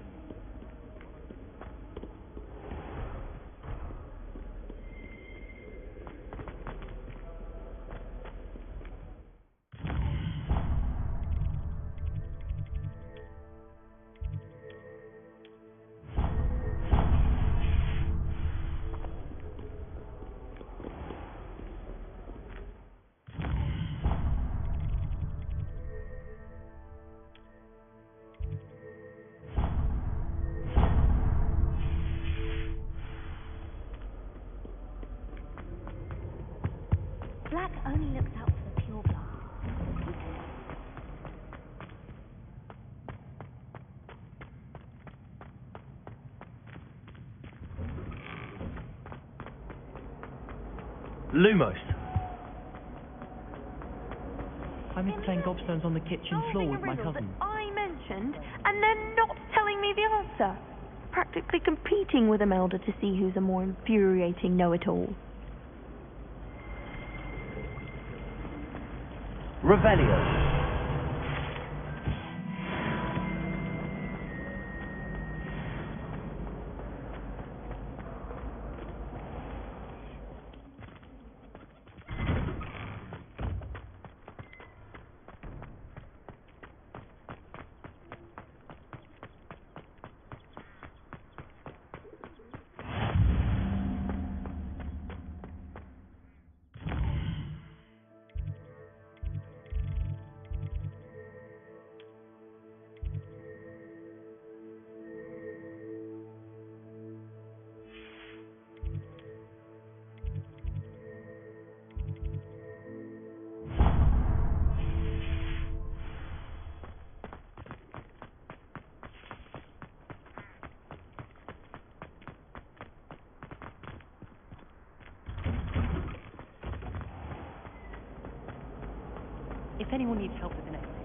Speaker 3: Black only looks out for the pure blood.
Speaker 4: Lumos.
Speaker 22: I missed playing gobstones on the kitchen floor with my cousin.
Speaker 19: I mentioned, and they're not telling me the answer. Practically competing with Imelda to see who's a more infuriating know-it-all.
Speaker 4: Revelio.
Speaker 2: If anyone needs help with the next thing,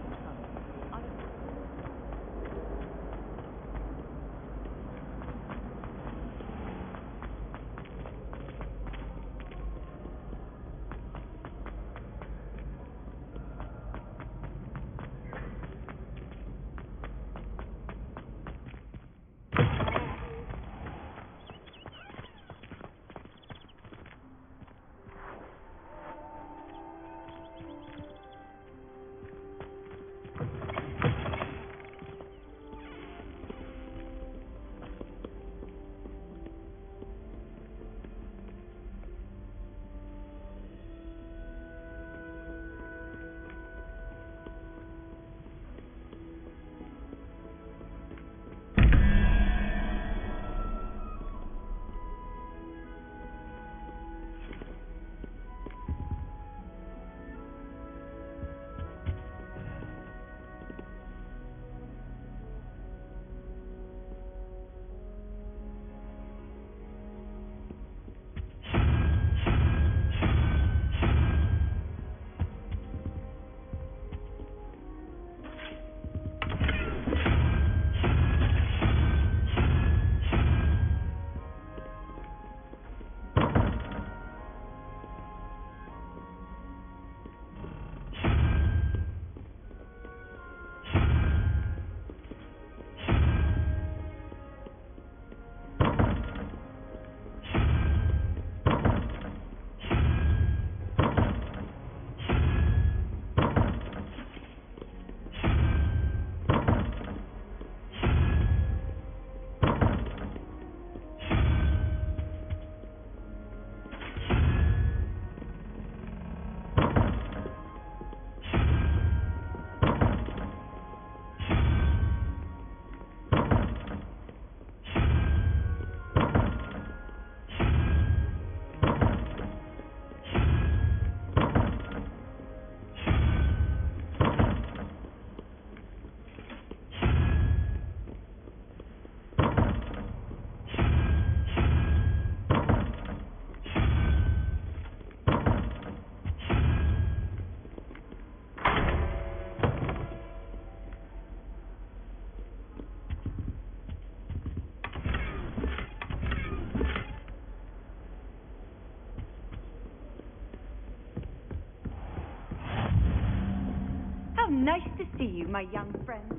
Speaker 20: Nice to see you, my young friend.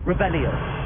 Speaker 4: Revelio.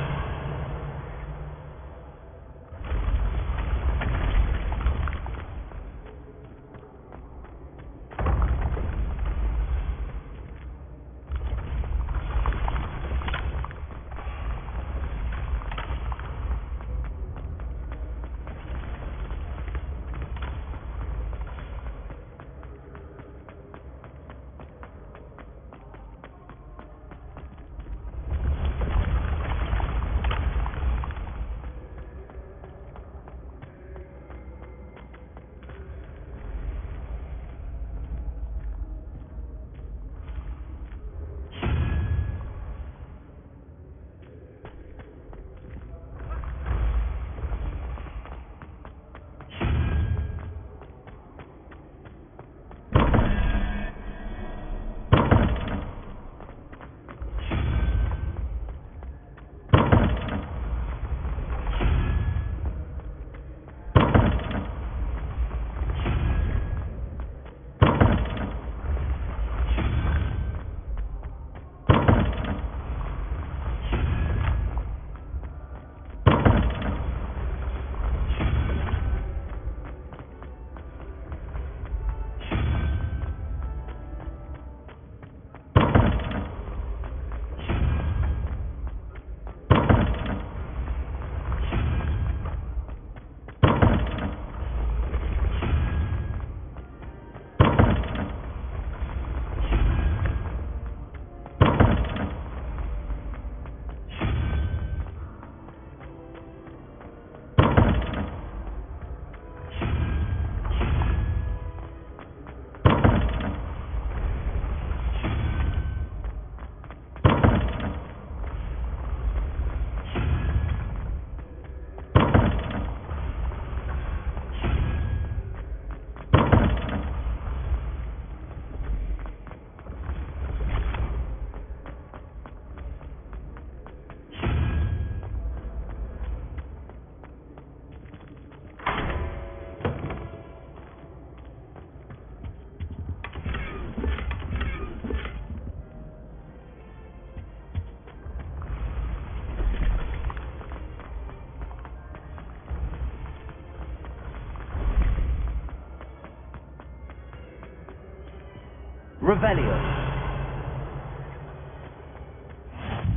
Speaker 4: Revelio.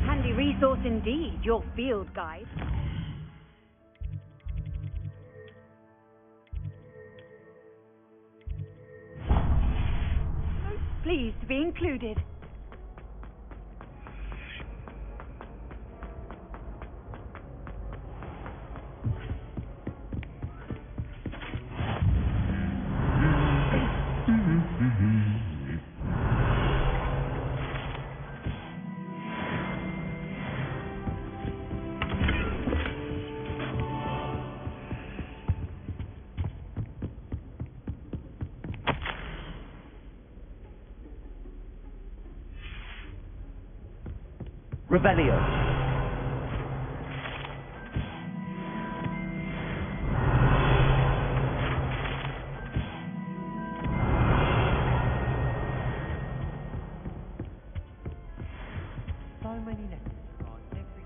Speaker 20: Handy resource indeed, your field guide. Pleased to be included.
Speaker 4: Revelio.
Speaker 2: So many letters on every...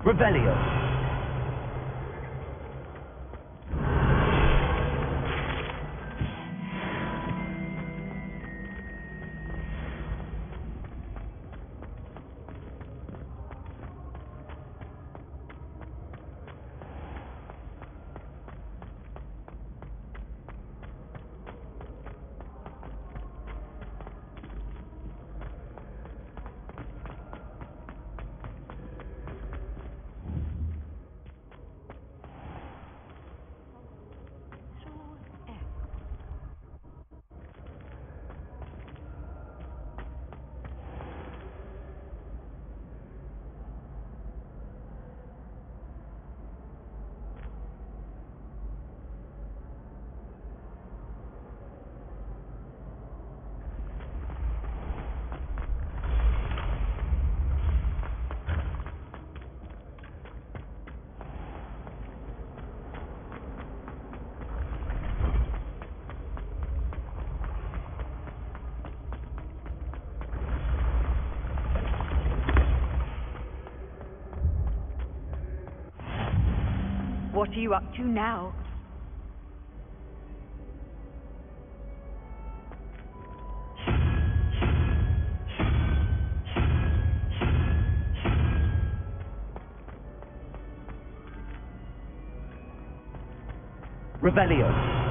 Speaker 4: Revelio.
Speaker 20: What are you up to now?
Speaker 4: Revelio.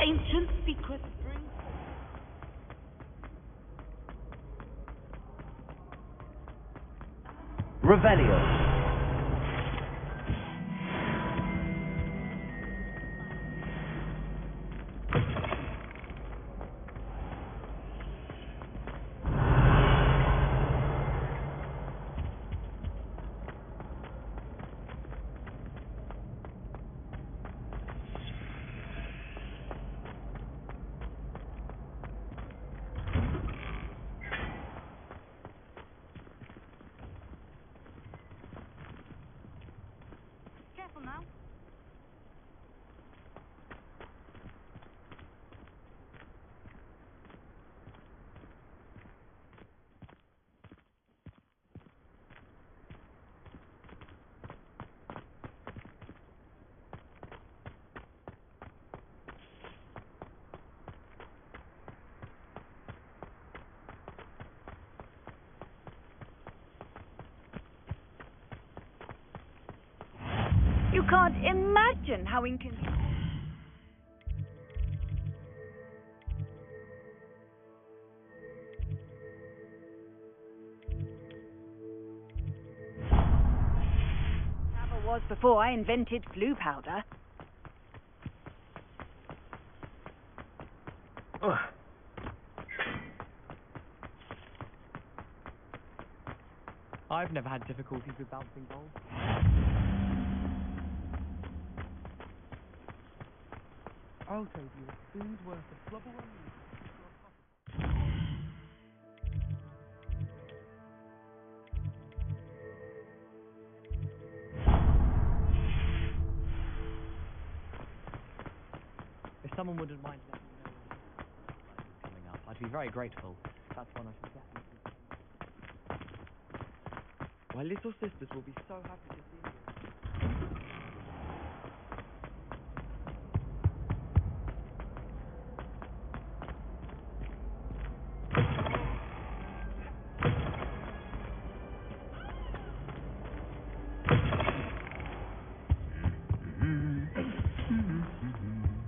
Speaker 21: Ancient secret spring.
Speaker 4: Revelio.
Speaker 20: Careful now. You can't imagine how inconvenient. Travel was before I invented flu powder.
Speaker 15: I've never had difficulties with bouncing balls. I'll save you a spoon's worth of flubble on you. If someone wouldn't mind letting me know when coming up, I'd be very grateful. That's one I should definitely. My little sisters will be so happy to see you.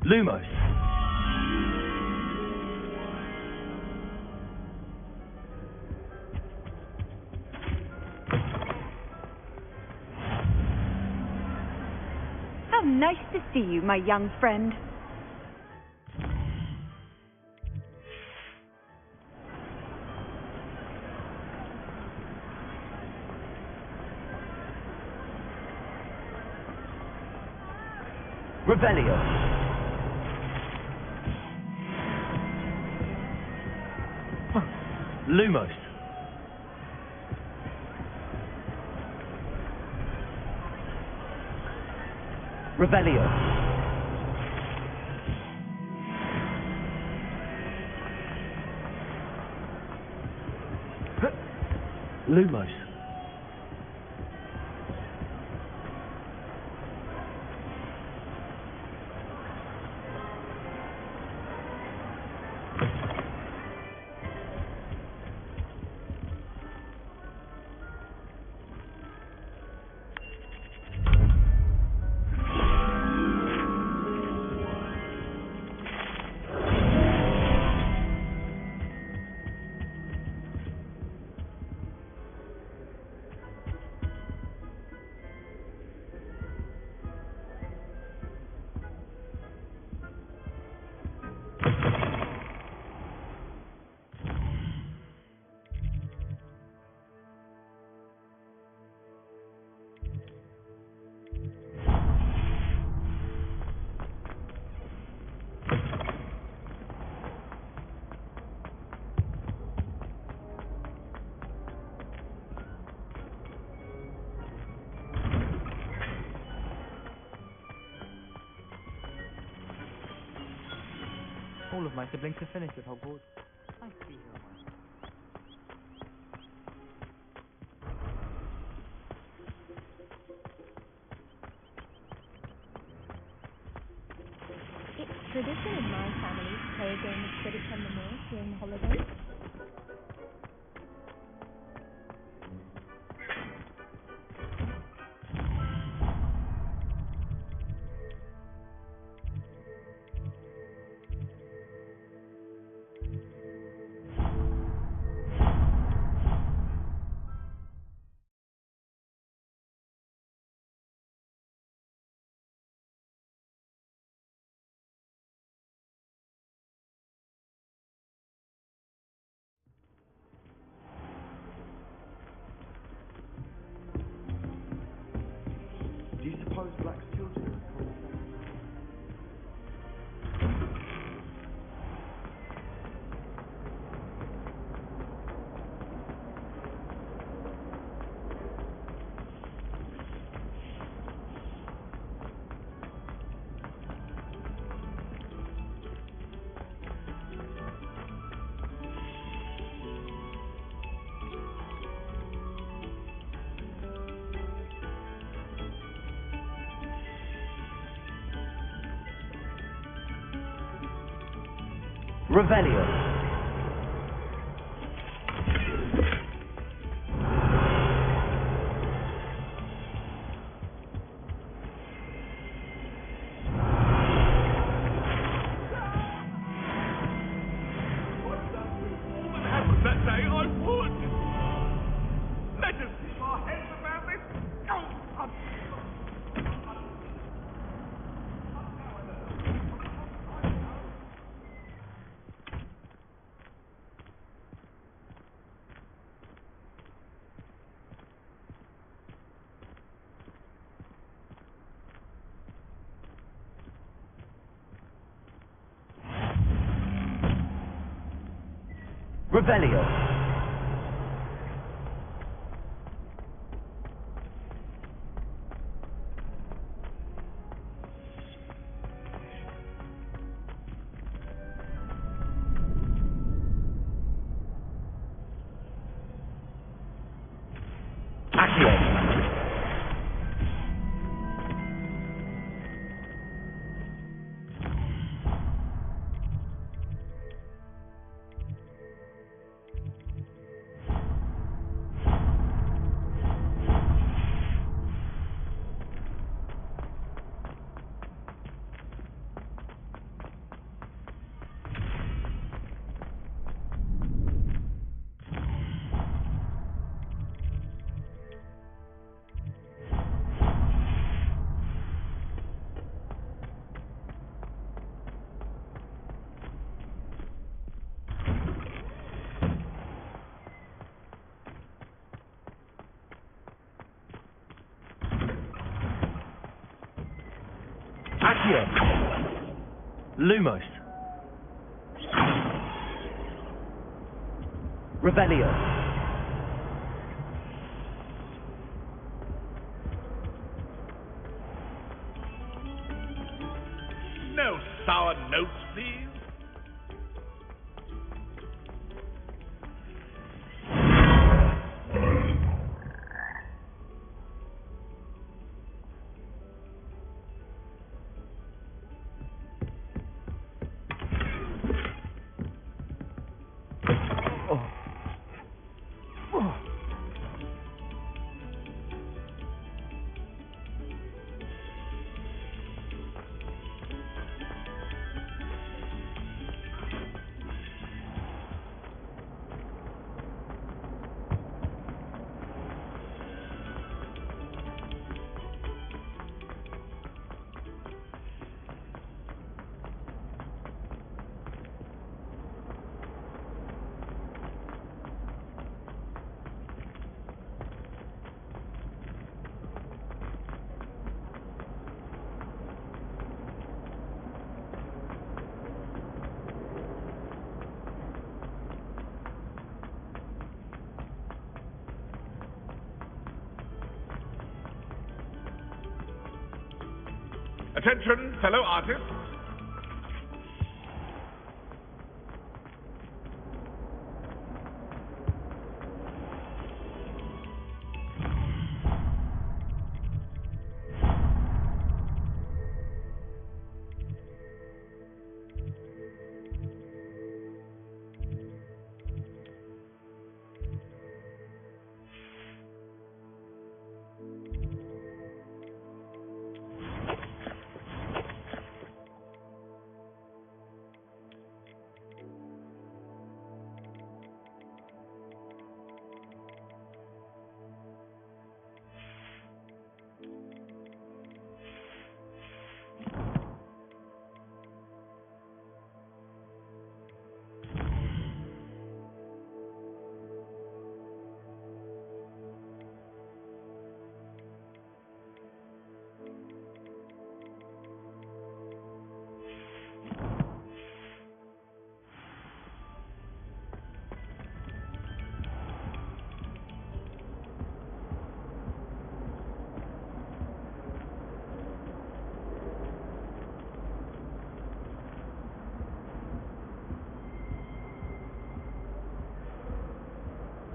Speaker 11: Lumos.
Speaker 20: How nice to see you, my young friend.
Speaker 11: Revelio. Lumos. Revelio. Lumos.
Speaker 15: All of my siblings have finished at Hogwarts. Nice to be here on my own.
Speaker 3: It's tradition in my family to play a game of Quidditch on the moor during the holidays.
Speaker 15: Do you suppose Black's children are common sense?
Speaker 11: Revelio.
Speaker 6: That day I would! Let us keep our heads about this!
Speaker 11: Revelio.
Speaker 4: Accio. Lumos. Revelio.
Speaker 6: No sour notes, please. Attention, fellow artists.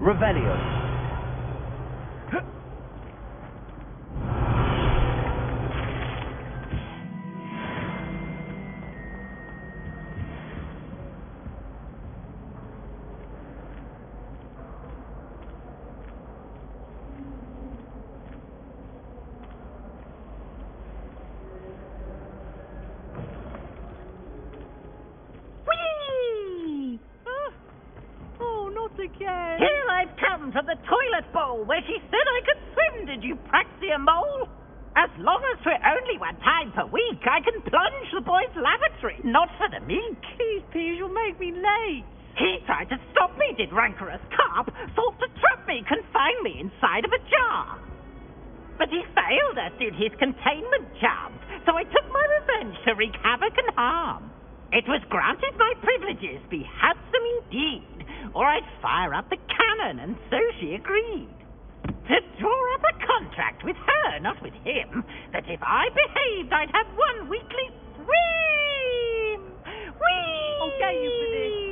Speaker 4: Revelio.
Speaker 20: Whee!
Speaker 2: Oh, not again.
Speaker 20: Here I've come to the toilet bowl where she said I could swim, did you Praxia mole? As long as we're only one time per week, I can plunge the boy's lavatory, not for the meek.
Speaker 2: Please, you'll make me late.
Speaker 20: He tried to stop me, did rancorous carp, thought to trap me, confine me inside of a jar. But he failed, as did his containment charms, so I took my revenge to wreak havoc and harm. It was granted my privileges be handsome indeed, or I'd fire up the cannon, and so she agreed. To draw up a contract with her, not with him, that if I behaved, I'd have one weekly swim! Whee!
Speaker 2: I'll get you for this.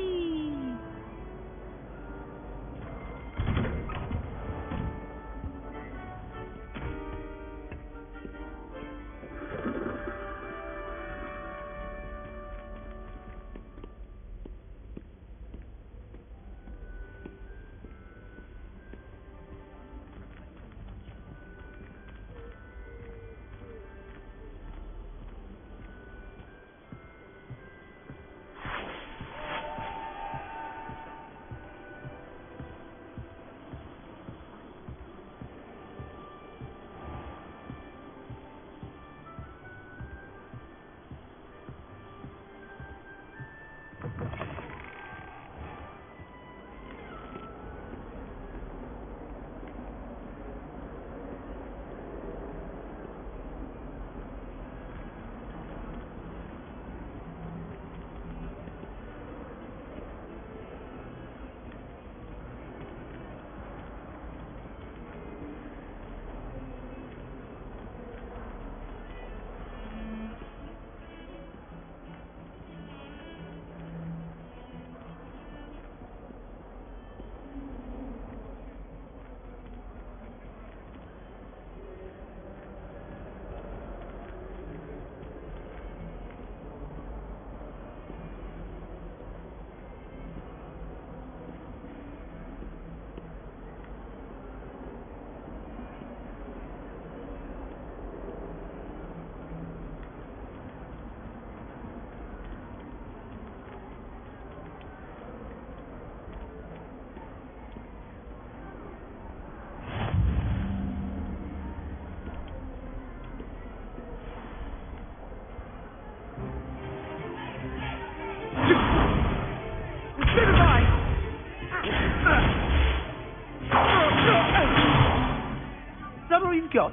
Speaker 7: got?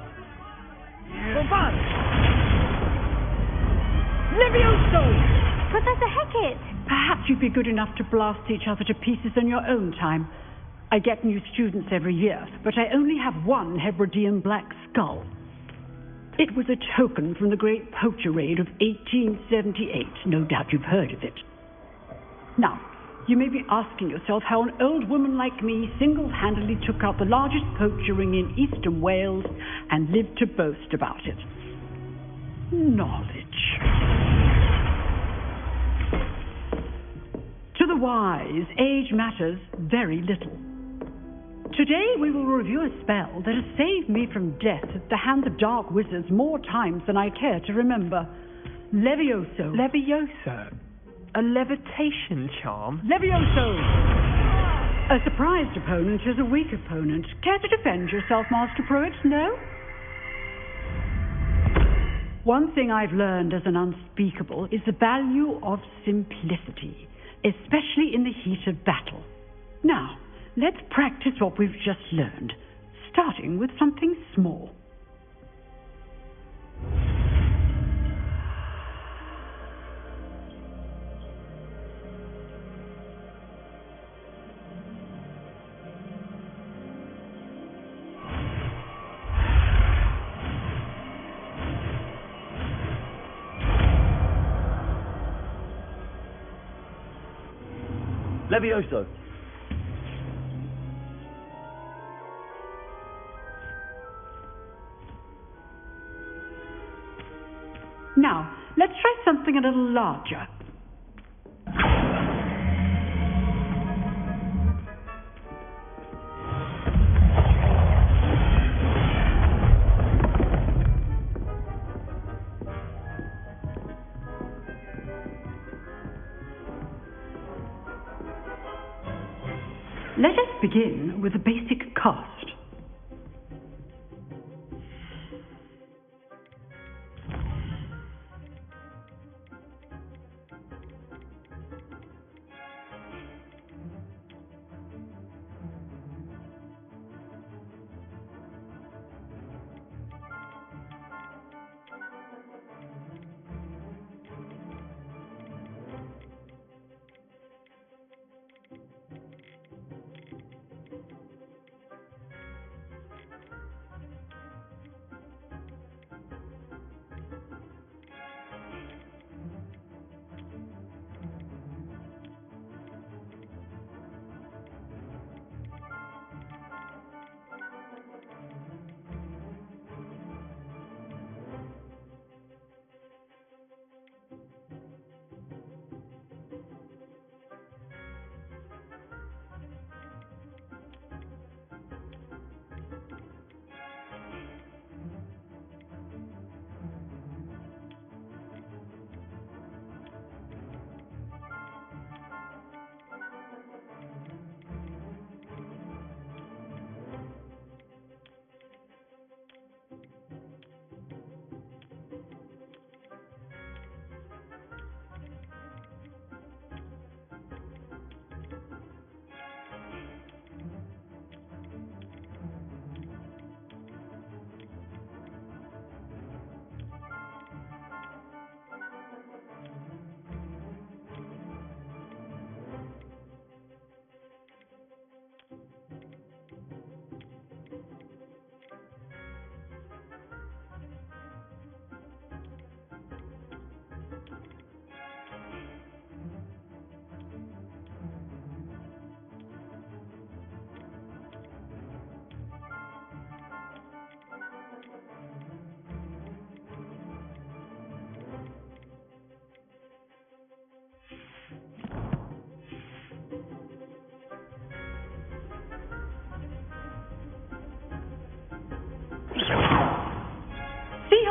Speaker 7: Bombard! Levioso!
Speaker 16: Professor Hecat!
Speaker 13: Perhaps you'd be good enough to blast each other to pieces in your own time. I get new students every year, but I only have one Hebridean black skull. It was a token from the Great Poacher Raid of 1878. No doubt you've heard of it. Now, you may be asking yourself how an old woman like me single-handedly took out the largest poacher ring in eastern Wales and lived to boast about it. Knowledge. To the wise, age matters very little. Today we will review a spell that has saved me from death at the hands of dark wizards more times than I care to remember. Levioso.
Speaker 7: Levioso? A levitation charm?
Speaker 13: Levioso! A surprised opponent is a weak opponent. Care to defend yourself, Master Pruitt? No? One thing I've learned as an unspeakable is the value of simplicity, especially in the heat of battle. Now, let's practice what we've just learned, starting with something small.
Speaker 7: Levioso.
Speaker 13: Now, let's try something a little larger. Let us begin with a basic cast.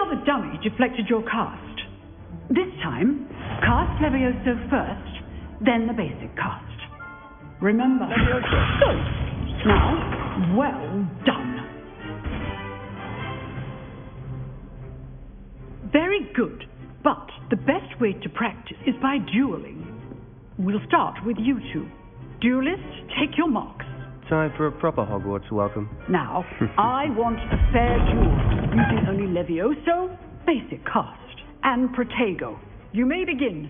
Speaker 13: The dummy deflected your cast. This time, cast Levioso first, then the basic cast. Remember. Levioso. Good. Now, well done. Very good, but the best way to practice is by dueling. We'll start with you two. Duelists, take your marks.
Speaker 15: Time for a proper Hogwarts welcome.
Speaker 13: Now, I want a fair duel, using only Levioso, basic cast, and Protego. You may begin.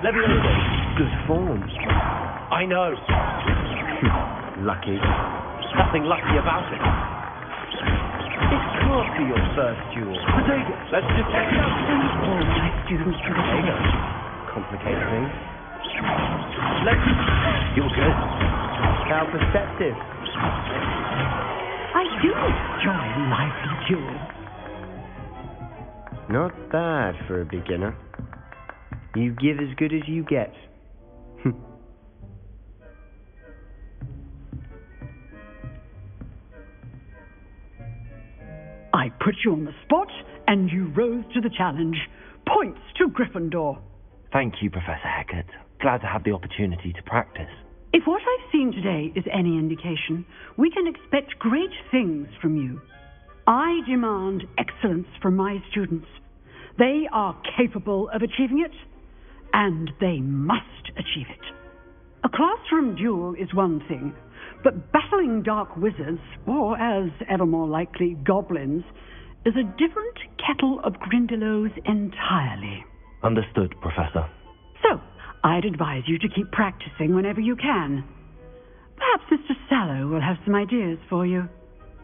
Speaker 15: Levioso. Good form.
Speaker 8: I know.
Speaker 15: Lucky.
Speaker 8: Nothing lucky about it.
Speaker 15: It can't be your first duel.
Speaker 8: Protego, let's just check it out.
Speaker 13: All my students to the
Speaker 15: Protego. Complicate things.
Speaker 8: You're good.
Speaker 15: How perceptive.
Speaker 13: I do enjoy lively duels.
Speaker 15: Not bad for a beginner. You give as good as you get.
Speaker 13: I put you on the spot, and you rose to the challenge. Points to Gryffindor.
Speaker 11: Thank you, Professor Hecat. Glad to have the opportunity to practice.
Speaker 13: If what I've seen today is any indication, we can expect great things from you. I demand excellence from my students. They are capable of achieving it, and they must achieve it. A classroom duel is one thing, but battling dark wizards, or as ever more likely, goblins, is a different kettle of Grindylows entirely.
Speaker 11: Understood, Professor.
Speaker 13: So, I'd advise you to keep practicing whenever you can. Perhaps Mr. Sallow will have some ideas for you.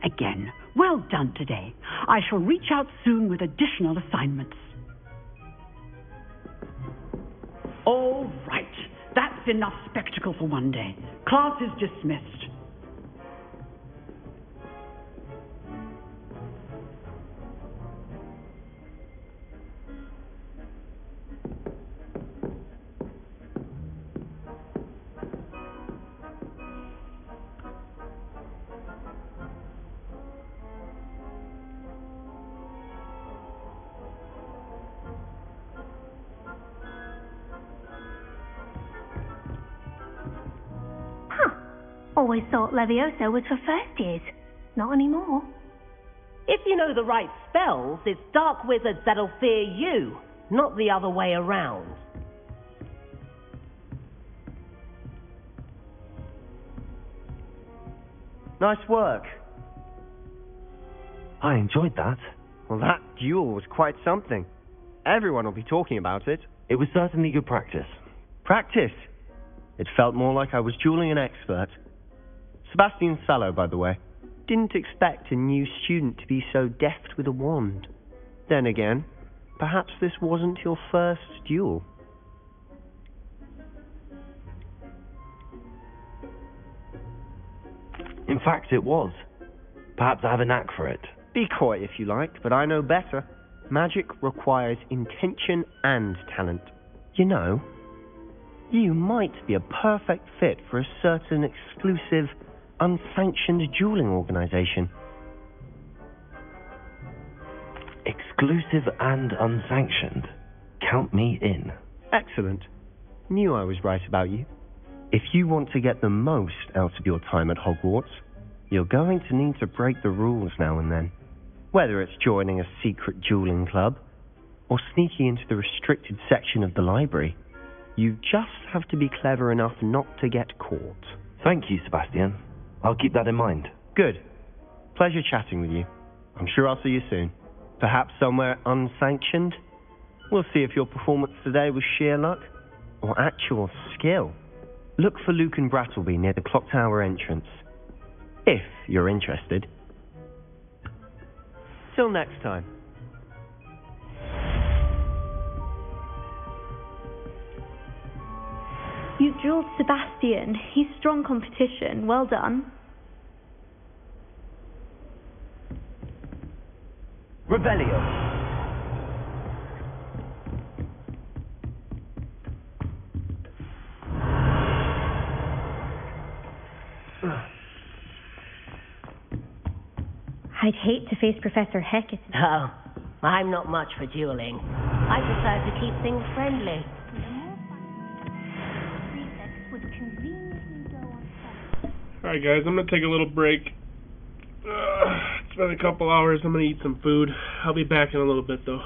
Speaker 13: Again, well done today. I shall reach out soon with additional assignments. All right. That's enough spectacle for one day. Class is dismissed.
Speaker 16: Always thought Levioso was for first years. Not anymore.
Speaker 20: If you know the right spells, it's dark wizards that'll fear you, not the other way around.
Speaker 15: Nice work.
Speaker 11: I enjoyed that.
Speaker 15: Well, that duel was quite something. Everyone will be talking about it.
Speaker 11: It was certainly good practice.
Speaker 15: Practice? It felt more like I was dueling an expert. Sebastian Sallow, by the way. Didn't expect a new student to be so deft with a wand. Then again, perhaps this wasn't your first duel.
Speaker 11: In fact, it was. Perhaps I have a knack for it.
Speaker 15: Be coy if you like, but I know better. Magic requires intention and talent. You know, you might be a perfect fit for a certain exclusive, unsanctioned dueling organization.
Speaker 11: Exclusive and unsanctioned. Count me in.
Speaker 15: Excellent. Knew I was right about you. If you want to get the most out of your time at Hogwarts, you're going to need to break the rules now and then. Whether it's joining a secret dueling club, or sneaking into the restricted section of the library, you just have to be clever enough not to get caught.
Speaker 11: Thank you, Sebastian. I'll keep that in mind.
Speaker 15: Good. Pleasure chatting with you. I'm sure I'll see you soon. Perhaps somewhere unsanctioned? We'll see if your performance today was sheer luck or actual skill. Look for Luke and Brattleby near the clock tower entrance. If you're interested. Till next time.
Speaker 12: You drilled Sebastian. He's strong competition. Well done.
Speaker 15: Revelio.
Speaker 12: I'd hate to face Professor Hecat.
Speaker 20: Oh, I'm not much for dueling. I prefer to keep things friendly.
Speaker 1: Alright guys, I'm going to take a little break. It's been a couple hours. I'm going to eat some food. I'll be back in a little bit though.